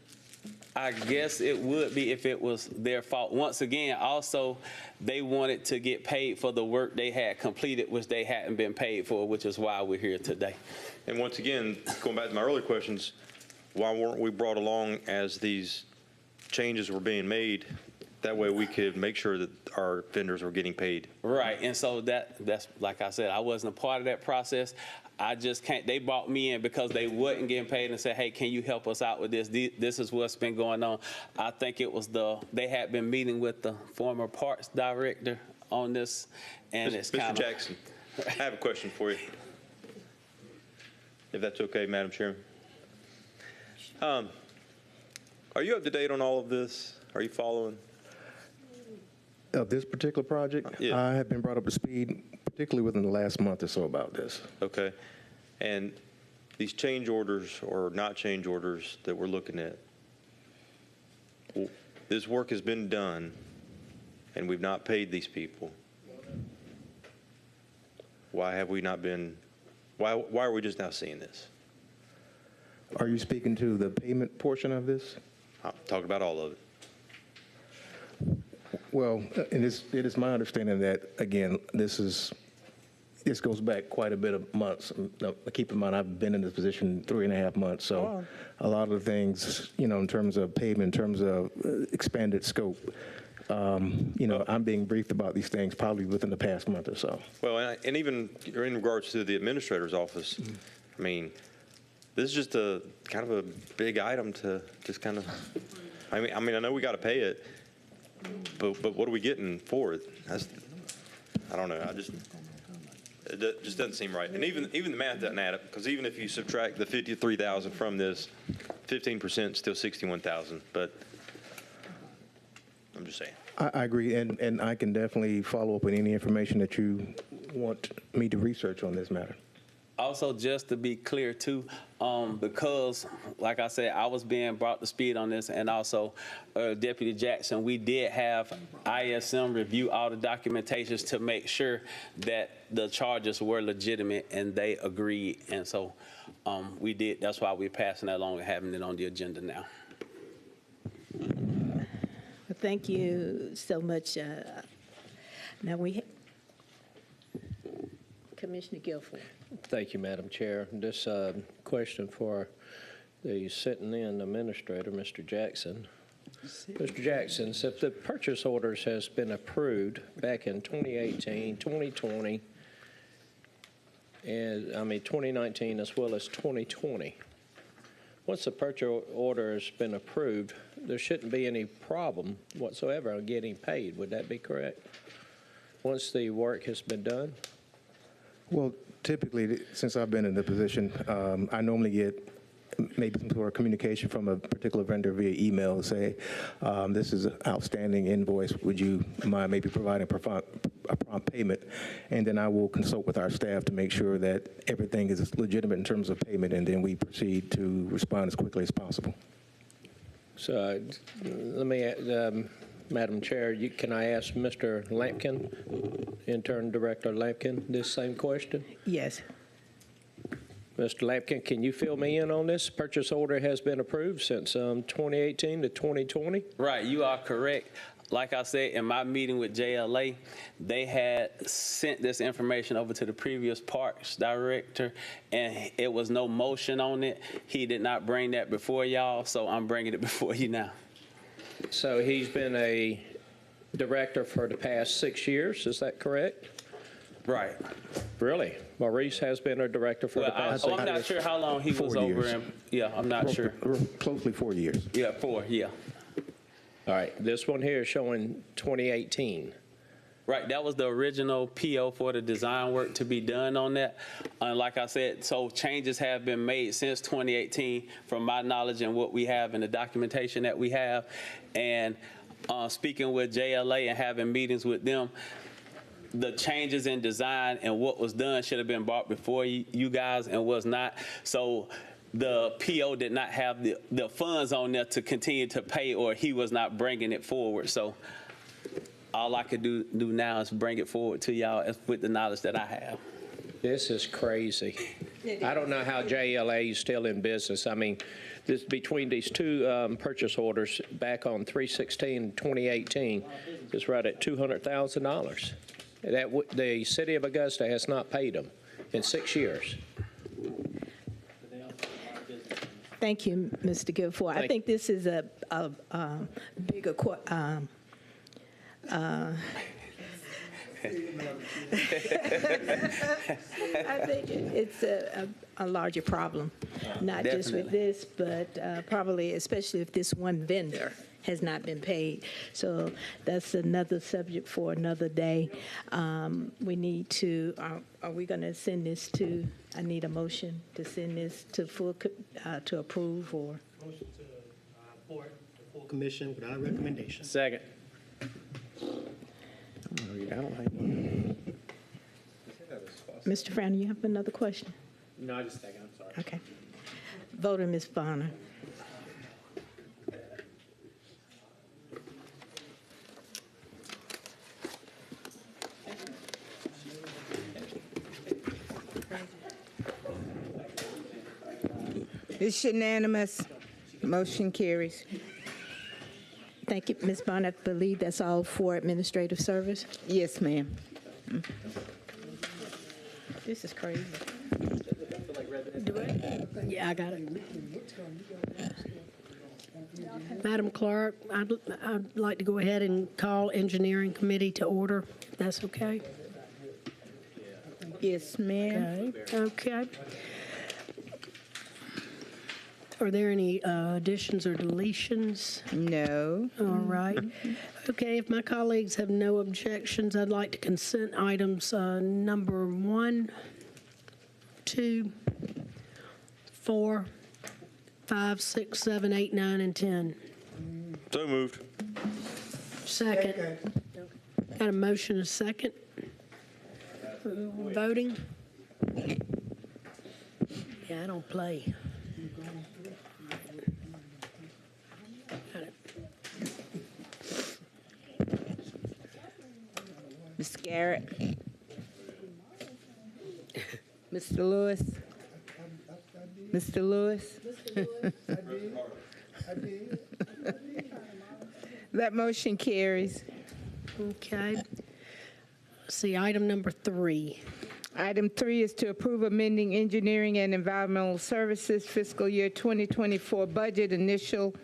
[SPEAKER 9] I guess it would be if it was their fault. Once again, also, they wanted to get paid for the work they had completed, which they hadn't been paid for, which is why we're here today.
[SPEAKER 4] And once again, going back to my earlier questions, why weren't we brought along as these changes were being made? That way we could make sure that our vendors were getting paid.
[SPEAKER 9] Right, and so that's like I said, I wasn't a part of that process. I just can't, they brought me in because they wasn't getting paid and said, hey, can you help us out with this? This is what's been going on. I think it was they had been meeting with the former parks director on this, and it's kind of.
[SPEAKER 4] Mr. Jackson, I have a question for you, if that's okay, Madam Chairman. Are you up to date on all of this? Are you following?
[SPEAKER 10] Of this particular project,
[SPEAKER 4] Yeah.
[SPEAKER 10] I have been brought up to speed, particularly within the last month or so about this.
[SPEAKER 4] Okay. And these change orders or not change orders that we're looking at, this work has been done and we've not paid these people. Why have we not been, why are we just now seeing this?
[SPEAKER 10] Are you speaking to the payment portion of this?
[SPEAKER 4] I'm talking about all of it.
[SPEAKER 10] Well, and it is my understanding that, again, this goes back quite a bit of months. Now, keep in mind, I've been in this position 3.5 months, so a lot of the things, in terms of payment, in terms of expanded scope, I'm being briefed about these things probably within the past month or so.
[SPEAKER 4] Well, and even in regards to the administrator's office, I mean, this is just a kind of a big item to just kind of, I mean, I know we got to pay it, but what are we getting for it? I don't know. It just doesn't seem right. And even the math doesn't add up, because even if you subtract the 53,000 from this, 15% is still 61,000. But I'm just saying.
[SPEAKER 10] I agree, and I can definitely follow up with any information that you want me to research on this matter.
[SPEAKER 9] Also, just to be clear too, because like I said, I was being brought to speed on this, and also Deputy Jackson, we did have ISM review all the documentations to make sure that the charges were legitimate, and they agreed, and so we did. That's why we're passing that along and having it on the agenda now.
[SPEAKER 7] Thank you so much. Now Commissioner Guilford.
[SPEAKER 20] Thank you, Madam Chair. This question for the sitting-in administrator, Mr. Jackson. Mr. Jackson, if the purchase orders has been approved back in 2018, 2020, and 2019 as well as 2020, once the purchase order has been approved, there shouldn't be any problem whatsoever on getting paid. Would that be correct? Once the work has been done?
[SPEAKER 10] Well, typically, since I've been in the position, I normally get maybe some sort of communication from a particular vendor via email, say, this is an outstanding invoice. Would you mind maybe providing a prompt payment? And then I will consult with our staff to make sure that everything is legitimate in terms of payment, and then we proceed to respond as quickly as possible.
[SPEAKER 20] So let me, Madam Chair, can I ask Mr. Lampkin, Intern Director Lampkin, this same question?
[SPEAKER 7] Yes.
[SPEAKER 20] Mr. Lampkin, can you fill me in on this? Purchase order has been approved since 2018 to 2020?
[SPEAKER 9] Right, you are correct. Like I said, in my meeting with JLA, they had sent this information over to the previous parks director, and it was no motion on it. He did not bring that before y'all, so I'm bringing it before you now.
[SPEAKER 20] So he's been a director for the past 6 years, is that correct?
[SPEAKER 9] Right.
[SPEAKER 20] Really? Maurice has been a director for the past 6 years?
[SPEAKER 9] I'm not sure how long he was over in. Yeah, I'm not sure.
[SPEAKER 10] Closely 4 years.
[SPEAKER 9] Yeah, 4, yeah.
[SPEAKER 20] All right, this one here is showing 2018.
[SPEAKER 9] Right, that was the original PO for the design work to be done on that. Like I said, so changes have been made since 2018 from my knowledge and what we have in the documentation that we have. And speaking with JLA and having meetings with them, the changes in design and what was done should have been brought before you guys and was not. So the PO did not have the funds on there to continue to pay, or he was not bringing it forward. So all I could do now is bring it forward to y'all with the knowledge that I have.
[SPEAKER 20] This is crazy. I don't know how JLA is still in business. I mean, between these two purchase orders back on 3/16, 2018, it's right at $200,000. The city of Augusta has not paid them in 6 years.
[SPEAKER 7] Thank you, Mr. Guilford. I think this is a bigger I think it's a larger problem, not just with this, but probably especially if this one vendor has not been paid. So that's another subject for another day. We need to, are we going to send this to, I need a motion to send this to full, to approve or?
[SPEAKER 3] Motion to board the full commission without recommendation.
[SPEAKER 20] Second.
[SPEAKER 6] I don't have one.
[SPEAKER 7] Mr. Fran, you have another question?
[SPEAKER 6] No, I just think I'm sorry.
[SPEAKER 7] Okay. Voter, Ms. Bonner.
[SPEAKER 5] It's unanimous. Motion carries.
[SPEAKER 7] Thank you, Ms. Bonner. I believe that's all for administrative service.
[SPEAKER 5] Yes, ma'am.
[SPEAKER 7] This is crazy.
[SPEAKER 1] Yeah, I got it. Madam Clerk, I'd like to go ahead and call Engineering Committee to order, if that's okay.
[SPEAKER 5] Yes, ma'am.
[SPEAKER 1] Okay. Are there any additions or deletions?
[SPEAKER 5] No.
[SPEAKER 1] All right. Okay, if my colleagues have no objections, I'd like to consent items number 1, 2, 4, 5, 6, 7, 8, 9, and 10.
[SPEAKER 4] So moved.
[SPEAKER 1] Second. Got a motion, and a second. Voting? Yeah, I don't play. Got it.
[SPEAKER 5] Ms. Garrett. Mr. Lewis. Mr. Lewis. That motion carries.
[SPEAKER 1] Okay. See, item number 3.
[SPEAKER 5] Item 3 is to approve amending engineering and environmental services fiscal year 2024 budget initial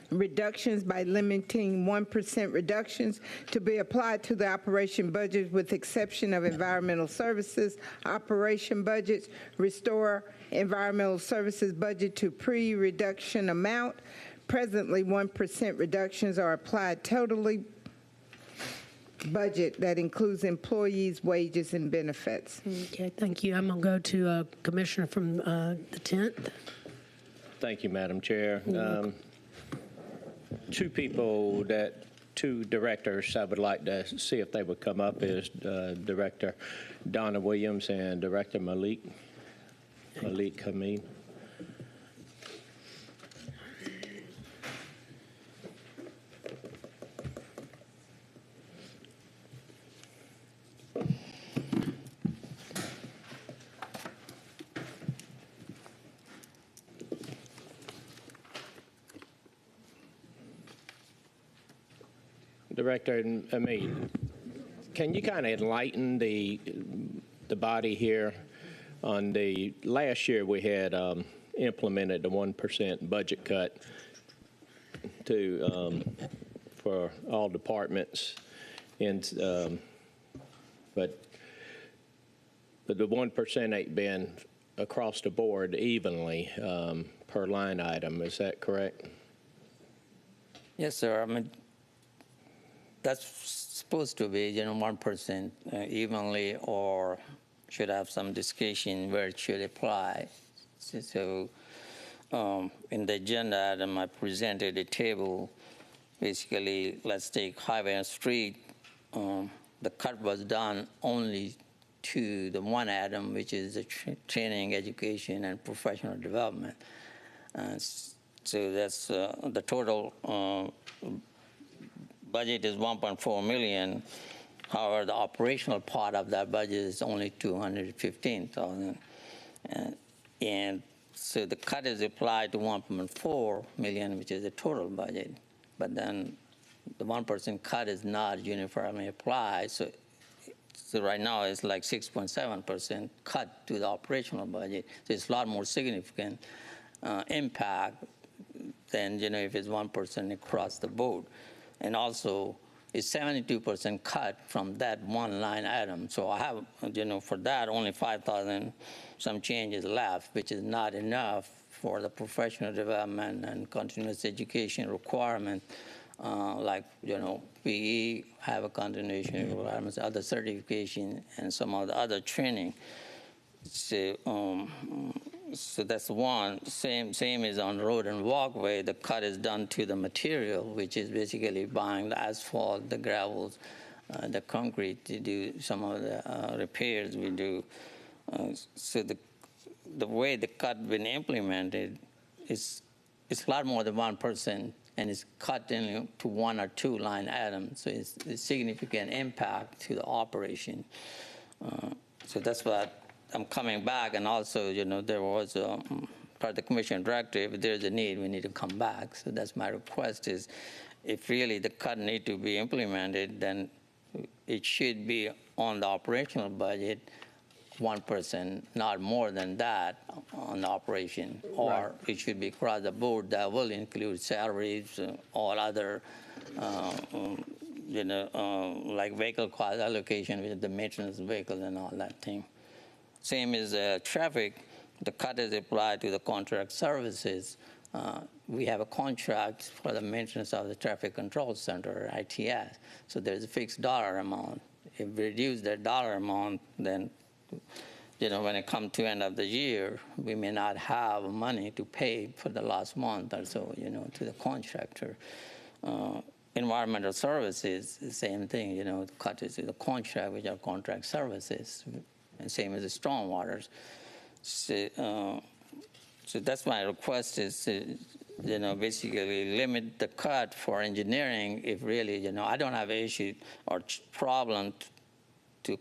[SPEAKER 5] reductions by limiting 1% reductions to be applied to the operation budget with exception of environmental services operation budgets, restore environmental services budget to pre-reduction amount. Presently, 1% reductions are applied totally budget that includes employees' wages and benefits.
[SPEAKER 1] Okay, thank you. I'm going to go to Commissioner from the 10th.
[SPEAKER 20] Thank you, Madam Chair. Two directors I would like to see if they would come up is Director Donna Williams and Director Malik Hamid. Director Hamid, can you kind of enlighten the body here on the last year we had implemented the 1% budget cut to for all departments, and but the 1% ain't been across the board evenly per line item. Is that correct?
[SPEAKER 16] Yes, sir. I mean, that's supposed to be, 1% evenly, or should have some discussion where it should apply. So in the agenda item, I presented a table. Basically, let's take highway and street. The cut was done only to the one item, which is the training, education, and professional development. So that's the total budget is 1.4 million. However, the operational part of that budget is only 215,000. And so the cut is applied to 1.4 million, which is the total budget. But then the 1% cut is not uniformly applied. So right now it's like 6.7% cut to the operational budget. So it's a lot more significant impact than, if it's 1% across the board. And also, it's 72% cut from that one line item. So I have, for that, only 5,000 some changes left, which is not enough for the professional development and continuous education requirement, like, PE have a continuation requirements, other certification, and some of the other training. So that's one. Same is on road and walkway. The cut is done to the material, which is basically buying the asphalt, the gravels, the concrete to do some of the repairs we do. So the way the cut been implemented is it's a lot more than 1%, and it's cut into 1 or 2 line items. So it's a significant impact to the operation. So that's what I'm coming back. And also, there was part of the commission directive, if there's a need, we need to come back. So that's my request is, if really the cut need to be implemented, then it should be on the operational budget, 1%, not more than that on the operation, or it should be across the board. That will include salaries, all other, like vehicle cost allocation with the maintenance vehicle and all that thing. Same as traffic, the cut is applied to the contract services. We have a contract for the maintenance of the traffic control center, ITS. So there's a fixed dollar amount. If we reduce that dollar amount, then when it comes to end of the year, we may not have money to pay for the last month or so, to the contractor. Environmental services, the same thing, the cut is to the contract, which are contract services, and same as the stormwaters. So that's my request is, basically limit the cut for engineering if really, I don't have an issue or problem to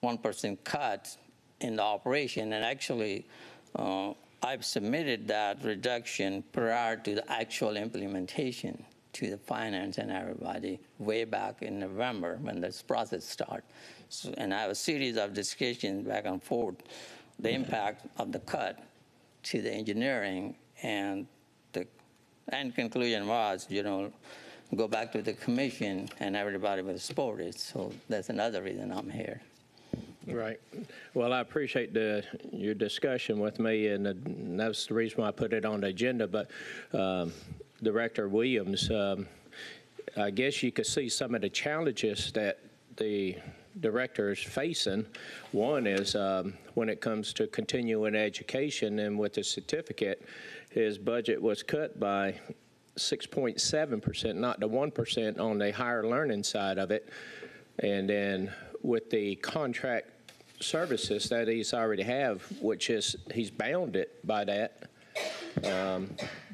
[SPEAKER 16] 1% cut in the operation. And actually, I've submitted that reduction prior to the actual implementation to the finance and everybody way back in November when this process started. So, and I have a series of discussions back and forth, the impact of the cut to the engineering, and the end conclusion was, go back to the commission and everybody will support it. So that's another reason I'm here.
[SPEAKER 20] Right. Well, I appreciate your discussion with me, and that's the reason why I put it on the agenda. But Director Williams, I guess you could see some of the challenges that the director is facing. One is when it comes to continuing education, and with the certificate, his budget was cut by 6.7%, not the 1% on the higher learning side of it. And then with the contract services that he's already have, which is he's bounded by that,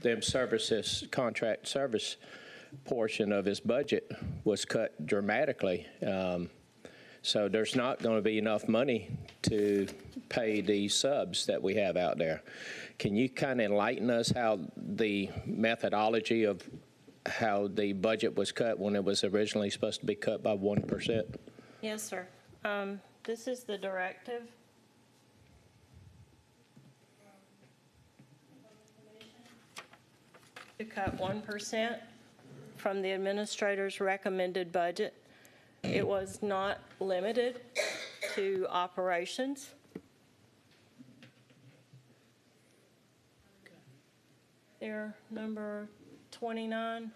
[SPEAKER 20] them services, contract service portion of his budget was cut dramatically. So there's not going to be enough money to pay the subs that we have out there. Can you kind of enlighten us how the methodology of how the budget was cut when it was originally supposed to be cut by 1%?
[SPEAKER 12] Yes, sir. This is the directive. To cut 1% from the administrator's recommended budget. It was not limited to operations. There, number 29.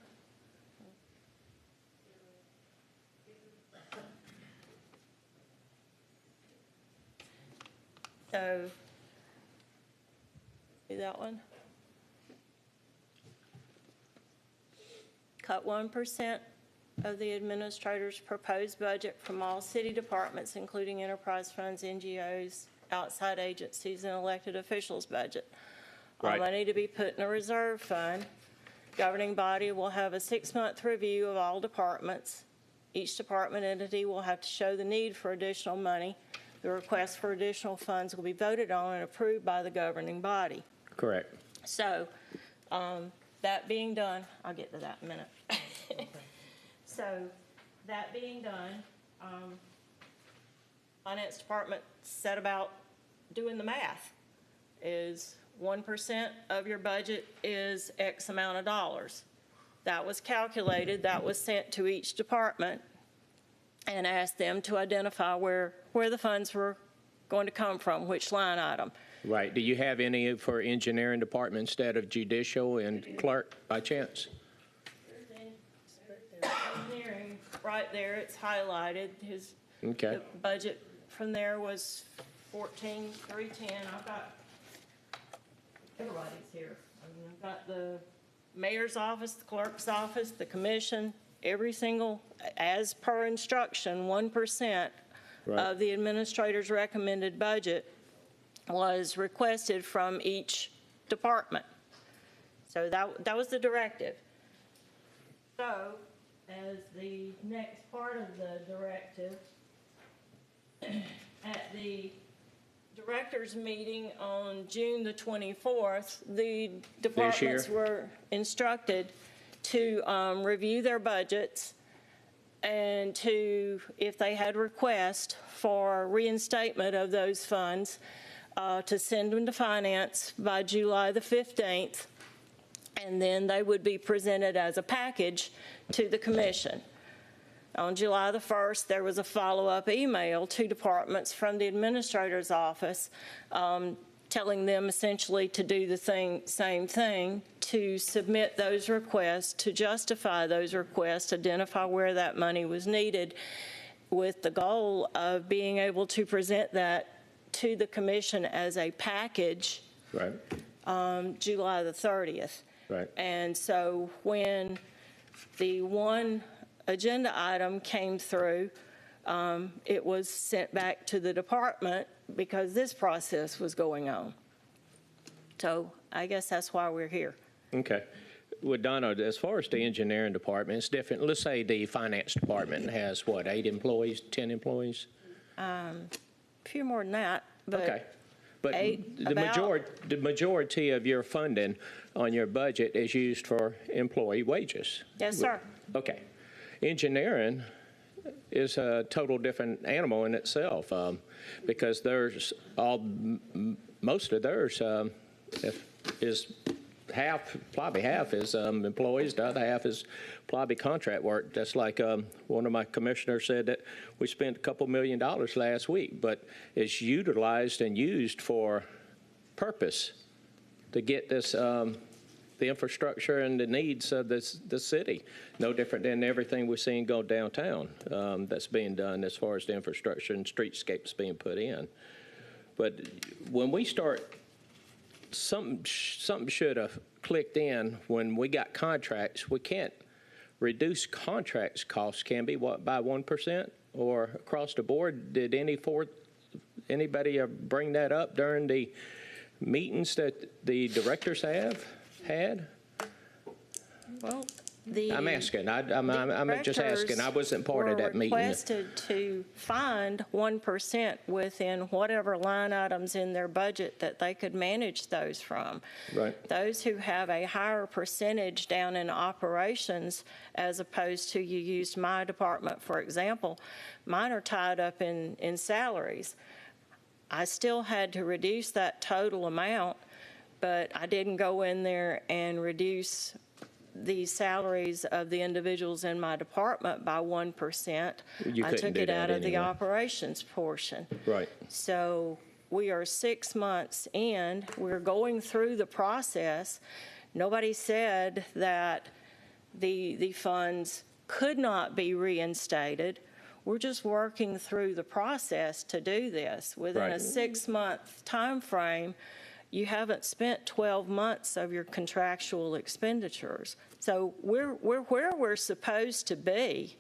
[SPEAKER 12] So, see that one? Cut 1% of the administrator's proposed budget from all city departments, including enterprise funds, NGOs, outside agencies, and elected officials' budget. All money to be put in a reserve fund. Governing body will have a 6-month review of all departments. Each department entity will have to show the need for additional money. The request for additional funds will be voted on and approved by the governing body.
[SPEAKER 20] Correct.
[SPEAKER 12] So, that being done, I'll get to that in a minute. So, that being done, Finance Department set about doing the math. Is 1% of your budget is X amount of dollars. That was calculated, that was sent to each department and asked them to identify where the funds were going to come from, which line item.
[SPEAKER 20] Right. Do you have any for engineering department instead of judicial and clerk by chance?
[SPEAKER 12] Engineering, right there, it's highlighted. His
[SPEAKER 20] Okay.
[SPEAKER 12] the budget from there was 14,310. I've got everybody's here. I've got the mayor's office, the clerk's office, the commission, every single, as per instruction, 1% of the administrator's recommended budget was requested from each department. So that was the directive. So as the next part of the directive, at the directors meeting on June the 24th, the departments were instructed to review their budgets and to, if they had requests for reinstatement of those funds, to send them to finance by July the 15th, and then they would be presented as a package to the commission. On July the 1st, there was a follow-up email to departments from the administrator's office telling them essentially to do the same thing, to submit those requests, to justify those requests, identify where that money was needed, with the goal of being able to present that to the commission as a package July the 30th.
[SPEAKER 20] Right.
[SPEAKER 12] And so when the one agenda item came through, it was sent back to the department because this process was going on. So I guess that's why we're here.
[SPEAKER 20] Okay. Well, Donna, as far as the engineering department, it's different. Let's say the finance department has, what, 8 employees, 10 employees?
[SPEAKER 12] A few more than that, but
[SPEAKER 20] okay. But the majority of your funding on your budget is used for employee wages.
[SPEAKER 12] Yes, sir.
[SPEAKER 20] Okay. Engineering is a total different animal in itself because there's most of theirs is probably half is employees, the other half is probably contract work. That's like one of my commissioners said that we spent a couple $1 million last week, but it's utilized and used for purpose to get this the infrastructure and the needs of the city. No different than everything we're seeing go downtown that's being done as far as the infrastructure and streetscapes being put in. But when we start, something should have clicked in when we got contracts. We can't reduce contracts costs, can be what, by 1% or across the board? Did anybody bring that up during the meetings that the directors had?
[SPEAKER 12] Well,
[SPEAKER 20] I'm asking. I'm just asking. I wasn't part of that meeting.
[SPEAKER 12] Requested to find 1% within whatever line items in their budget that they could manage those from.
[SPEAKER 20] Right.
[SPEAKER 12] Those who have a higher percentage down in operations, as opposed to, you used my department, for example, mine are tied up in salaries. I still had to reduce that total amount, but I didn't go in there and reduce the salaries of the individuals in my department by 1%. I took it out of the operations portion.
[SPEAKER 20] Right.
[SPEAKER 12] So we are 6 months in. We're going through the process. Nobody said that the funds could not be reinstated. We're just working through the process to do this. Within a 6-month time frame, you haven't spent 12 months of your contractual expenditures. So we're where we're supposed to be.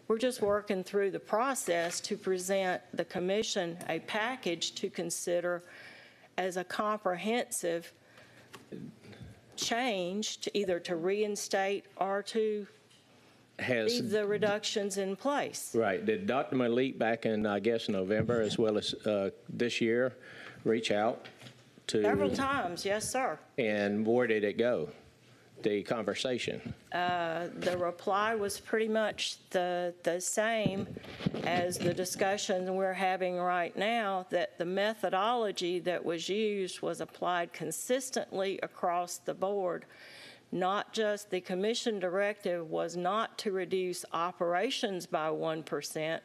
[SPEAKER 12] We're just working through the process to present the commission a package to consider as a comprehensive change to either to reinstate or to leave the reductions in place.
[SPEAKER 20] Right. Did Dr. Malik back in, I guess, November as well as this year reach out to?
[SPEAKER 12] Several times, yes, sir.
[SPEAKER 20] And where did it go, the conversation?
[SPEAKER 12] The reply was pretty much the same as the discussion we're having right now, that the methodology that was used was applied consistently across the board. Not just the commission directive was not to reduce operations by 1%,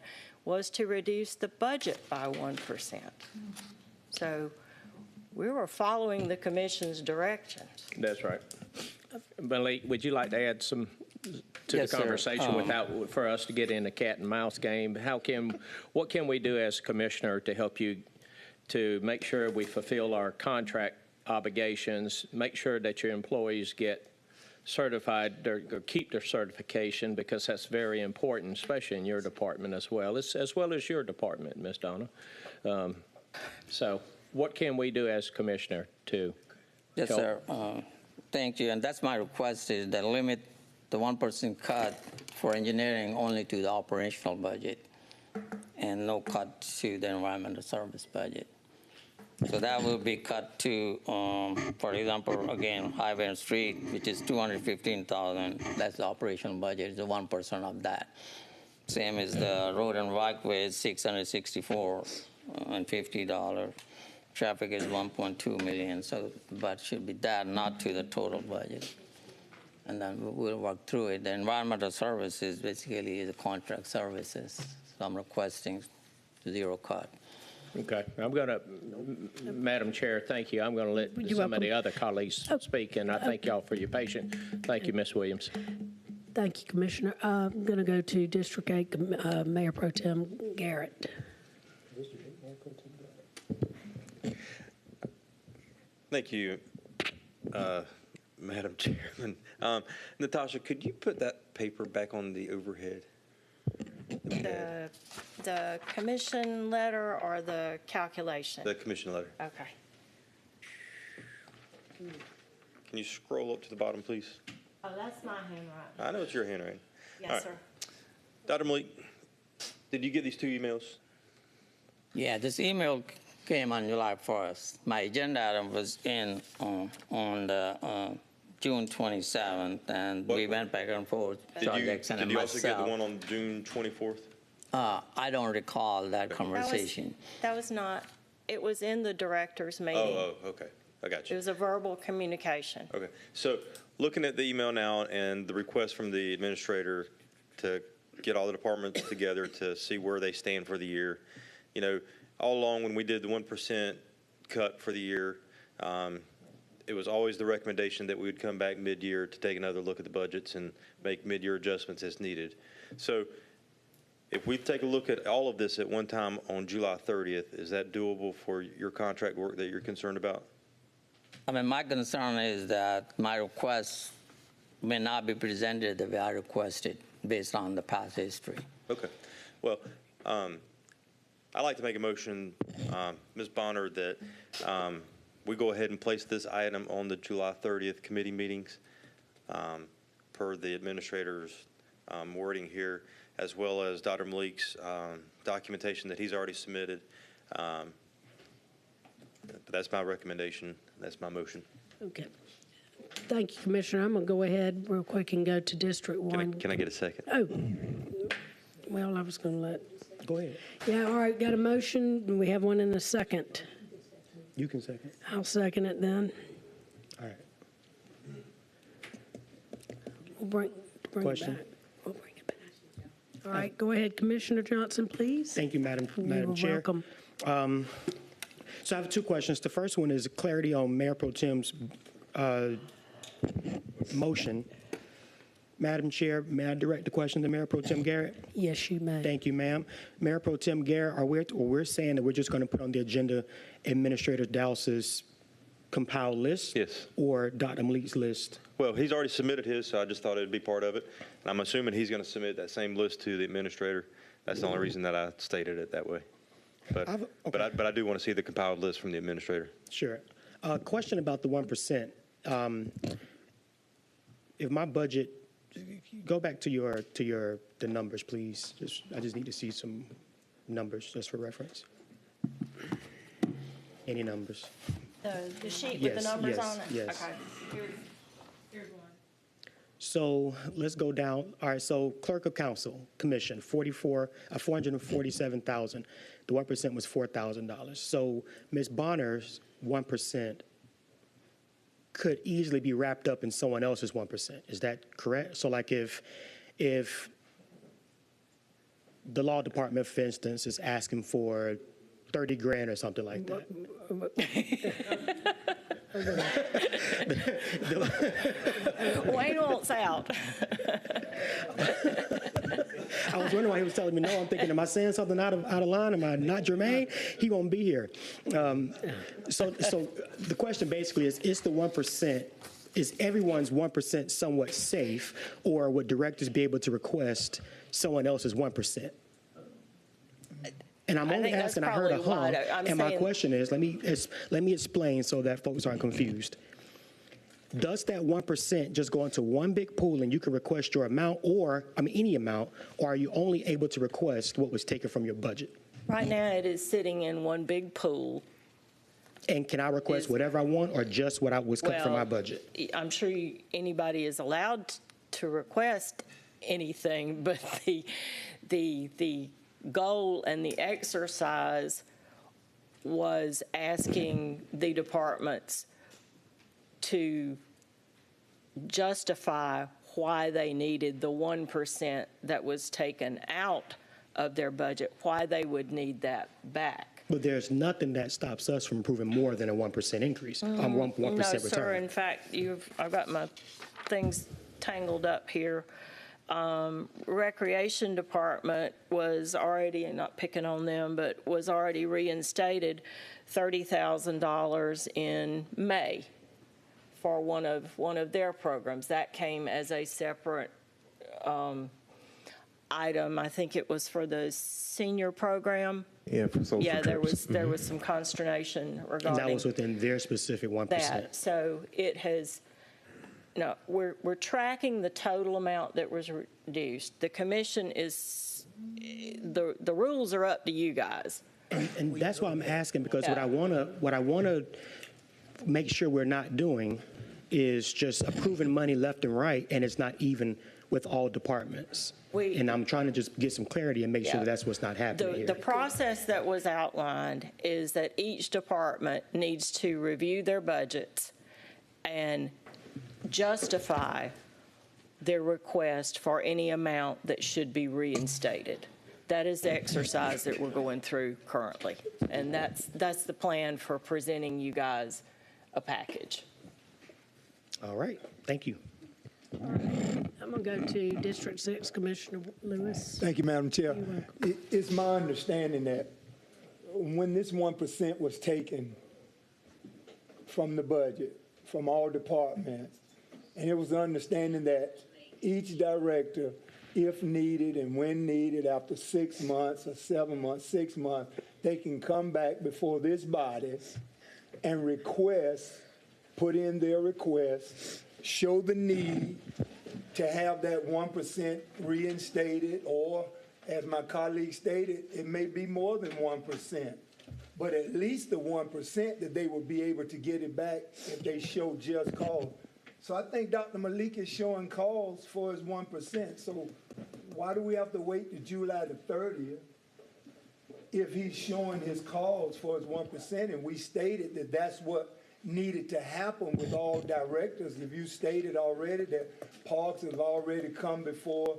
[SPEAKER 12] was to reduce the budget by 1%. So we were following the commission's directions.
[SPEAKER 20] That's right. Malik, would you like to add some to
[SPEAKER 16] Yes,
[SPEAKER 20] the conversation
[SPEAKER 16] sir.
[SPEAKER 20] for us to get in the cat and mouse game? What can we do as commissioner to help you to make sure we fulfill our contract obligations, make sure that your employees get certified or keep their certification, because that's very important, especially in your department as well as your department, Ms. Donna. So what can we do as commissioner to
[SPEAKER 16] Yes,
[SPEAKER 20] help?
[SPEAKER 16] sir. Thank you. And that's my request, is that limit the 1% cut for engineering only to the operational budget and no cut to the environmental service budget. So that will be cut to, for example, again, highway and street, which is $215,000. That's the operational budget, the 1% of that. Same as the road and bikeway is $664.50. Traffic is 1.2 million, so but should be that, not to the total budget. And then we'll work through it. The environmental services basically is the contract services. So I'm requesting 0 cut.
[SPEAKER 20] Okay, I'm going to, Madam Chair, thank you. I'm going to let some of the other colleagues speak, and I thank y'all for your patience. Thank you, Ms. Williams.
[SPEAKER 1] Thank you, Commissioner. I'm going to go to District 8, Mayor Pro Tem Garrett.
[SPEAKER 4] Thank you, Madam Chairman. Natasha, could you put that paper back on the overhead?
[SPEAKER 12] The commission letter or the calculation?
[SPEAKER 4] The commission letter.
[SPEAKER 12] Okay.
[SPEAKER 4] Can you scroll up to the bottom, please?
[SPEAKER 12] Oh, that's my handwriting.
[SPEAKER 4] I know it's your handwriting.
[SPEAKER 12] Yes,
[SPEAKER 4] All right.
[SPEAKER 12] sir.
[SPEAKER 4] Dr. Malik, did you get these 2 emails?
[SPEAKER 16] Yeah, this email came on July 1st. My agenda item was in on the June 27th, and we went back and forth.
[SPEAKER 4] Did you also get the one on June 24th?
[SPEAKER 16] I don't recall that conversation.
[SPEAKER 12] That was not, it was in the director's meeting.
[SPEAKER 4] Oh, okay. I got
[SPEAKER 12] It
[SPEAKER 4] you.
[SPEAKER 12] was a verbal communication.
[SPEAKER 4] Okay. So looking at the email now and the request from the administrator to get all the departments together to see where they stand for the year, you know, all along when we did the 1% cut for the year, it was always the recommendation that we would come back mid-year to take another look at the budgets and make mid-year adjustments as needed. So if we take a look at all of this at one time on July 30th, is that doable for your contract work that you're concerned about?
[SPEAKER 16] I mean, my concern is that my request may not be presented the way I requested based on the past history.
[SPEAKER 4] Okay. Well, I'd like to make a motion, Ms. Bonner, that we go ahead and place this item on the July 30th committee meetings per the administrator's wording here, as well as Dr. Malik's documentation that he's already submitted. That's my recommendation. That's my motion.
[SPEAKER 1] Okay. Thank you, Commissioner. I'm going to go ahead real quick and go to District 1.
[SPEAKER 4] Can I get a second?
[SPEAKER 1] Oh, well, I was going to let.
[SPEAKER 3] Go ahead.
[SPEAKER 1] Yeah, all right, got a motion. We have one in a second.
[SPEAKER 3] You can second.
[SPEAKER 1] I'll second it then.
[SPEAKER 3] All right.
[SPEAKER 1] We'll bring
[SPEAKER 3] Question?
[SPEAKER 1] it back. We'll bring it back. All right, go ahead, Commissioner Johnson, please.
[SPEAKER 3] Thank you, Madam
[SPEAKER 1] You're
[SPEAKER 3] Chair.
[SPEAKER 1] welcome.
[SPEAKER 3] So I have 2 questions. The first one is clarity on Mayor Pro Tem's motion. Madam Chair, may I direct the question to Mayor Pro Tem Garrett?
[SPEAKER 1] Yes, you may.
[SPEAKER 3] Thank you, ma'am. Mayor Pro Tem Garrett, we're saying that we're just going to put on the agenda Administrator Dowse's compiled list?
[SPEAKER 4] Yes.
[SPEAKER 3] Or Dr. Malik's list?
[SPEAKER 4] Well, he's already submitted his, so I just thought it'd be part of it. And I'm assuming he's going to submit that same list to the administrator. That's the only reason that I stated it that way. But I do want to see the compiled list from the administrator.
[SPEAKER 3] Sure. Question about the 1%. If my budget, go back to the numbers, please. I just need to see some numbers just for reference. Any numbers?
[SPEAKER 12] The sheet with the numbers on it?
[SPEAKER 3] Yes.
[SPEAKER 12] Okay. Here's one.
[SPEAKER 3] So let's go down. All right, so Clerk of Council, Commission, $447,000. The 1% was $4,000. So Ms. Bonner's 1% could easily be wrapped up in someone else's 1%. Is that correct? So like if the law department, for instance, is asking for 30 grand or something like that.
[SPEAKER 12] Wayne wants out.
[SPEAKER 3] I was wondering why he was telling me no. I'm thinking, am I saying something out of line? Am I not germane? He won't be here. So the question basically is the 1% is everyone's 1% somewhat safe, or would directors be able to request someone else's 1%? And I'm only asking, I heard a hum, and my question is, let me explain so that folks aren't confused. Does that 1% just go into one big pool and you can request your amount, or, any amount, or are you only able to request what was taken from your budget?
[SPEAKER 12] Right now, it is sitting in one big pool.
[SPEAKER 3] And can I request whatever I want, or just what I was cut from my budget?
[SPEAKER 12] I'm sure anybody is allowed to request anything, but the goal and the exercise was asking the departments to justify why they needed the 1% that was taken out of their budget, why they would need that back.
[SPEAKER 3] But there's nothing that stops us from approving more than a 1% increase, 1% return.
[SPEAKER 12] No, sir. In fact, I've got my things tangled up here. Recreation Department was already, and not picking on them, but was already reinstated $30,000 in May for one of their programs. That came as a separate item. I think it was for the senior program.
[SPEAKER 10] Yeah, for social trips.
[SPEAKER 12] There was some consternation regarding
[SPEAKER 3] And that was within their specific 1%.
[SPEAKER 12] that. So it has. No, we're tracking the total amount that was reduced. The commission is, the rules are up to you guys.
[SPEAKER 3] And that's why I'm asking, because what I want to make sure we're not doing is just approving money left and right, and it's not even with all departments. And I'm trying to just get some clarity and make sure that's what's not happening here.
[SPEAKER 12] The process that was outlined is that each department needs to review their budgets and justify their request for any amount that should be reinstated. That is the exercise that we're going through currently, and that's the plan for presenting you guys a package.
[SPEAKER 3] All right, thank you.
[SPEAKER 1] All right. I'm going to go to District 6, Commissioner Lewis.
[SPEAKER 14] Thank you, Madam Chair. It's my understanding that when this 1% was taken from the budget, from all departments, and it was the understanding that each director, if needed and when needed, after 6 months or 7 months, 6 months, they can come back before this body and request, put in their request, show the need to have that 1% reinstated, or, as my colleague stated, it may be more than 1%. But at least the 1% that they will be able to get it back if they show just cause. So I think Dr. Malik is showing cause for his 1%. So why do we have to wait to July the 30th if he's showing his cause for his 1%? And we stated that that's what needed to happen with all directors. If you stated already that Parks have already come before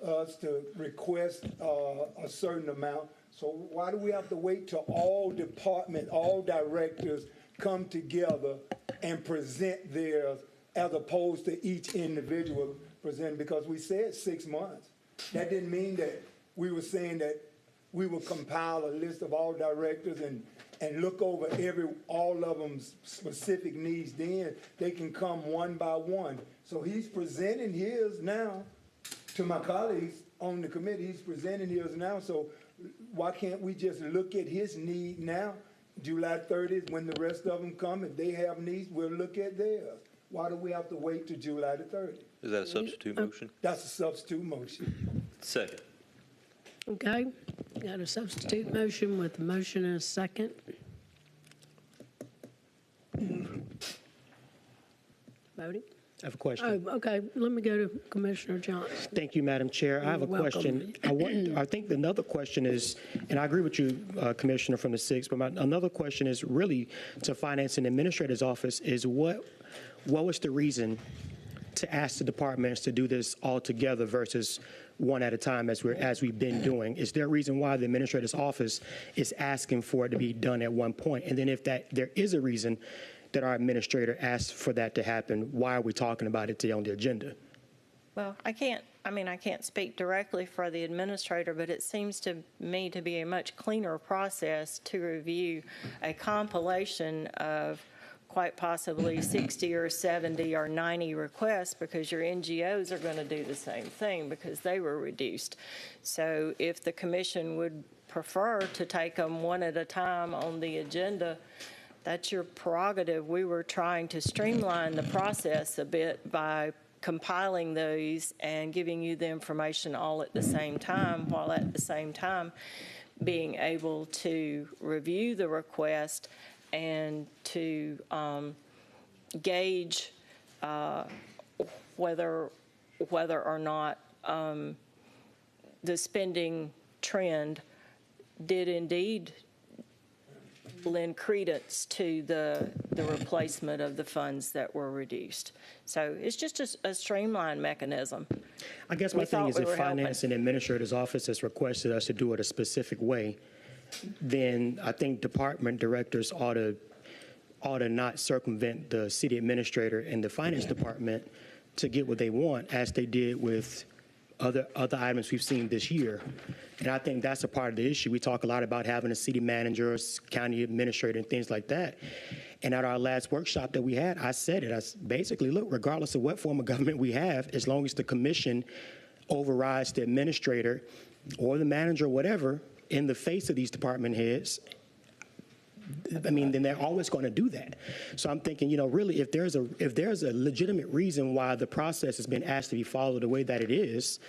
[SPEAKER 14] us to request a certain amount. So why do we have to wait till all directors come together and present theirs as opposed to each individual presenting? Because we said 6 months. That didn't mean that we were saying that we will compile a list of all directors and look over all of them's specific needs. Then they can come one by one. So he's presenting his now to my colleagues on the committee. He's presenting his now. So why can't we just look at his need now? July 30th, when the rest of them come, if they have needs, we'll look at theirs. Why do we have to wait till July the 30th?
[SPEAKER 4] Is that a substitute motion?
[SPEAKER 14] That's a substitute motion.
[SPEAKER 4] Second.
[SPEAKER 1] Okay, got a substitute motion with a motion and a second. Voting?
[SPEAKER 3] I have a question.
[SPEAKER 1] Oh, okay, let me go to Commissioner Johnson.
[SPEAKER 3] Thank you, Madam Chair. I have a
[SPEAKER 1] You're welcome.
[SPEAKER 3] question. I think another question is, and I agree with you, Commissioner from the 6th, but another question is really to Finance and Administrator's Office is what was the reason to ask the departments to do this all together versus one at a time as we've been doing? Is there a reason why the Administrator's Office is asking for it to be done at one point? And then if there is a reason that our administrator asked for that to happen, why are we talking about it today on the agenda?
[SPEAKER 12] Well, I can't speak directly for the administrator, but it seems to me to be a much cleaner process to review a compilation of quite possibly 60 or 70 or 90 requests, because your NGOs are going to do the same thing because they were reduced. So if the commission would prefer to take them one at a time on the agenda, that's your prerogative. We were trying to streamline the process a bit by compiling those and giving you the information all at the same time, while at the same time being able to review the request and to gauge whether or not the spending trend did indeed lend credence to the replacement of the funds that were reduced. So it's just a streamlined mechanism.
[SPEAKER 3] I guess my thing is, if Finance and Administrator's Office has requested us to do it a specific way, then I think department directors ought to not circumvent the city administrator and the finance department to get what they want, as they did with other items we've seen this year. And I think that's a part of the issue. We talk a lot about having a city manager, a county administrator, and things like that. And at our last workshop that we had, I said it. I basically, look, regardless of what form of government we have, as long as the commission overrides the administrator or the manager or whatever in the face of these department heads, I mean, then they're always going to do that. So I'm thinking, really, if there's a legitimate reason why the process has been asked to be followed the way that it is,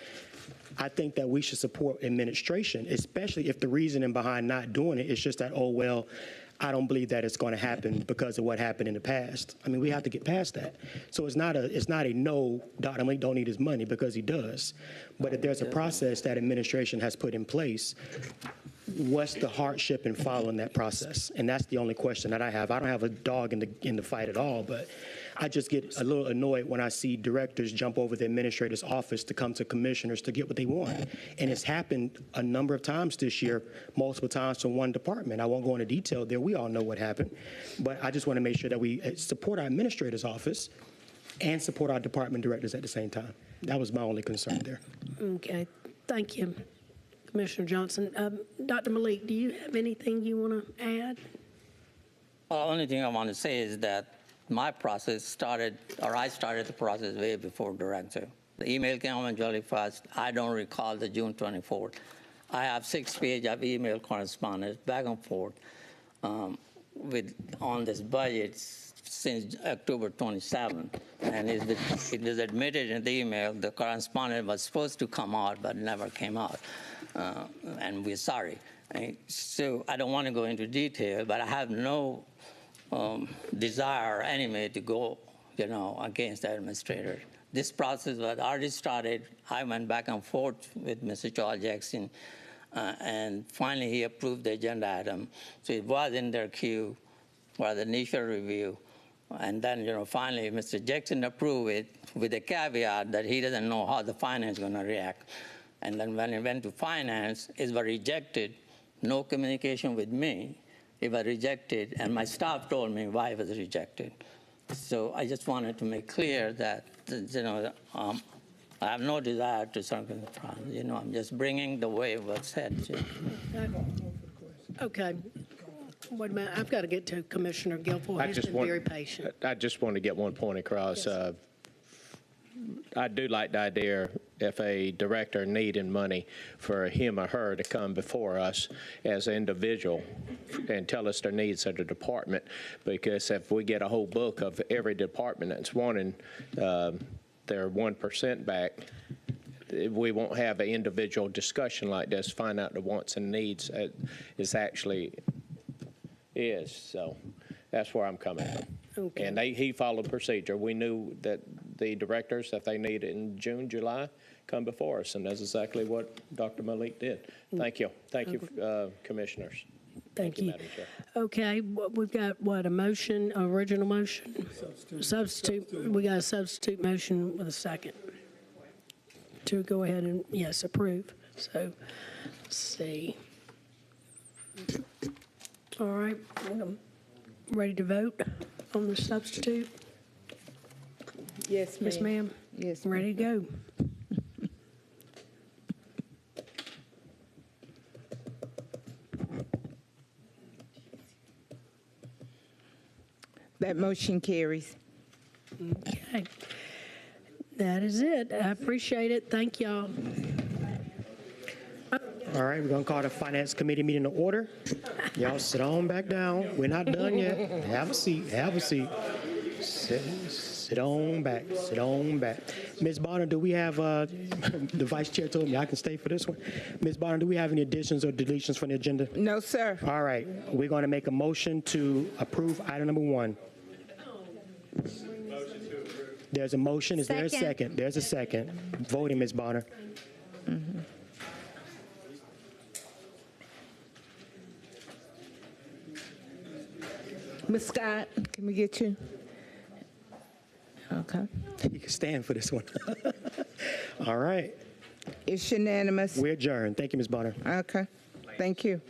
[SPEAKER 3] I think that we should support administration, especially if the reasoning behind not doing it is just that, oh, well, I don't believe that it's going to happen because of what happened in the past. I mean, we have to get past that. So it's not a no, Dr. Malik don't need his money, because he does. But if there's a process that administration has put in place, what's the hardship in following that process? And that's the only question that I have. I don't have a dog in the fight at all, but I just get a little annoyed when I see directors jump over the administrator's office to come to commissioners to get what they want. And it's happened a number of times this year, multiple times from one department. I won't go into detail there. We all know what happened. But I just want to make sure that we support our administrator's office and support our department directors at the same time. That was my only concern there.
[SPEAKER 1] Okay, thank you, Commissioner Johnson. Dr. Malik, do you have anything you want to add?
[SPEAKER 16] Well, the only thing I want to say is that my process started, or I started the process way before director. The email came on July 1st. I don't recall the June 24th. I have 6 pages of email correspondence back and forth on this budget since October 27th. And it was admitted in the email the correspondence was supposed to come out, but never came out. And we're sorry. So I don't want to go into detail, but I have no desire anyway to go, against the administrator. This process was already started. I went back and forth with Mr. Charles Jackson, and finally he approved the agenda item. So it was in their queue for the initial review. And then, finally Mr. Jackson approved it with a caveat that he doesn't know how the finance is going to react. And then when it went to finance, it was rejected. No communication with me. It was rejected, and my staff told me why it was rejected. So I just wanted to make clear that, I have no desire to circumvent the process. I'm just bringing the way it was said.
[SPEAKER 1] Okay. Wait a minute. I've got to get to Commissioner Guilfoyle. He's been very patient.
[SPEAKER 20] I just want to get one point across. Yes. I do like the idea if a director needing money for him or her to come before us as an individual and tell us their needs of the department, because if we get a whole book of every department that's wanting their 1% back, we won't have an individual discussion like this, find out the wants and needs is actually is. So that's where I'm coming from. Okay. And he followed procedure. We knew that the directors, if they need it in June, July, come before us, and that's exactly what Dr. Malik did. Thank you. Thank you, commissioners.
[SPEAKER 1] Thank you.
[SPEAKER 20] Madam Chair.
[SPEAKER 1] Okay, we've got a motion, original motion? Substitute. We got a substitute motion with a second to go ahead and, yes, approve. So, let's see. All right, ready to vote on the substitute?
[SPEAKER 5] Yes, ma'am.
[SPEAKER 1] Yes, ma'am.
[SPEAKER 5] Yes.
[SPEAKER 1] Ready to go.
[SPEAKER 5] That motion carries.
[SPEAKER 1] Okay. That is it. I appreciate it. Thank y'all.
[SPEAKER 3] All right, we're going to call the Finance Committee meeting to order. Y'all sit on back down. We're not done yet. Have a seat. Have a seat. Sit on back. Sit on back. Ms. Bonner, do we have, the Vice Chair told me I can stay for this one. Ms. Bonner, do we have any additions or deletions from the agenda?
[SPEAKER 5] No, sir.
[SPEAKER 3] All right, we're going to make a motion to approve item number 1. There's a motion. Is there a second? There's a second. Voting, Ms. Bonner.
[SPEAKER 5] Ms. Scott, can we get you? Okay.
[SPEAKER 3] You can stand for this one. All right.
[SPEAKER 5] It's unanimous.
[SPEAKER 3] We're adjourned. Thank you, Ms. Bonner.
[SPEAKER 5] Okay. Thank you.